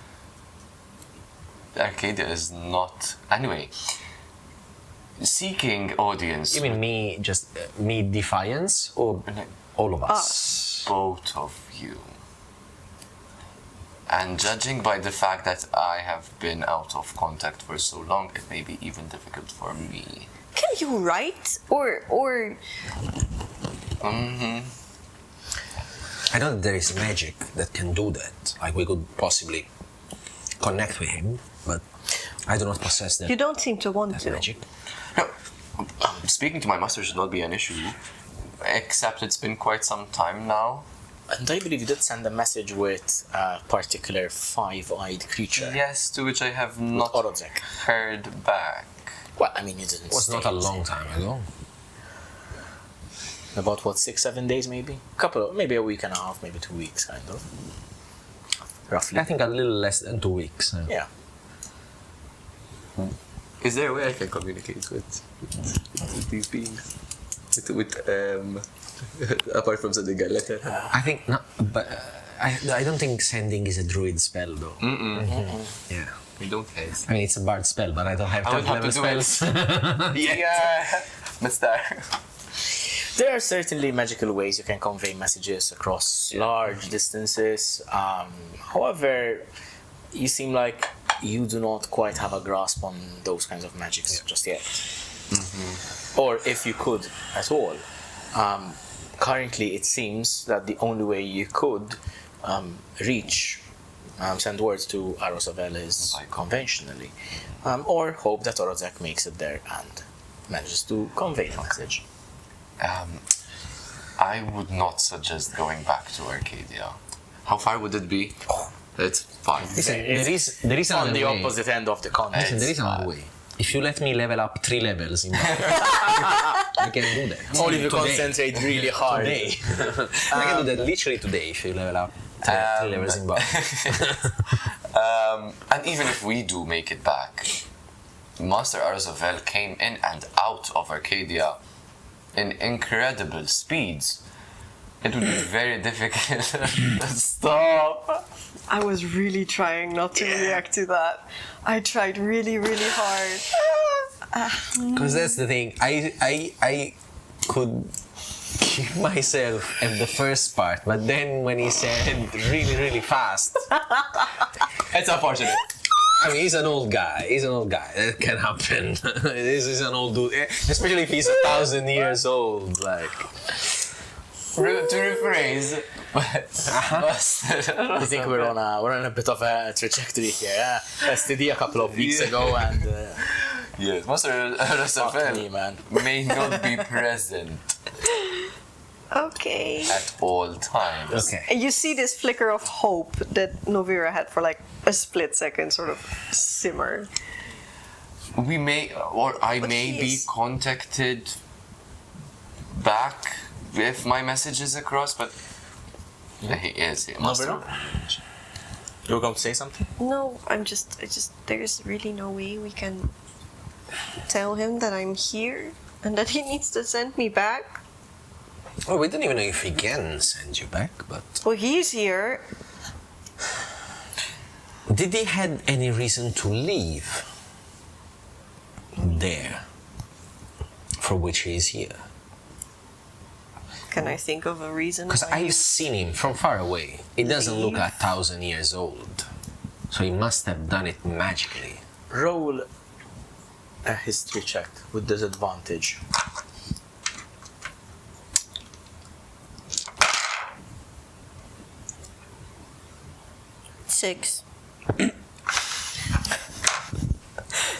Arcadia is not... Anyway, seeking audience... You mean me, just me Defiance, or all of us? Both of you. And judging by the fact that I have been out of contact for so long, it may be even difficult for me. Can you write? Or... I know that there is magic that can do that. Like, we could possibly connect with him, but I do not possess that, You don't seem to want that to. magic. No, speaking to my master should not be an issue, except it's been quite some time now. And I believe you did send a message with a particular five-eyed creature. Yes, to which I have not Orozek. heard back. Well, I mean, you didn't It was not a long time ago. About what, 6-7 days maybe? Maybe a week and a half, maybe 2 weeks, kind of. Roughly. I think a little less than 2 weeks. Yeah. Is there a way I can communicate with these beings? Apart from sending a letter? I think not, but I don't think sending is a druid spell though. Yeah. We don't have. I mean, it's a bard spell, but I don't have I would 10th have level to do spells. Yeah, Mister. There are certainly magical ways you can convey messages across large distances. However, you seem like you do not quite have a grasp on those kinds of magics just yet. Or if you could at all. Currently, it seems that the only way you could send words to Aros Avell is conventionally. Or hope that Orozek makes it there and manages to convey the message. I would not suggest going back to Arcadia. How far would it be? It's far. Listen, there is On another the way. opposite end of the continent. Listen, there is another way. If you let me level up 3 levels in I can do that. Only if you Today. concentrate really hard. Today. I can do that literally today if you level up 3 levels in bar. And even if we do make it back, Master Aros Avell came in and out of Arcadia in incredible speeds. It would be very difficult to stop. I was really trying not to react to that. I tried really, really hard. Because that's the thing. I could keep myself at the first part, but then when he said really, really fast, It's unfortunate. I mean, he's an old guy. That can happen. This is an old dude, especially if he's 1,000 years old. Like, To rephrase, I think we're on a bit of a trajectory here. STD a couple of weeks ago, and yes, Master Aros fuck me, Avell man. may not be present Okay. at all times. okay. And you see this flicker of hope that Novira had for like a split second sort of simmer. We may, or I But may he be is- contacted back if my message is across, but he is. He must Novira? have. You were going to say something? No, I just, there's really no way we can tell him that I'm here and that he needs to send me back. Well, we don't even know if he can send you back, but Well, he's here. did he had any reason to leave there for which he is here? Can I think of a reason? Because why I've seen him from far away. He doesn't look 1,000 years old, so he must have done it magically. Roll a history check with disadvantage.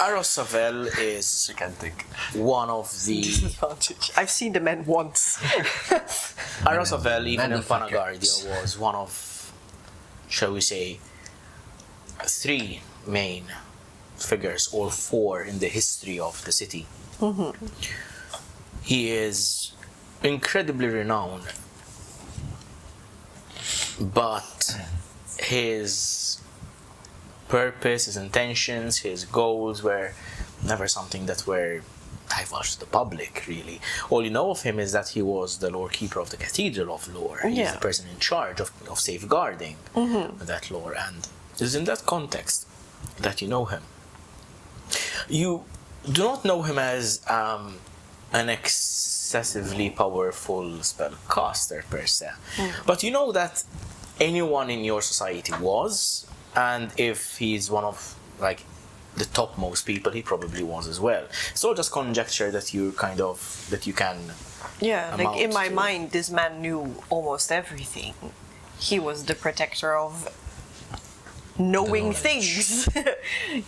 Aros Avell is You can't think. one of the Disadvantage. I've seen the men once. Aros Avell, even in Motherfuckers. Panagardia, was one of, shall we say, 3 main figures, or 4 in the history of the city. He is incredibly renowned, but his purpose, his intentions, his goals were never something that were divulged to the public, really. All you know of him is that he was the lore keeper of the Cathedral of Lore. He's Yeah. the person in charge of safeguarding that lore, and it's in that context that you know him. You do not know him as an excessively powerful spellcaster per se, but you know that anyone in your society was, and if he's one of like the topmost people, he probably was as well. It's all just conjecture that you can Yeah, like in amount my to. mind, this man knew almost everything. He was the protector of knowing things,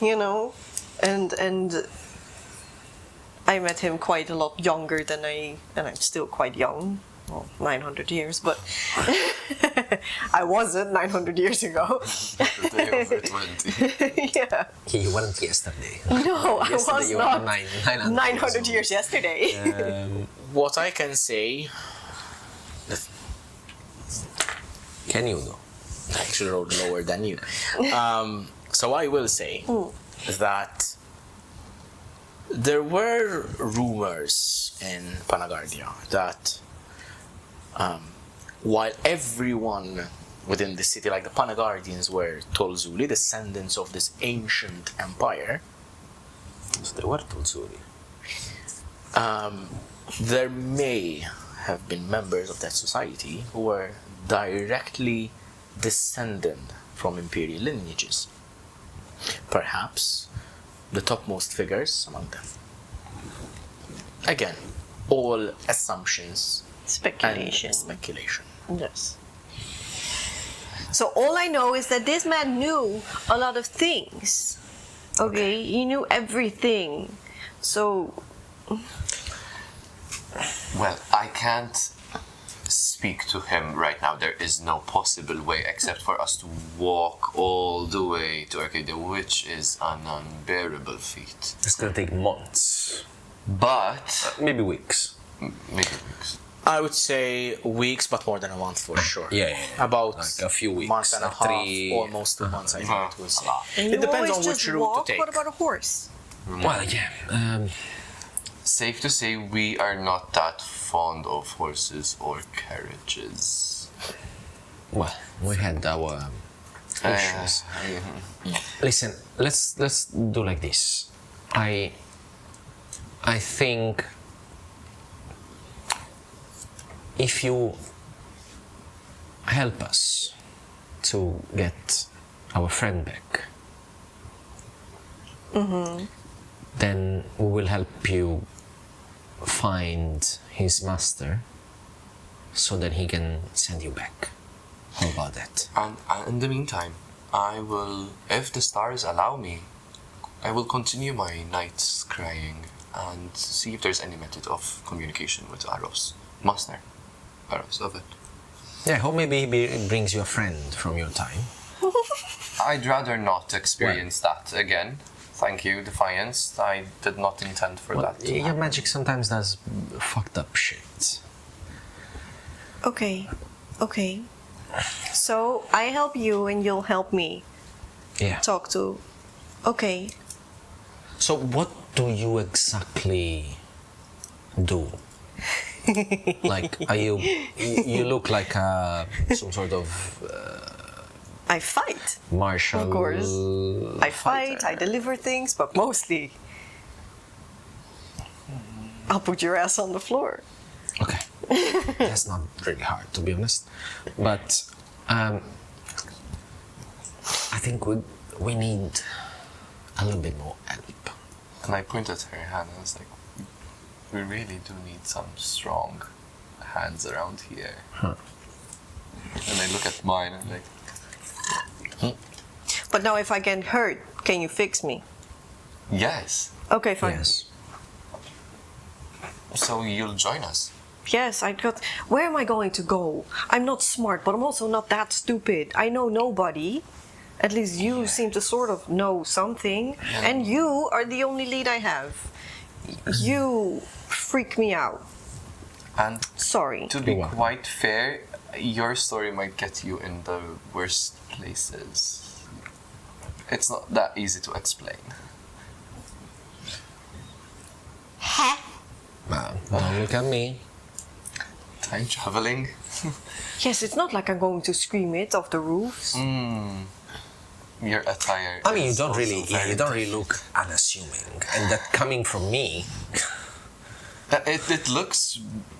you know, and I met him quite a lot younger than and I'm still quite young. Well, 900 years, but I wasn't 900 years ago. The day over 20. Yeah. You weren't yesterday. No, I Yesterday was you were not. 900 years yesterday. What I can say, Can you though? I actually wrote lower than you. So I will say that there were rumors in Panagardia that while everyone within the city, like the Panagardians, were Tolzuli, descendants of this ancient empire, So they were Tulsuri. there may have been members of that society who were directly descended from imperial lineages. Perhaps the topmost figures among them. Again, all assumptions Speculation. and speculation. Yes. So all I know is that this man knew a lot of things. Okay, he knew everything. So Well, I can't speak to him right now. There is no possible way except for us to walk all the way to Arcadia, which is an unbearable feat. It's gonna take months, But maybe weeks. maybe weeks. I would say weeks, but more than a month for sure. Yeah. About Like a few weeks, month and a like half, 3 almost 2 months. I think it was. and It you depends always on just which route walk. to take. What about a horse? Well, yeah. Safe to say we are not that fond of horses or carriages. Well, we had our issues. Listen, let's do like this. I think if you help us to get our friend back, then we will help you find his master so that he can send you back. How about that? And in the meantime, I will, if the stars allow me, I will continue my night scrying and see if there's any method of communication with Aros. Master. Aros of it. Yeah, I hope maybe he brings you a friend from your time. I'd rather not experience that again. Thank you, Defiance. I did not intend for that to Your happen. magic sometimes does fucked up shit. Okay. So I help you and you'll help me Yeah. talk to. Okay. So what do you exactly do? Like, are you look like some sort of I fight. martial? Of course. I fight, I deliver things, but mostly I'll put your ass on the floor. Okay, that's not really hard to be honest, but I think we need a little bit more help. And I point at her hand and I was like, we really do need some strong hands around here. And I look at mine and like, But now if I get hurt, can you fix me? Yes. Okay, fine. Yes. So you'll join us. Yes, I got. Where am I going to go? I'm not smart, but I'm also not that stupid. I know nobody. At least you seem to sort of know something. And you are the only lead I have. You freak me out. And Sorry. to be quite fair, your story might get you in the worst places. It's not that easy to explain. Don't look at me. Time traveling. Yes, it's not like I'm going to scream it off the roofs. Your attire. I mean, you is don't also really, very you don't really look unassuming, and that coming from me,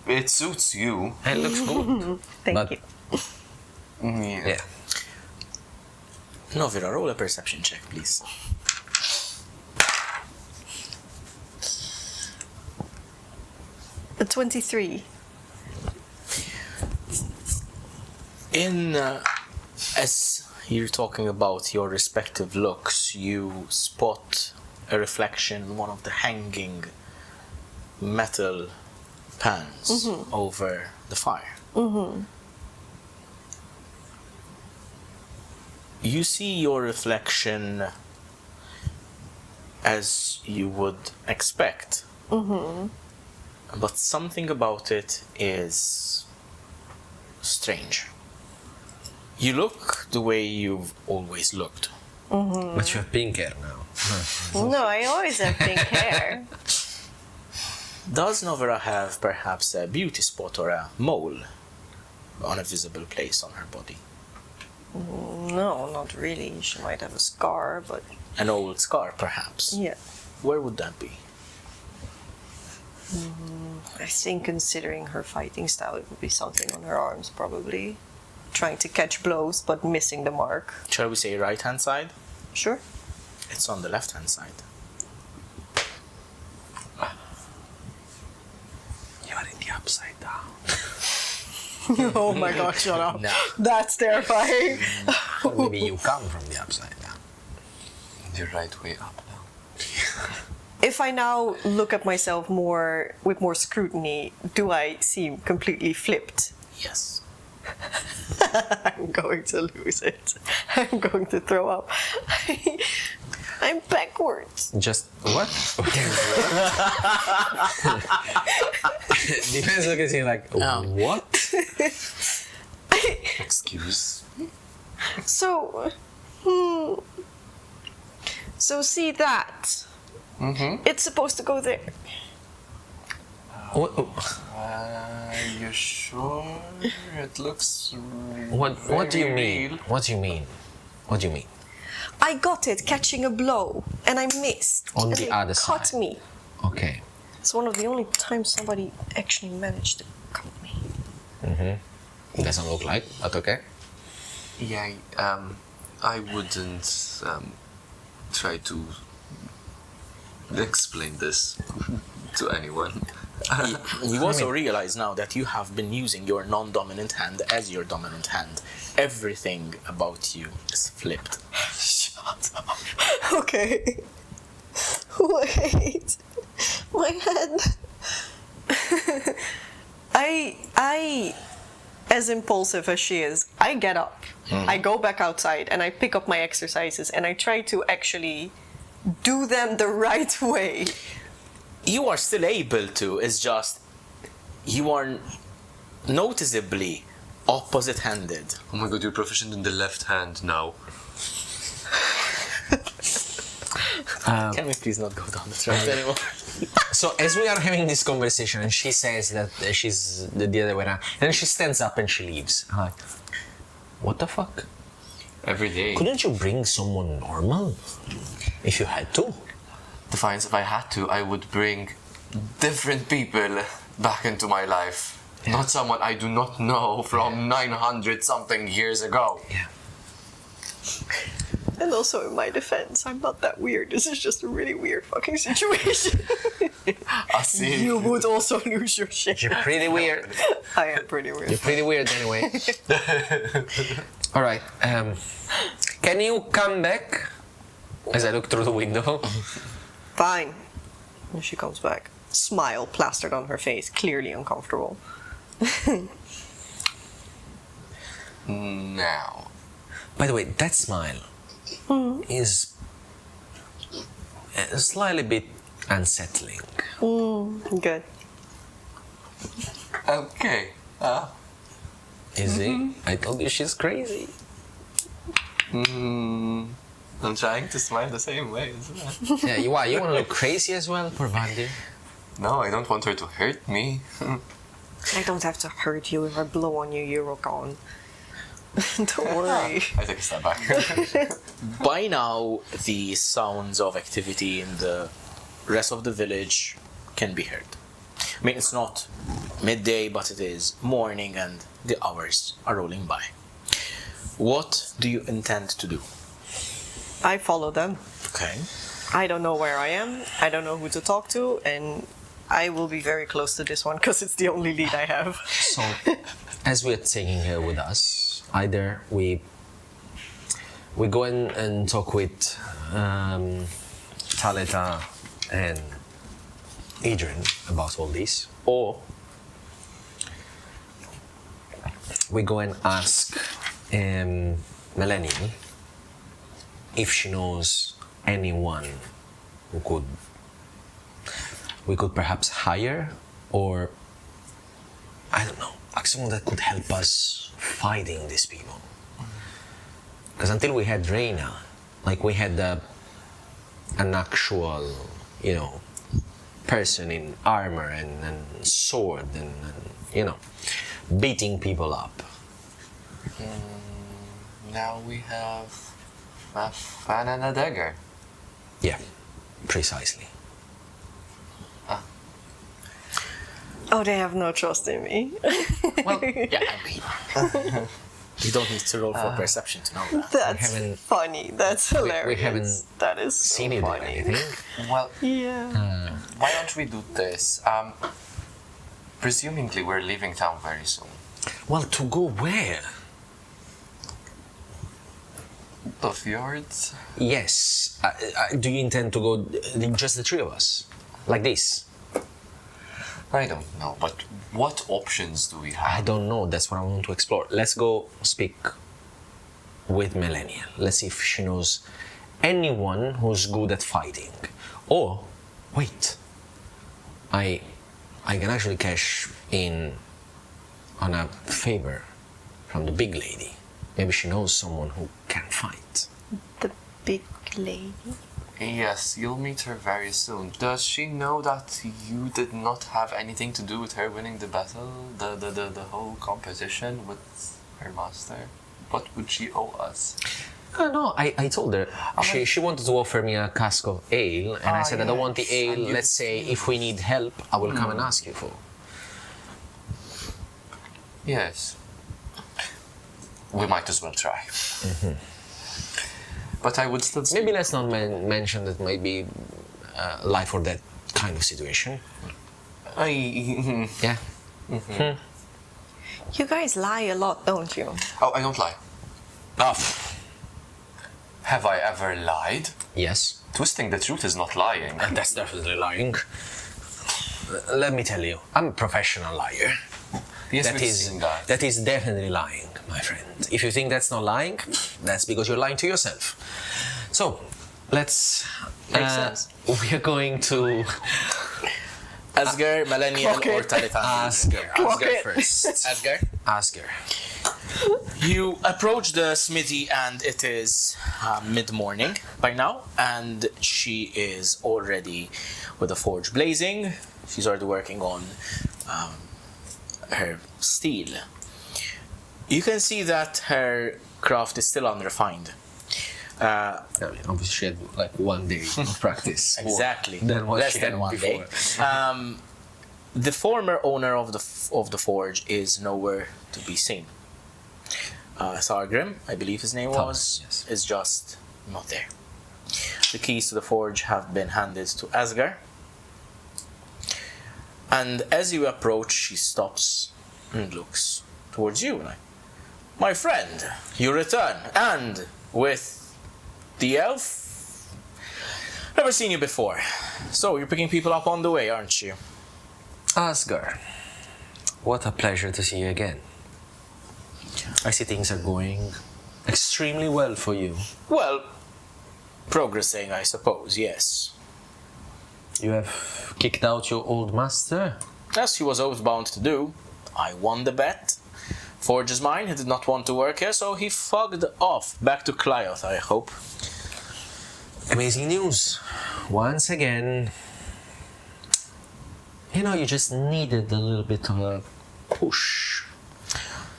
It suits you. it looks good. Thank But- you. Yeah. Novira, roll a perception check, please. A 23. As you're talking about your respective looks, you spot a reflection in one of the hanging metal pans over the fire. You see your reflection as you would expect, but something about it is strange. You look the way you've always looked. But you have pink hair now. No, I always have pink hair. Does Novira have perhaps a beauty spot or a mole on a visible place on her body? No, not really. She might have a scar, but An old scar, perhaps? yeah. Where would that be? I think considering her fighting style, it would be something on her arms, probably. Trying to catch blows, but missing the mark. Shall we say right-hand side? Sure. It's on the left-hand side. You are in the upside down. Oh my god, shut up. No. That's terrifying. Or maybe you come from the upside down. The right way up now. If I now look at myself with more scrutiny, do I seem completely flipped? Yes. I'm going to lose it. I'm going to throw up. I'm backwards. Just what? Depends look at you like what? Excuse. So see that? It's supposed to go there. What? You sure? It looks. What do you mean? real. What do you mean? What do you mean? I got it catching a blow, and I missed. On and the it other cut side. me. Okay. It's one of the only times somebody actually managed to cut me. It doesn't look like, but okay. Yeah, I wouldn't try to explain this to anyone. You also realize now that you have been using your non-dominant hand as your dominant hand. Everything about you is flipped. Shut up. Okay. Wait. My head. I, as impulsive as she is, I get up. I go back outside and I pick up my exercises and I try to actually do them the right way. You are still able to, it's just you are noticeably opposite-handed. Oh my god, you're proficient in the left hand now. Can we please not go down the track anymore? So as we are having this conversation and she says that she's the other way around, and she stands up and she leaves. I'm like, what the fuck? Every day. Couldn't you bring someone normal if you had to? Defiance, if I had to, I would bring different people back into my life. Yeah. Not someone I do not know from 900 something years ago. Yeah. And also, in my defense, I'm not that weird. This is just a really weird fucking situation. I see. You would also lose your shit. You're pretty weird. I am pretty weird. You're pretty weird anyway. All right. Can you come back? As I look through the window. Fine. And she comes back. Smile plastered on her face, clearly uncomfortable. Now, By the way, that smile is a slightly bit unsettling. Good. okay. Is it? I told you she's crazy. I'm trying to smile the same way as well. Yeah, you want to look crazy as well, Por'Gue? No, I don't want her to hurt me. I don't have to hurt you if I blow on you, you're gone. Don't worry. I take a step back. By now, the sounds of activity in the rest of the village can be heard. I mean, it's not midday, but it is morning and the hours are rolling by. What do you intend to do? I follow them. Okay. I don't know where I am. I don't know who to talk to, and I will be very close to this one because it's the only lead I have. So, as we're taking her with us, either we go in and talk with Talita and Adrian about all this, or we go and ask Melanie if she knows anyone who we could perhaps hire, or I don't know, like someone that could help us fighting these people. Because until we had Reyna, like we had an actual, person in armor and sword and beating people up. Now we have a fan and a dagger. Yeah, precisely. Oh, they have no trust in me. Well, yeah, I mean, you don't need to roll for perception to know that. That's haven't- funny. That's hilarious. we haven't that is so seen it or funny. anything. Well, Yeah. why don't we do this? Presumably we're leaving town very soon. Well, to go where? The fjords? Yes. Do you intend to go just the three of us? Like this? I don't know, but what options do we I have? don't know. That's what I want to explore. Let's go speak with Melania. Let's see if she knows anyone who's good at fighting. Or, wait, I can actually cash in on a favor from the big lady. Maybe she knows someone who can fight. The big lady. Yes, you'll meet her very soon. Does she know that you did not have anything to do with her winning the battle? The whole competition with her master? What would she owe us? No, I told her. She wanted to offer me a cask of ale, and I said I don't want the ale. And you- Let's say if we need help, I will come and ask you for. Yes. We might as well try. But I would still speak. Maybe let's not mention that might be life or death kind of situation. Yeah. You guys lie a lot, don't you? Oh, I don't lie. Have I ever lied? Yes. Twisting the truth is not lying. That's definitely lying. Let me tell you, I'm a professional liar. Yes, we've seen that. That is definitely lying, my friend. If you think that's not lying, that's because you're lying to yourself. So, let's. Makes sense. We are going to Asger, Melania, Clock or it. Talitan. Asger. Clock Asger it. first. Asger. Asger. You approach the smithy and it is mid-morning by now, and she is already with the forge blazing. She's already working on her steel. You can see that her craft is still unrefined. I mean, obviously, she had like 1 day of practice. Exactly. Than what Less she than had 1 before. day. The former owner of the forge is nowhere to be seen. Thargrim, I believe his name Thomas, was, yes. is just not there. The keys to the forge have been handed to Asger. And as you approach, she stops and looks towards you. Like, my friend, you return, and with the elf. Never seen you before. So, you're picking people up on the way, aren't you? Asgard, what a pleasure to see you again. I see things are going extremely well for you. Well, progressing, I suppose, yes. You have kicked out your old master? As he was oath-bound to do. I won the bet. Forge is mine, he did not want to work here, so he fucked off. Back to Clioth, I hope. Amazing news. Once again, you know, you just needed a little bit of a push.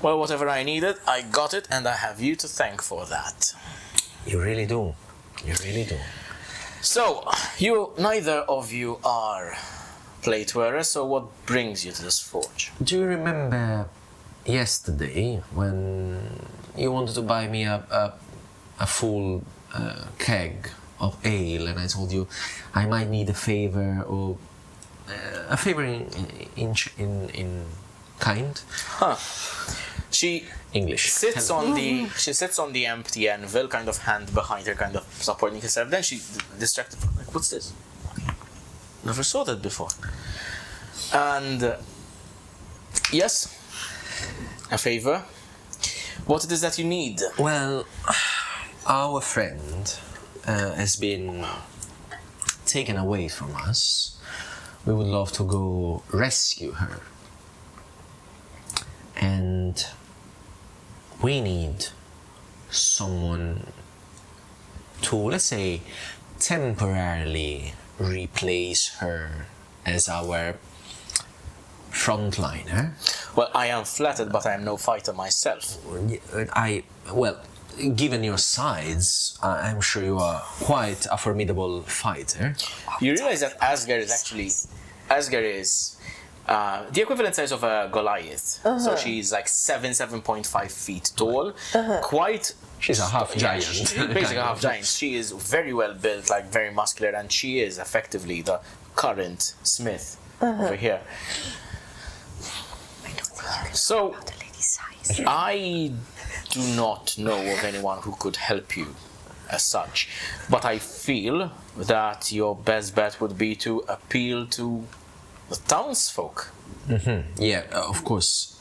Well, whatever I needed, I got it, and I have you to thank for that. You really do. You really do. So, neither of you are plate wearers, so what brings you to this forge? Do you remember yesterday when you wanted to buy me a full keg of ale, and I told you I might need a favor or a favor in kind? Huh. She English. sits on the empty anvil, kind of hand behind her, kind of supporting herself. Then she distracted, like, what's this? Never saw that before. And yes, a favor. What it is that you need? Well, our friend has been taken away from us. We would love to go rescue her. And we need someone to, let's say, temporarily replace her as our frontliner. Well, I am flattered, but I am no fighter myself. Well, given your size, I'm sure you are quite a formidable fighter. You realize that Asgard is the equivalent size of a Goliath. So she's like 7.5 feet tall. She's a half giant. She's basically a half giant. She is very well built, like very muscular, and she is effectively the current smith over here. So, I do not know of anyone who could help you as such, but I feel that your best bet would be to appeal to the townsfolk. Mm-hmm. Yeah, of course.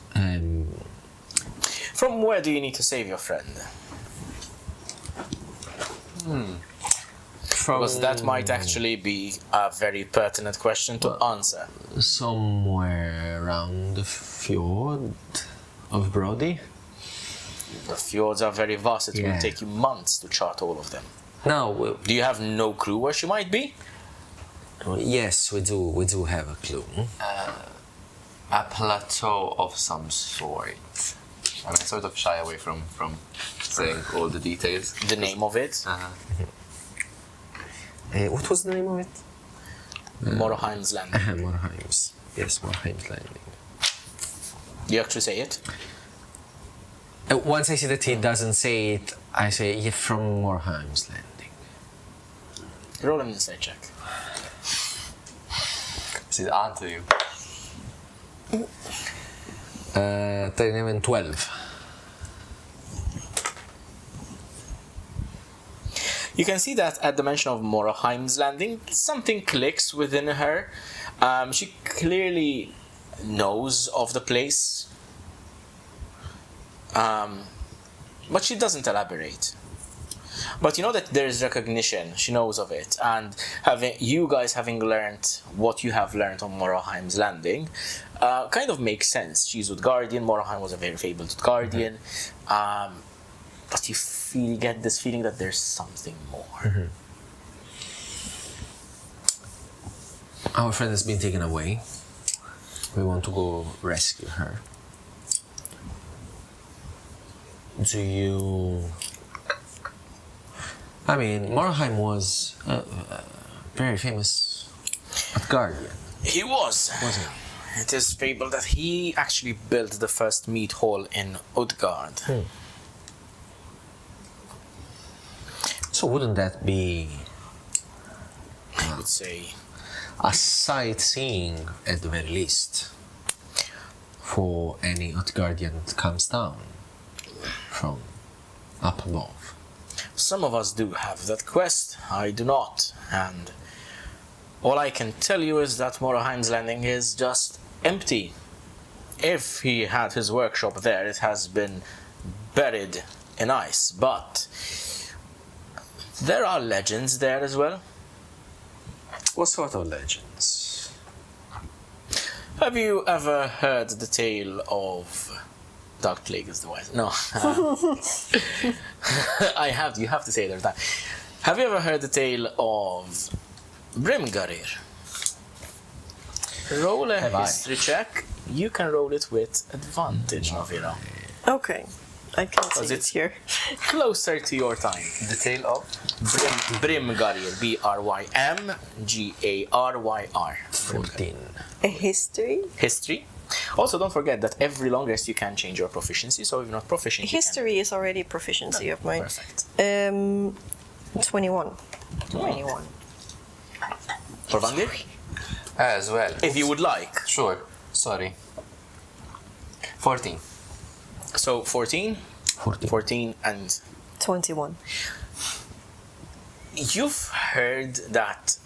From where do you need to save your friend? Because that might actually be a very pertinent question to answer. Somewhere around the fjord of Brody. The fjords are very vast. It will take you months to chart all of them. No. Do you have no clue where she might be? Yes, we do. We do have a clue. A plateau of some sort. And I sort of shy away from saying all the details. The name of it? What was the name of it? Moroheim's Landing. Moroheim's. Yes, Moroheim's Landing. Do you actually say it? Once I see that he doesn't say it, I say, yeah, from Moroheim's Landing. Roll an insight check. Is it on to you? 12. You can see that at the mention of Moroheim's Landing, something clicks within her. She clearly knows of the place, but she doesn't elaborate. But you know that there is recognition, she knows of it, and you guys having learned what you have learned on Moroheim's Landing kind of makes sense. She's with Guardian, Moroheim was a very fabled Guardian, but you get this feeling that there's something more. Our friend has been taken away. We want to go rescue her. Do you... I mean, Moroheim was very famous at Guardian. He was. Wasn't It is fabled that he actually built the first meat hall in Utgard. So wouldn't that be I would say a sightseeing at the very least for any Utgardian that comes down from up above? Some of us do have that quest, I do not, and all I can tell you is that Moroheim's Landing is just empty. If he had his workshop there, it has been buried in ice, but there are legends there as well. What sort of legends? Have you ever heard the tale of Dark Plague is the wise? No. You have to say it every time. Have you ever heard the tale of Brymgaryr? Roll a history check. You can roll it with advantage, Navira. Okay, I can see it's it here. Closer to your time. The tale of? Brymgaryr. Brymgaryr. 14. A history? History. Also, don't forget that every long rest you can change your proficiency, so if you're not proficient, History is already a proficiency of mine. Perfect. 21. 21. For Vandir? As well. If you would like. Sure. Sorry. 14. So 14? 14 and 21. you've heard that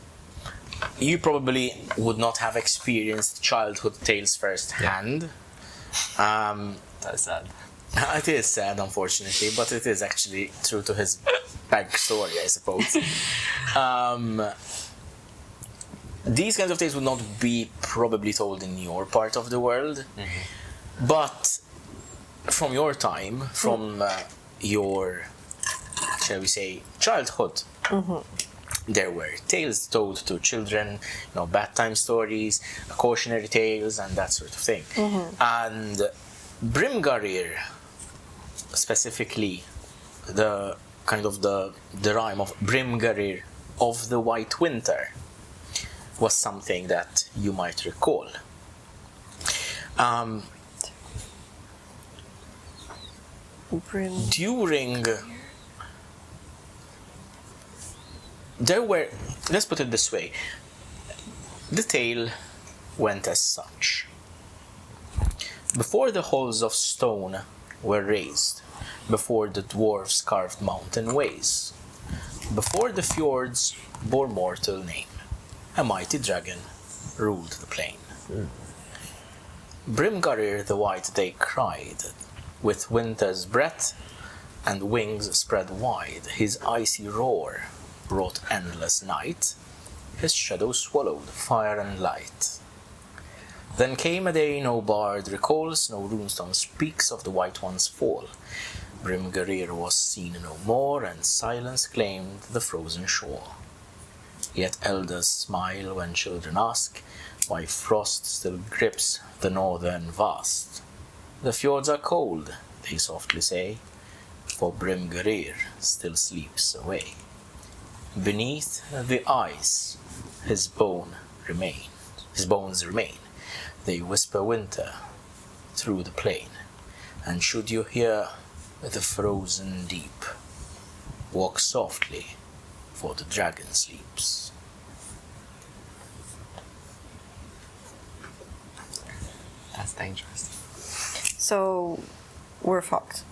you probably would not have experienced childhood tales firsthand. That's sad. It is sad, unfortunately, but it is actually true to his backstory, I suppose. These kinds of tales would not be probably told in your part of the world, but from your time, from your, shall we say, childhood, there were tales told to children, bedtime stories, cautionary tales, and that sort of thing. And Brymgaryr, specifically, the rhyme of Brymgaryr of the White Winter, was something that you might recall. During there were, let's put it this way, the tale went as such. Before the halls of stone were raised, before the dwarves carved mountain ways, before the fjords bore mortal name, a mighty dragon ruled the plain. Brymgaryr the White they cried, with winter's breath and wings spread wide. His icy roar wrought endless night, his shadow swallowed fire and light. Then came a day no bard recalls, no runestone speaks of the White One's fall. Brymgaryr was seen no more, and silence claimed the frozen shore. Yet elders smile when children ask why frost still grips the northern vast. The fjords are cold, they softly say, for Brymgaryr still sleeps away. Beneath the ice his bones remain. They whisper winter through the plain. And should you hear the frozen deep, walk softly, for the dragon sleeps. That's dangerous. So, we're fucked.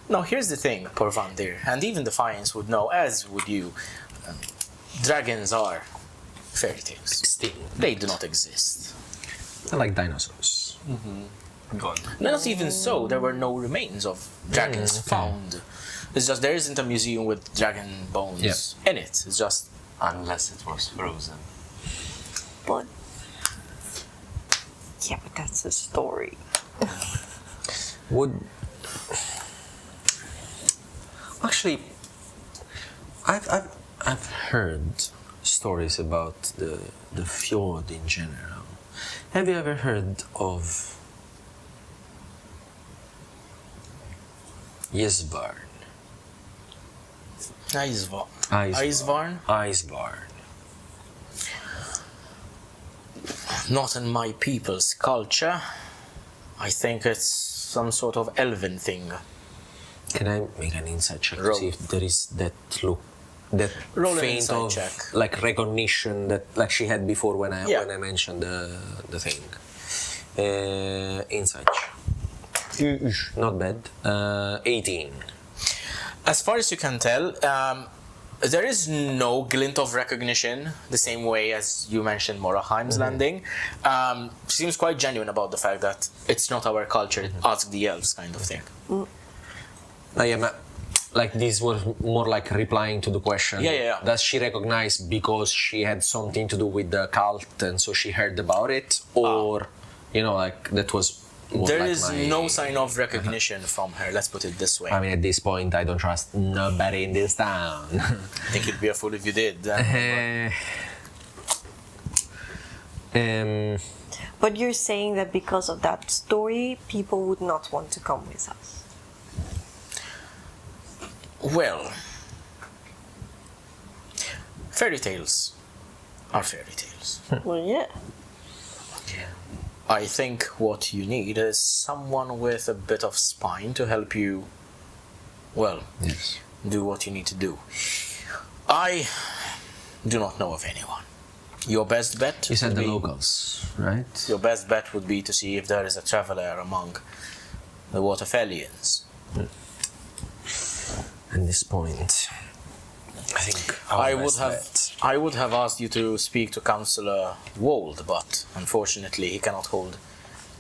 Now here's the thing, Porvandir, and even Defiance would know, as would you, dragons are fairy tales. Extinct. They do not exist. They're like dinosaurs. Gone. No, not even so, there were no remains of dragons found. It's just there isn't a museum with dragon bones in it. It's just... Unless it was frozen. But... yeah, but that's a story. Actually, I've heard stories about the fjord in general. Have you ever heard of Ysvarn? Icevarn? Icevarn. Not in my people's culture. I think it's some sort of elven thing. Can I make an insight check to Roll. see if there is that look, that Roll an faint insight of check. like recognition that like she had before when I mentioned the thing. Insight. Not bad. 18. As far as you can tell, there is no glint of recognition, the same way as you mentioned Moroheim's landing. She seems quite genuine about the fact that it's not our culture, ask the elves kind of thing. Like this was more like replying to the question. Yeah. Does she recognize because she had something to do with the cult and so she heard about it? Or, like that was... There is no sign of recognition from her, let's put it this way. I mean, at this point, I don't trust nobody in this town. I think you'd be a fool if you did. But you're saying that because of that story, people would not want to come with us. Well, fairy tales are fairy tales. Well, yeah. I think what you need is someone with a bit of spine to help you, do what you need to do. I do not know of anyone. Your best bet... You said the locals, right? Your best bet would be to see if there is a traveler among the Waterfellians. At this point, I think I would have asked you to speak to Councillor Wold, but unfortunately he cannot hold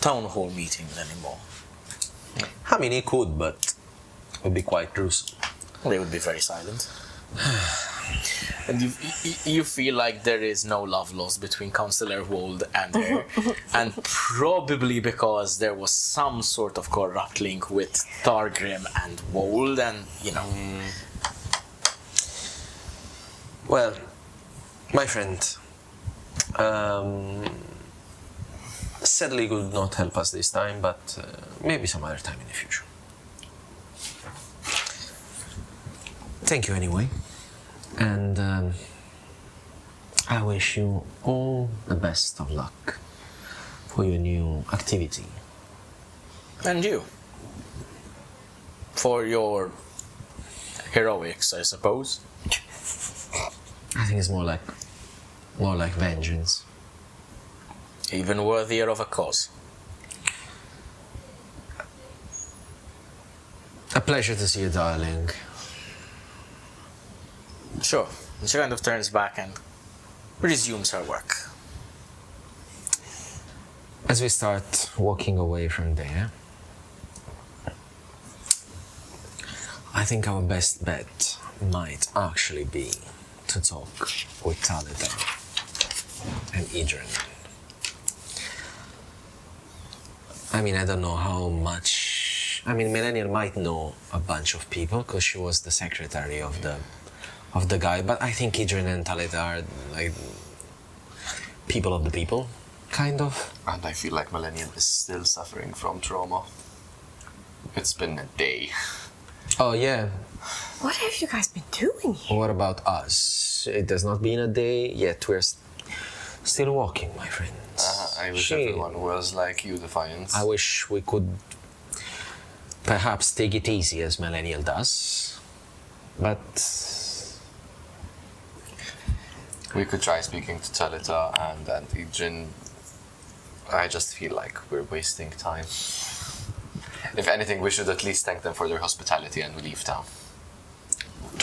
town hall meetings anymore. I mean, he could, but it would be quite gruesome. They would be very silent. And you feel like there is no love lost between Councillor Wold and her, and probably because there was some sort of corrupt link with Thorgrim and Wold, and Well, my friend, sadly could not help us this time, but maybe some other time in the future. Thank you anyway, and I wish you all the best of luck for your new activity. And you. For your heroics, I suppose. I think it's more like vengeance. Even worthier of a cause. A pleasure to see you, darling. Sure. And she kind of turns back and resumes her work. As we start walking away from there, I think our best bet might actually be to talk with Talita and Idrin. I mean, I don't know how much... I mean, Melania might know a bunch of people because she was the secretary of the guy, but I think Idrin and Talita are like people of the people, kind of. And I feel like Millennium is still suffering from trauma. It's been a day. Oh, yeah. What have you guys been doing here? What about us? It has not been a day yet. We're still walking, my friends. I wish everyone was like you, Defiance. I wish we could perhaps take it easy as Malachiel does, but we could try speaking to Talita and Idrin. I just feel like we're wasting time. If anything, we should at least thank them for their hospitality and we leave town.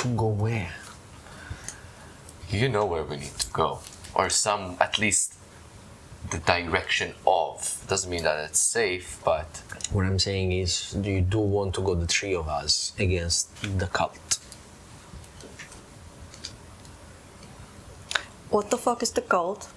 to go where? You know where we need to go. Or at least the direction of. Doesn't mean that it's safe, but... What I'm saying is, you do want to go, the three of us, against the cult. What the fuck is the cult?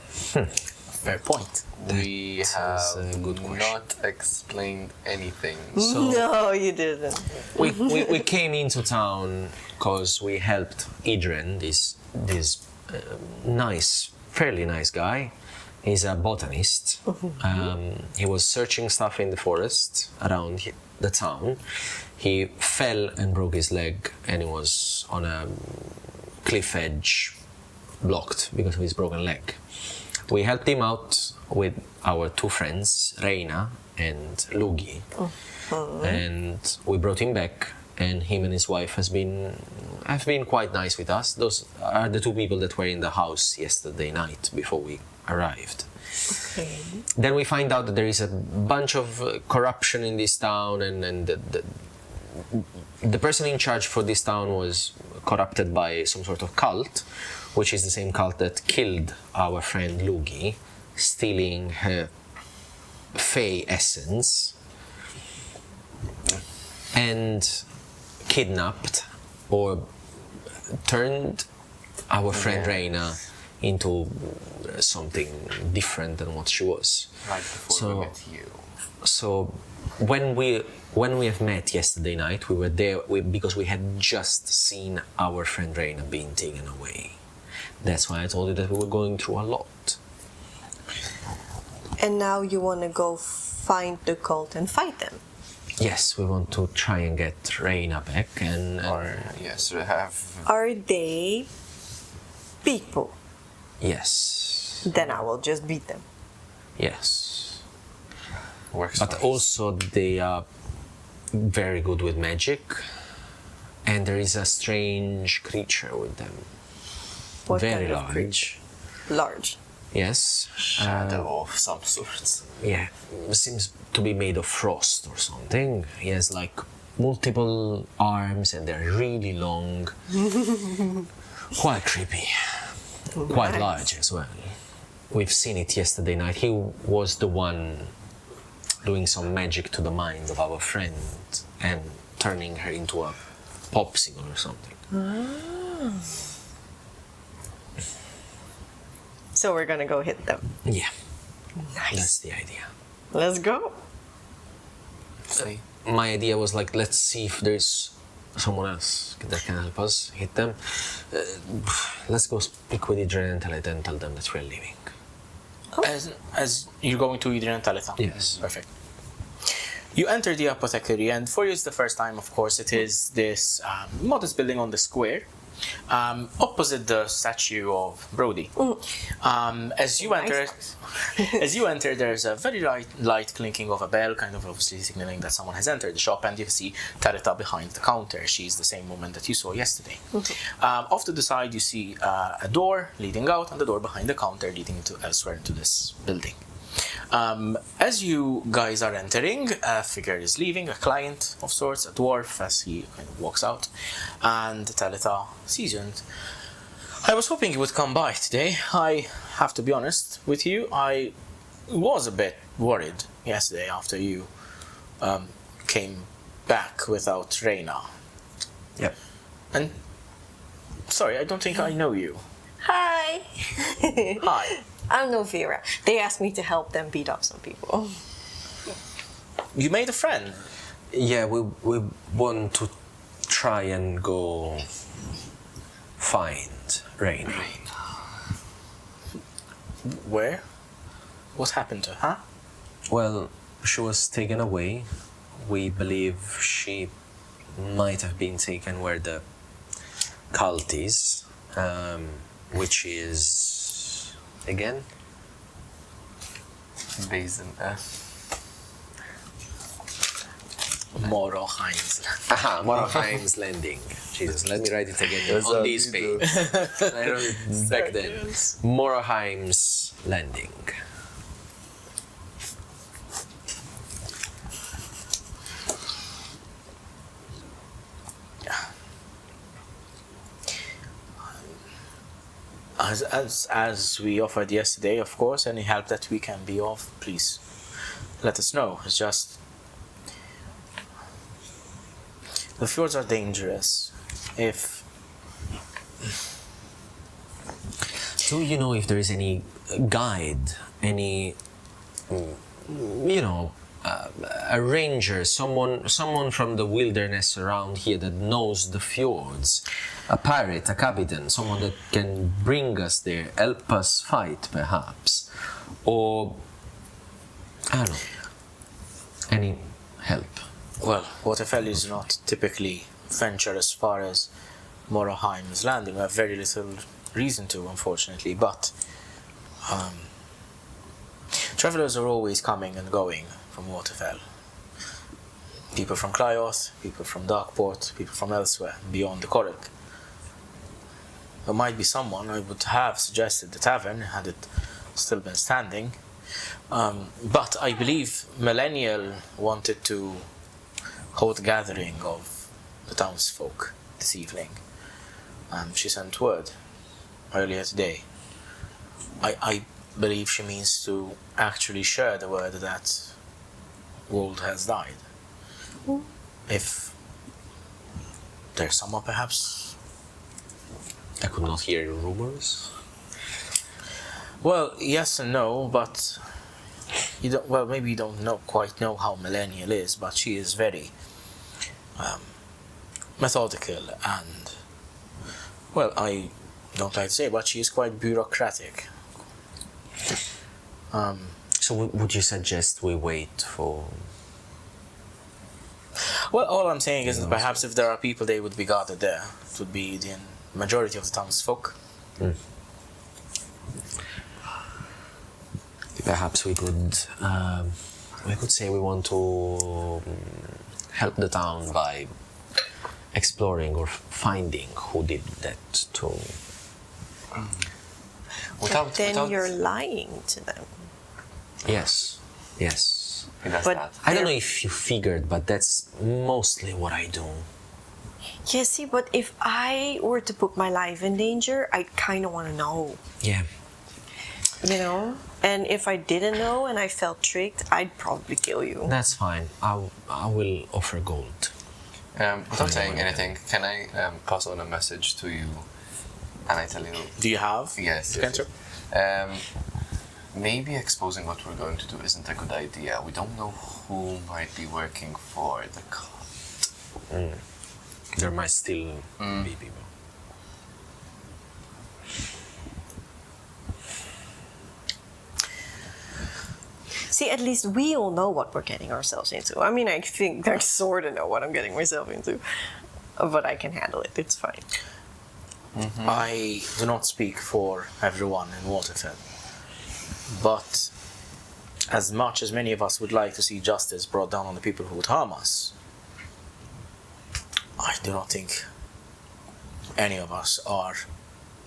Fair point. We have a good question. not explained anything. So No, you didn't. we came into town because we helped Idrin, this nice, fairly nice guy. He's a botanist. He was searching stuff in the forest around the town. He fell and broke his leg, and he was on a cliff edge, blocked because of his broken leg. We helped him out with our two friends, Reyna and Lugii. And we brought him back and him and his wife have been quite nice with us. Those are the two people that were in the house yesterday night before we arrived. Okay. Then we find out that there is a bunch of corruption in this town, and the person in charge for this town was corrupted by some sort of cult, which is the same cult that killed our friend Lugii, stealing her Fey essence, and kidnapped or turned our friend Reyna into something different than what she was. Right before we met you. So when we have met yesterday night, we were there because we had just seen our friend Reyna being taken away. That's why I told you that we were going through a lot. And now you want to go find the cult and fight them? Yes, we want to try and get Reyna back and Yes, we have. Are they people? yes. Then I will just beat them. Yes. Works But for us. also they are very good with magic, and there is a strange creature with them. What Very kind of large. creature? Large. Yes. Shadow of some sort. Yeah, seems to be made of frost or something. He has like multiple arms and they're really long. Quite creepy. Quite Nice. large as well. We've seen it yesterday night. He was the one doing some magic to the mind of our friend and turning her into a popsicle or something. So we're gonna go hit them. Yeah, Nice. that's the idea. Let's go. See? My idea was like, let's see if there's someone else that can help us hit them. Let's go speak with Idris and tell them that we're leaving. As you're going to Idris and Talitha? Yes. Perfect. You enter the apothecary, and for you it's the first time, of course. It is this modest building on the square, opposite the statue of Brody. As you enter, as you enter, there's a very light clinking of a bell, kind of obviously signaling that someone has entered the shop, and you see Talitha behind the counter. She's the same woman that you saw yesterday. Off to the side, you see a door leading out, and the door behind the counter leading to elsewhere into this building. As you guys are entering, a figure is leaving, a client of sorts, a dwarf, as he kind of walks out, and Talitha sees you. And I was hoping you would come by today. I have to be honest with you, I was a bit worried yesterday after you came back without Reyna. Yep. And sorry, I don't think I know you. Hi. Hi. I'm Novira. They asked me to help them beat up some people. You made a friend. Yeah, we want to try and go find Reyna. Where? What happened to her? Huh? Well, she was taken away. We believe she might have been taken where the cult is, which is again Basin. Moroheim's. aha, Moroheim's Landing. Jesus, let me write it again on this page. I wrote it back then. Moroheim's Landing. As we offered yesterday, of course, any help that we can be of, please let us know. It's just the fjords are dangerous. If Do you know if there is any guide, any, a ranger, someone from the wilderness around here that knows the fjords, a pirate, a captain, someone that can bring us there, help us fight, perhaps, or I don't know, any help? well, Waterfell is not typically venture as far as Moroheim's Landing. We have very little reason to, unfortunately, but travelers are always coming and going from Waterfell. People from Clyoth, people from Darkport, people from elsewhere, beyond the Corridor. There might be someone. I would have suggested the tavern had it still been standing. But I believe Malachiel wanted to hold a gathering of the townsfolk this evening. She sent word earlier today. I believe she means to actually share the word that Wold has died. If there's someone perhaps... I could not hear rumors. Well, yes and no, but you don't. Well, maybe you don't quite know how Malachiel is, but she is very methodical and, well, I don't like to say, but she is quite bureaucratic. So would you suggest we wait for... Well, all I'm saying is that perhaps if there are people, they would be gathered there. It would be the majority of the townsfolk. Perhaps we could say we want to help the town by exploring or finding who did that to... But then you're lying to them. Yes. He does But that. I don't know if you figured, but that's mostly what I do. Yeah, see, but if I were to put my life in danger, I'd kind of want to know. Yeah. You know? And if I didn't know and I felt tricked, I'd probably kill you. That's fine. I will offer gold. Without saying anything, can I pass on a message to you? And I tell you... Do you have? Yes. Cantrip? Maybe exposing what we're going to do isn't a good idea. We don't know who might be working for the cult. There might still be people. See, at least we all know what we're getting ourselves into. I mean, I think I sort of know what I'm getting myself into. But I can handle it. It's fine. I do not speak for everyone in Waterfell, but as much as many of us would like to see justice brought down on the people who would harm us, I do not think any of us are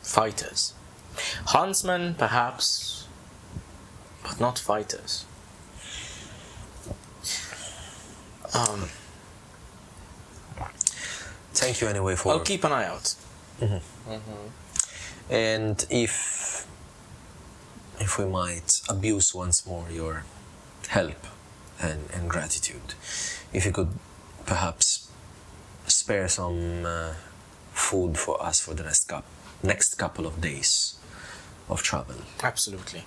fighters. Huntsmen, perhaps, but not fighters. Thank you anyway for... I'll keep an eye out. And if we might abuse once more your help and gratitude, if you could perhaps spare some food for us for the next couple of days of travel. Absolutely.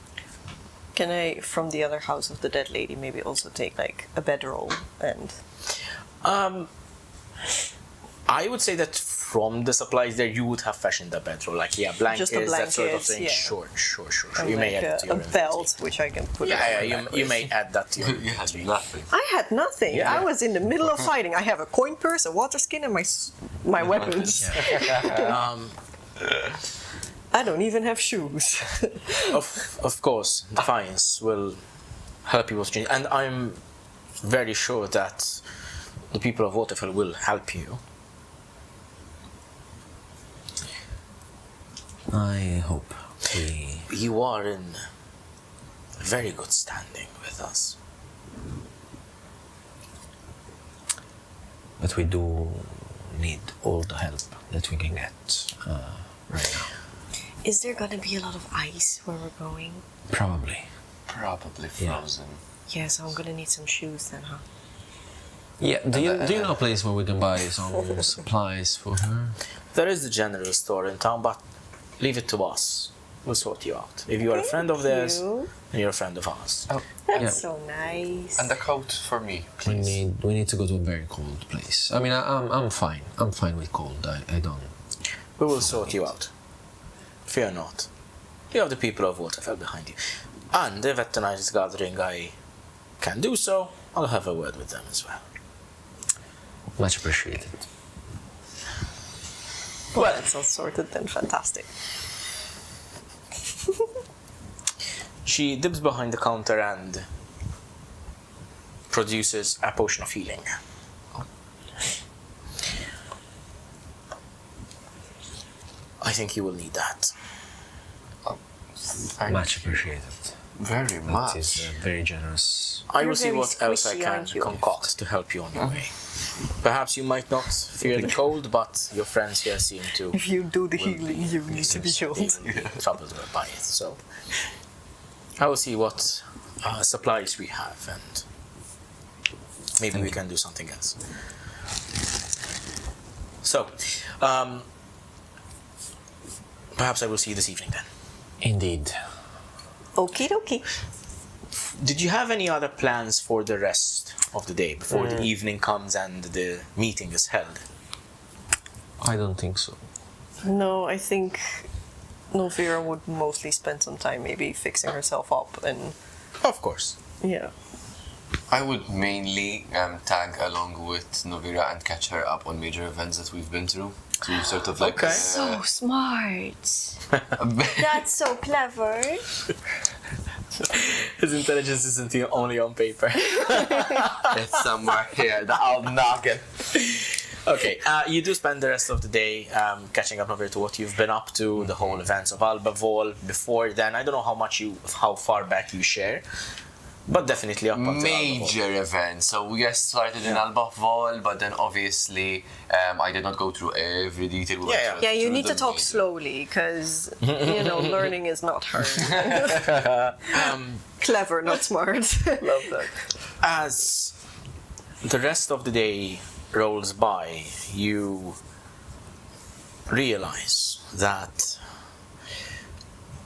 Can I, from the other house of the dead lady, maybe also take like a bedroll and... I would say that from the supplies there, you would have fashioned a bedroll, like blankets, Just the that sort of blankets, thing. yeah. Sure. and You may like add it to your a inventory. belt, which I can put You may add that to your You had inventory. nothing. I had nothing. Yeah. I was in the middle of fighting. I have a coin purse, a water skin, and my weapons. I don't even have shoes. Of course, Defiance will help you with change, and I'm very sure that the people of Waterfell will help you. I hope You are in very good standing with us. but we do need all the help that we can get right now. Is there gonna be a lot of ice where we're going? Probably. Probably Yeah. frozen. Yeah, so I'm gonna need some shoes then, huh? Yeah. Do you know a place where we can buy some supplies for her? There is the general store in town, but leave it to us. We'll sort you out. If you are a friend of theirs, you. then you're a friend of ours. That's Yeah. so nice. And a coat for me, please. We need to go to a very cold place. I mean, I'm fine. I'm fine with cold. I don't. We will sort you out. Fear not. You have the people of Waterfell behind you. And if at tonight's gathering I can do so, I'll have a word with them as well. Much appreciated. Well, that's all sorted then. Fantastic. She dips behind the counter and produces a potion of healing. I think you will need that. Much appreciated. Very much. It is very generous. I will You're see very what else I squishy, can aren't you? concoct to help you on your way. Perhaps you might not fear the cold, but your friends here seem to If you do the healing, you need to be healed. troubled by it. So I will see what supplies we have, and maybe we can do something else. So, perhaps I will see you this evening then. Indeed. Okie dokie. Did you have any other plans for the rest of the day before the evening comes and the meeting is held? I don't think so. No, I think Novira would mostly spend some time maybe fixing herself up and Of course. yeah. I would mainly tag along with Novira and catch her up on major events that we've been through. To sort of like... Okay. So smart. That's so clever. His intelligence isn't only on paper. It's somewhere here that I'll knock it. Okay, you do spend the rest of the day catching up over to what you've been up to, the whole events of Albavol. Before then, I don't know how far back you share, but definitely up until Albavol. Major events. So we just started in Albavol, but then obviously I did not go through every detail. We went Yeah, through- Yeah, you through need to the talk major. slowly because learning is not hard. Clever, not smart. Love that. As the rest of the day rolls by, you realize that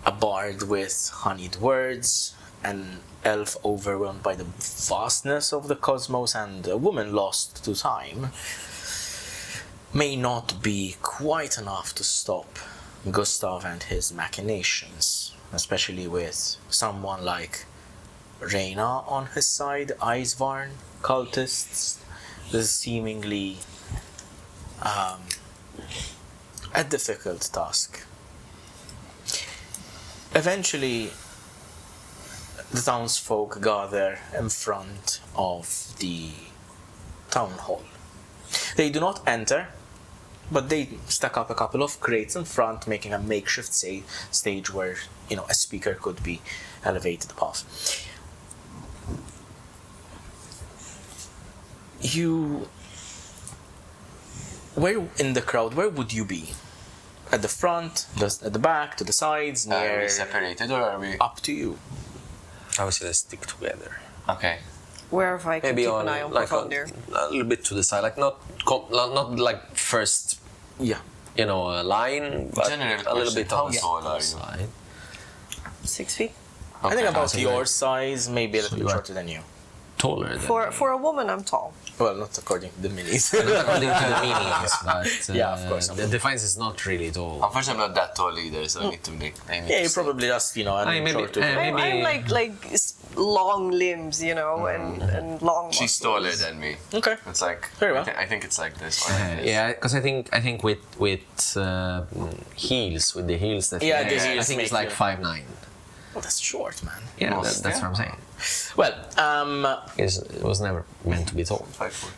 a bard with honeyed words, an elf overwhelmed by the vastness of the cosmos, and a woman lost to time may not be quite enough to stop Gustav and his machinations, especially with someone like Reyna on his side, Eisvarn, cultists. This is seemingly a difficult task. Eventually, the townsfolk gather in front of the town hall. They do not enter, but they stack up a couple of crates in front, making a makeshift stage where a speaker could be elevated above. Where in the crowd, where would you be? At the front, at the back, to the sides, Are near? we separated or are we... Up to you. I would say let's stick together. Okay. Wherever I can Maybe keep on an eye on like Por'Gue. a little bit to the side, like not like first, Yeah. line, but General a little question, bit how on the tall are you? side. 6 feet. I think about Okay. your size, maybe a little So bit you are- shorter than you. Taller than For a woman, I'm tall. Well, not according to the minis. according to the meanings, but Yeah, of course. the Defiance is not really tall. Unfortunately, I'm not that tall either, so I need to make... I need Yeah, to you stay. probably just, an maybe- short I'm Maybe- like long limbs, and long. She's muscles. taller than me. Okay. It's like... Very well. I think it's like this. Or Uh, like this. yeah, because I think with heels, with the heels that Yeah, he the has, I heels think it's make like you- 5'9". Well, that's short, man. Yeah, Most, that's yeah. what I'm saying. Well, It was never meant to be tall. 5'4".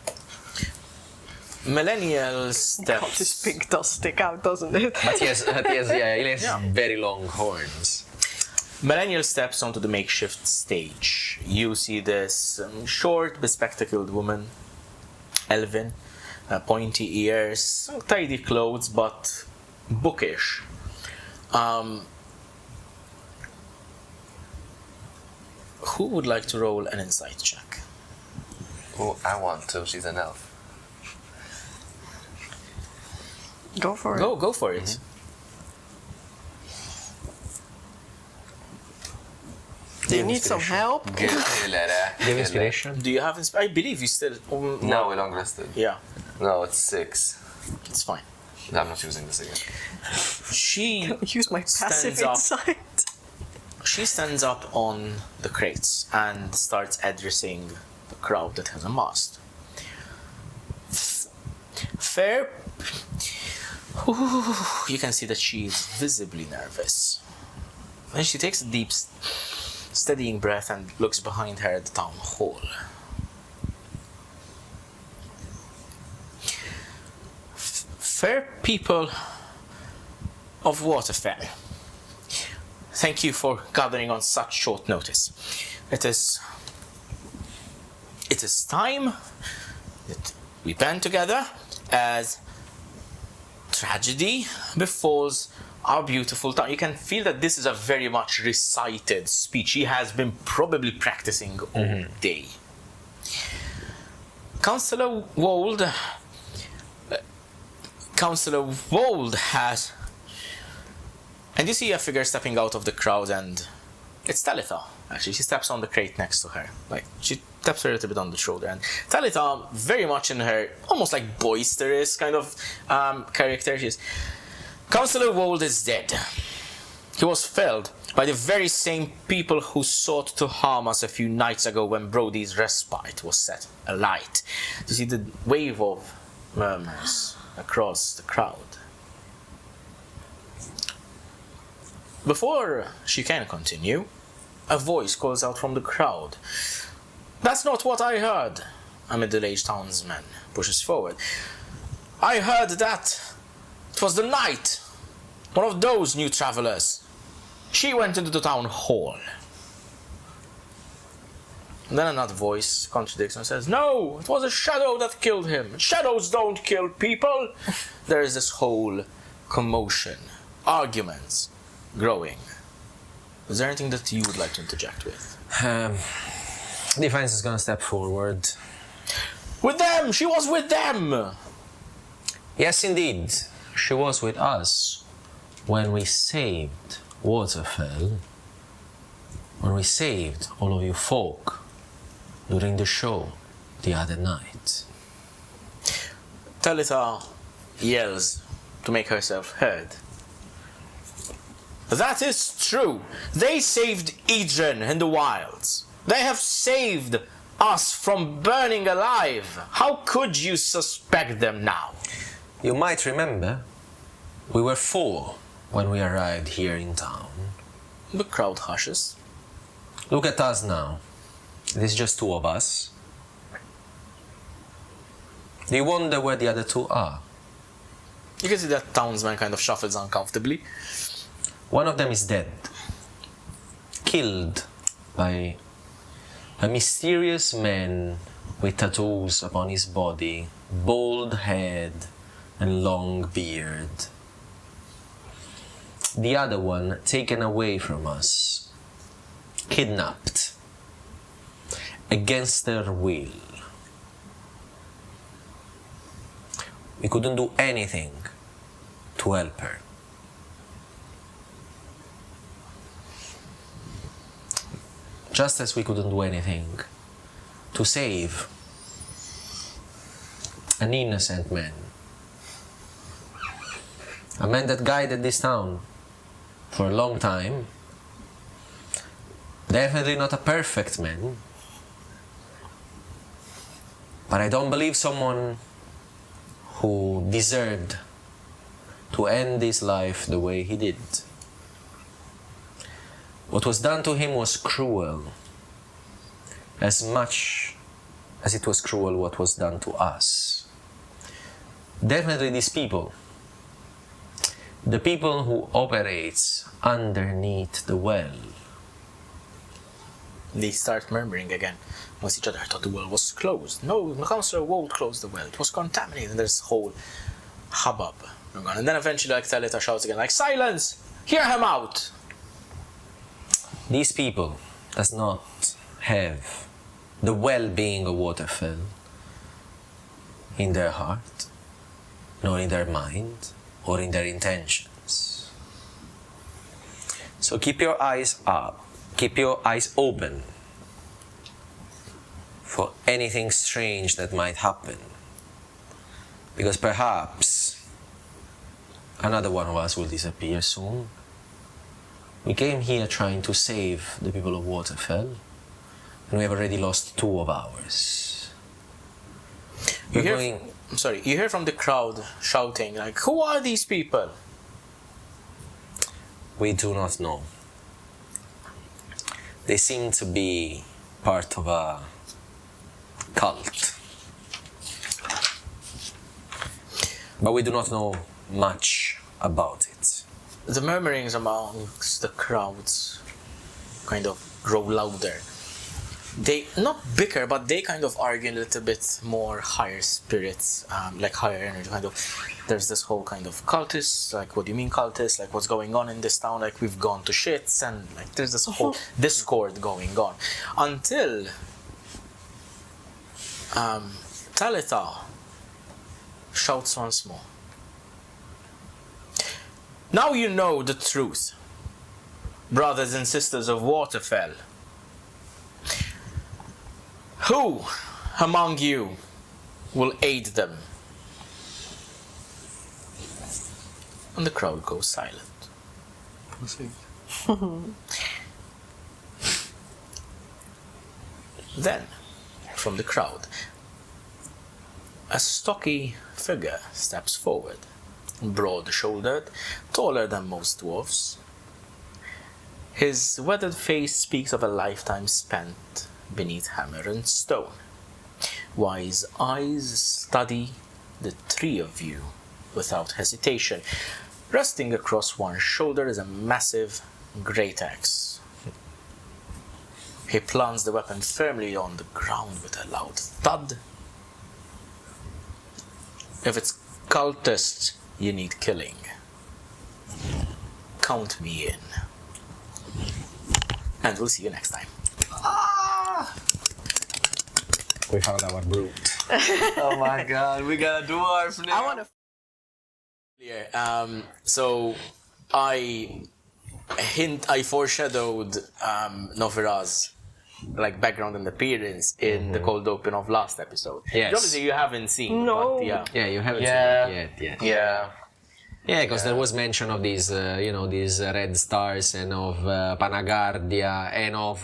Millennial God, steps. this pig does stick out, doesn't it? But yes, he has very long horns. Millennial steps onto the makeshift stage. You see this short, bespectacled woman, elven, pointy ears, tidy clothes, but bookish. Who would like to roll an insight check? Oh, I want to. She's an elf. Go for it. Go for it. Do you need some help? Give inspiration. Do you have I believe you still. No, we long rested. Yeah, No, it's 6. it's fine. I'm not using this again. She Use my passive stands up. insight. She stands up on the crates and starts addressing the crowd that has amassed. Fair. You can see that she is visibly nervous. Then she takes a deep, steadying breath and looks behind her at the town hall. Fair people, of Waterfell. Thank you for gathering on such short notice. It is time that we band together as tragedy befalls our beautiful town. You can feel that this is a very much recited speech. He has been probably practicing all day. Councillor Wold has... And you see a figure stepping out of the crowd, and it's Talitha. Actually, she steps on the crate next to her. Like, she taps her a little bit on the shoulder. And Talitha, very much in her almost like boisterous kind of character, she's... Councillor Wold is dead. He was felled by the very same people who sought to harm us a few nights ago when Brody's respite was set alight. You see the wave of murmurs across the crowd. Before she can continue, a voice calls out from the crowd. "That's not what I heard," a middle-aged townsman pushes forward. "I heard that it was the knight, one of those new travellers. She went into the town hall." And then another voice contradicts and says, "No, it was a shadow that killed him. Shadows don't kill people." There is this whole commotion, arguments growing. Is there anything that you would like to interject with? Defiance is gonna step forward. With them! She was with them! Yes, indeed. She was with us when we saved Waterfell. When we saved all of you folk during the show the other night. Talitha yells to make herself heard. "That is true. They saved Idren in the wilds. They have saved us from burning alive. How could you suspect them now?" You might remember, we were 4 when we arrived here in town. The crowd hushes. Look at us now. It is just 2 of us. Do you wonder where the other 2 are? You can see that townsman kind of shuffles uncomfortably. One of them is dead. Killed by a mysterious man with tattoos upon his body, bald head and long beard. The other one taken away from us, kidnapped, against their will. We couldn't do anything to help her. Just as we couldn't do anything to save an innocent man. A man that guided this town for a long time. Definitely not a perfect man. But I don't believe someone who deserved to end his life the way he did. What was done to him was cruel, as much as it was cruel what was done to us. Definitely these people, the people who operates underneath the well. They start murmuring again amongst each other. "I thought the well was closed." "No, the Councillor Wold closed the well. It was contaminated." And there's whole hubbub going on. And then eventually, like, Talitha shouts again, like, "Silence! Hear him out!" These people does not have the well-being of Waterfell in their heart, nor in their mind, or in their intentions. So keep your eyes up, keep your eyes open for anything strange that might happen. Because perhaps another one of us will disappear soon. We came here trying to save the people of Waterfell, and we have already lost 2 of ours. You hear from the crowd shouting, like, "Who are these people?" We do not know. They seem to be part of a cult. But we do not know much about it. the murmurings amongst the crowds kind of grow louder. They not bicker, but they kind of argue a little bit more higher spirits, like higher energy. Kind of, there's this whole kind of cultists. Like, what do you mean cultists? Like, what's going on in this town? Like, we've gone to shits, and like, there's this whole discord going on until Talitha shouts once more. Now you know the truth, brothers and sisters of Waterfell. Who among you will aid them? And the crowd goes silent. Then, from the crowd, a stocky figure steps forward, broad-shouldered, taller than most dwarfs. His weathered face speaks of a lifetime spent beneath hammer and stone. Wise eyes study the three of you without hesitation. Resting across one shoulder is a massive great axe. He plants the weapon firmly on the ground with a loud thud. If it's cultists you need killing, count me in. And we'll see you next time. We found our brute. Oh my god, we got a dwarf now. I want to. So I foreshadowed Novira's like background and appearance in the cold open of last episode. Yes. Obviously you haven't seen. No. But yeah. Yeah, you haven't Yeah. seen it yet. Yeah. Yeah, because there was mention of these, these red stars and of Panagardia and of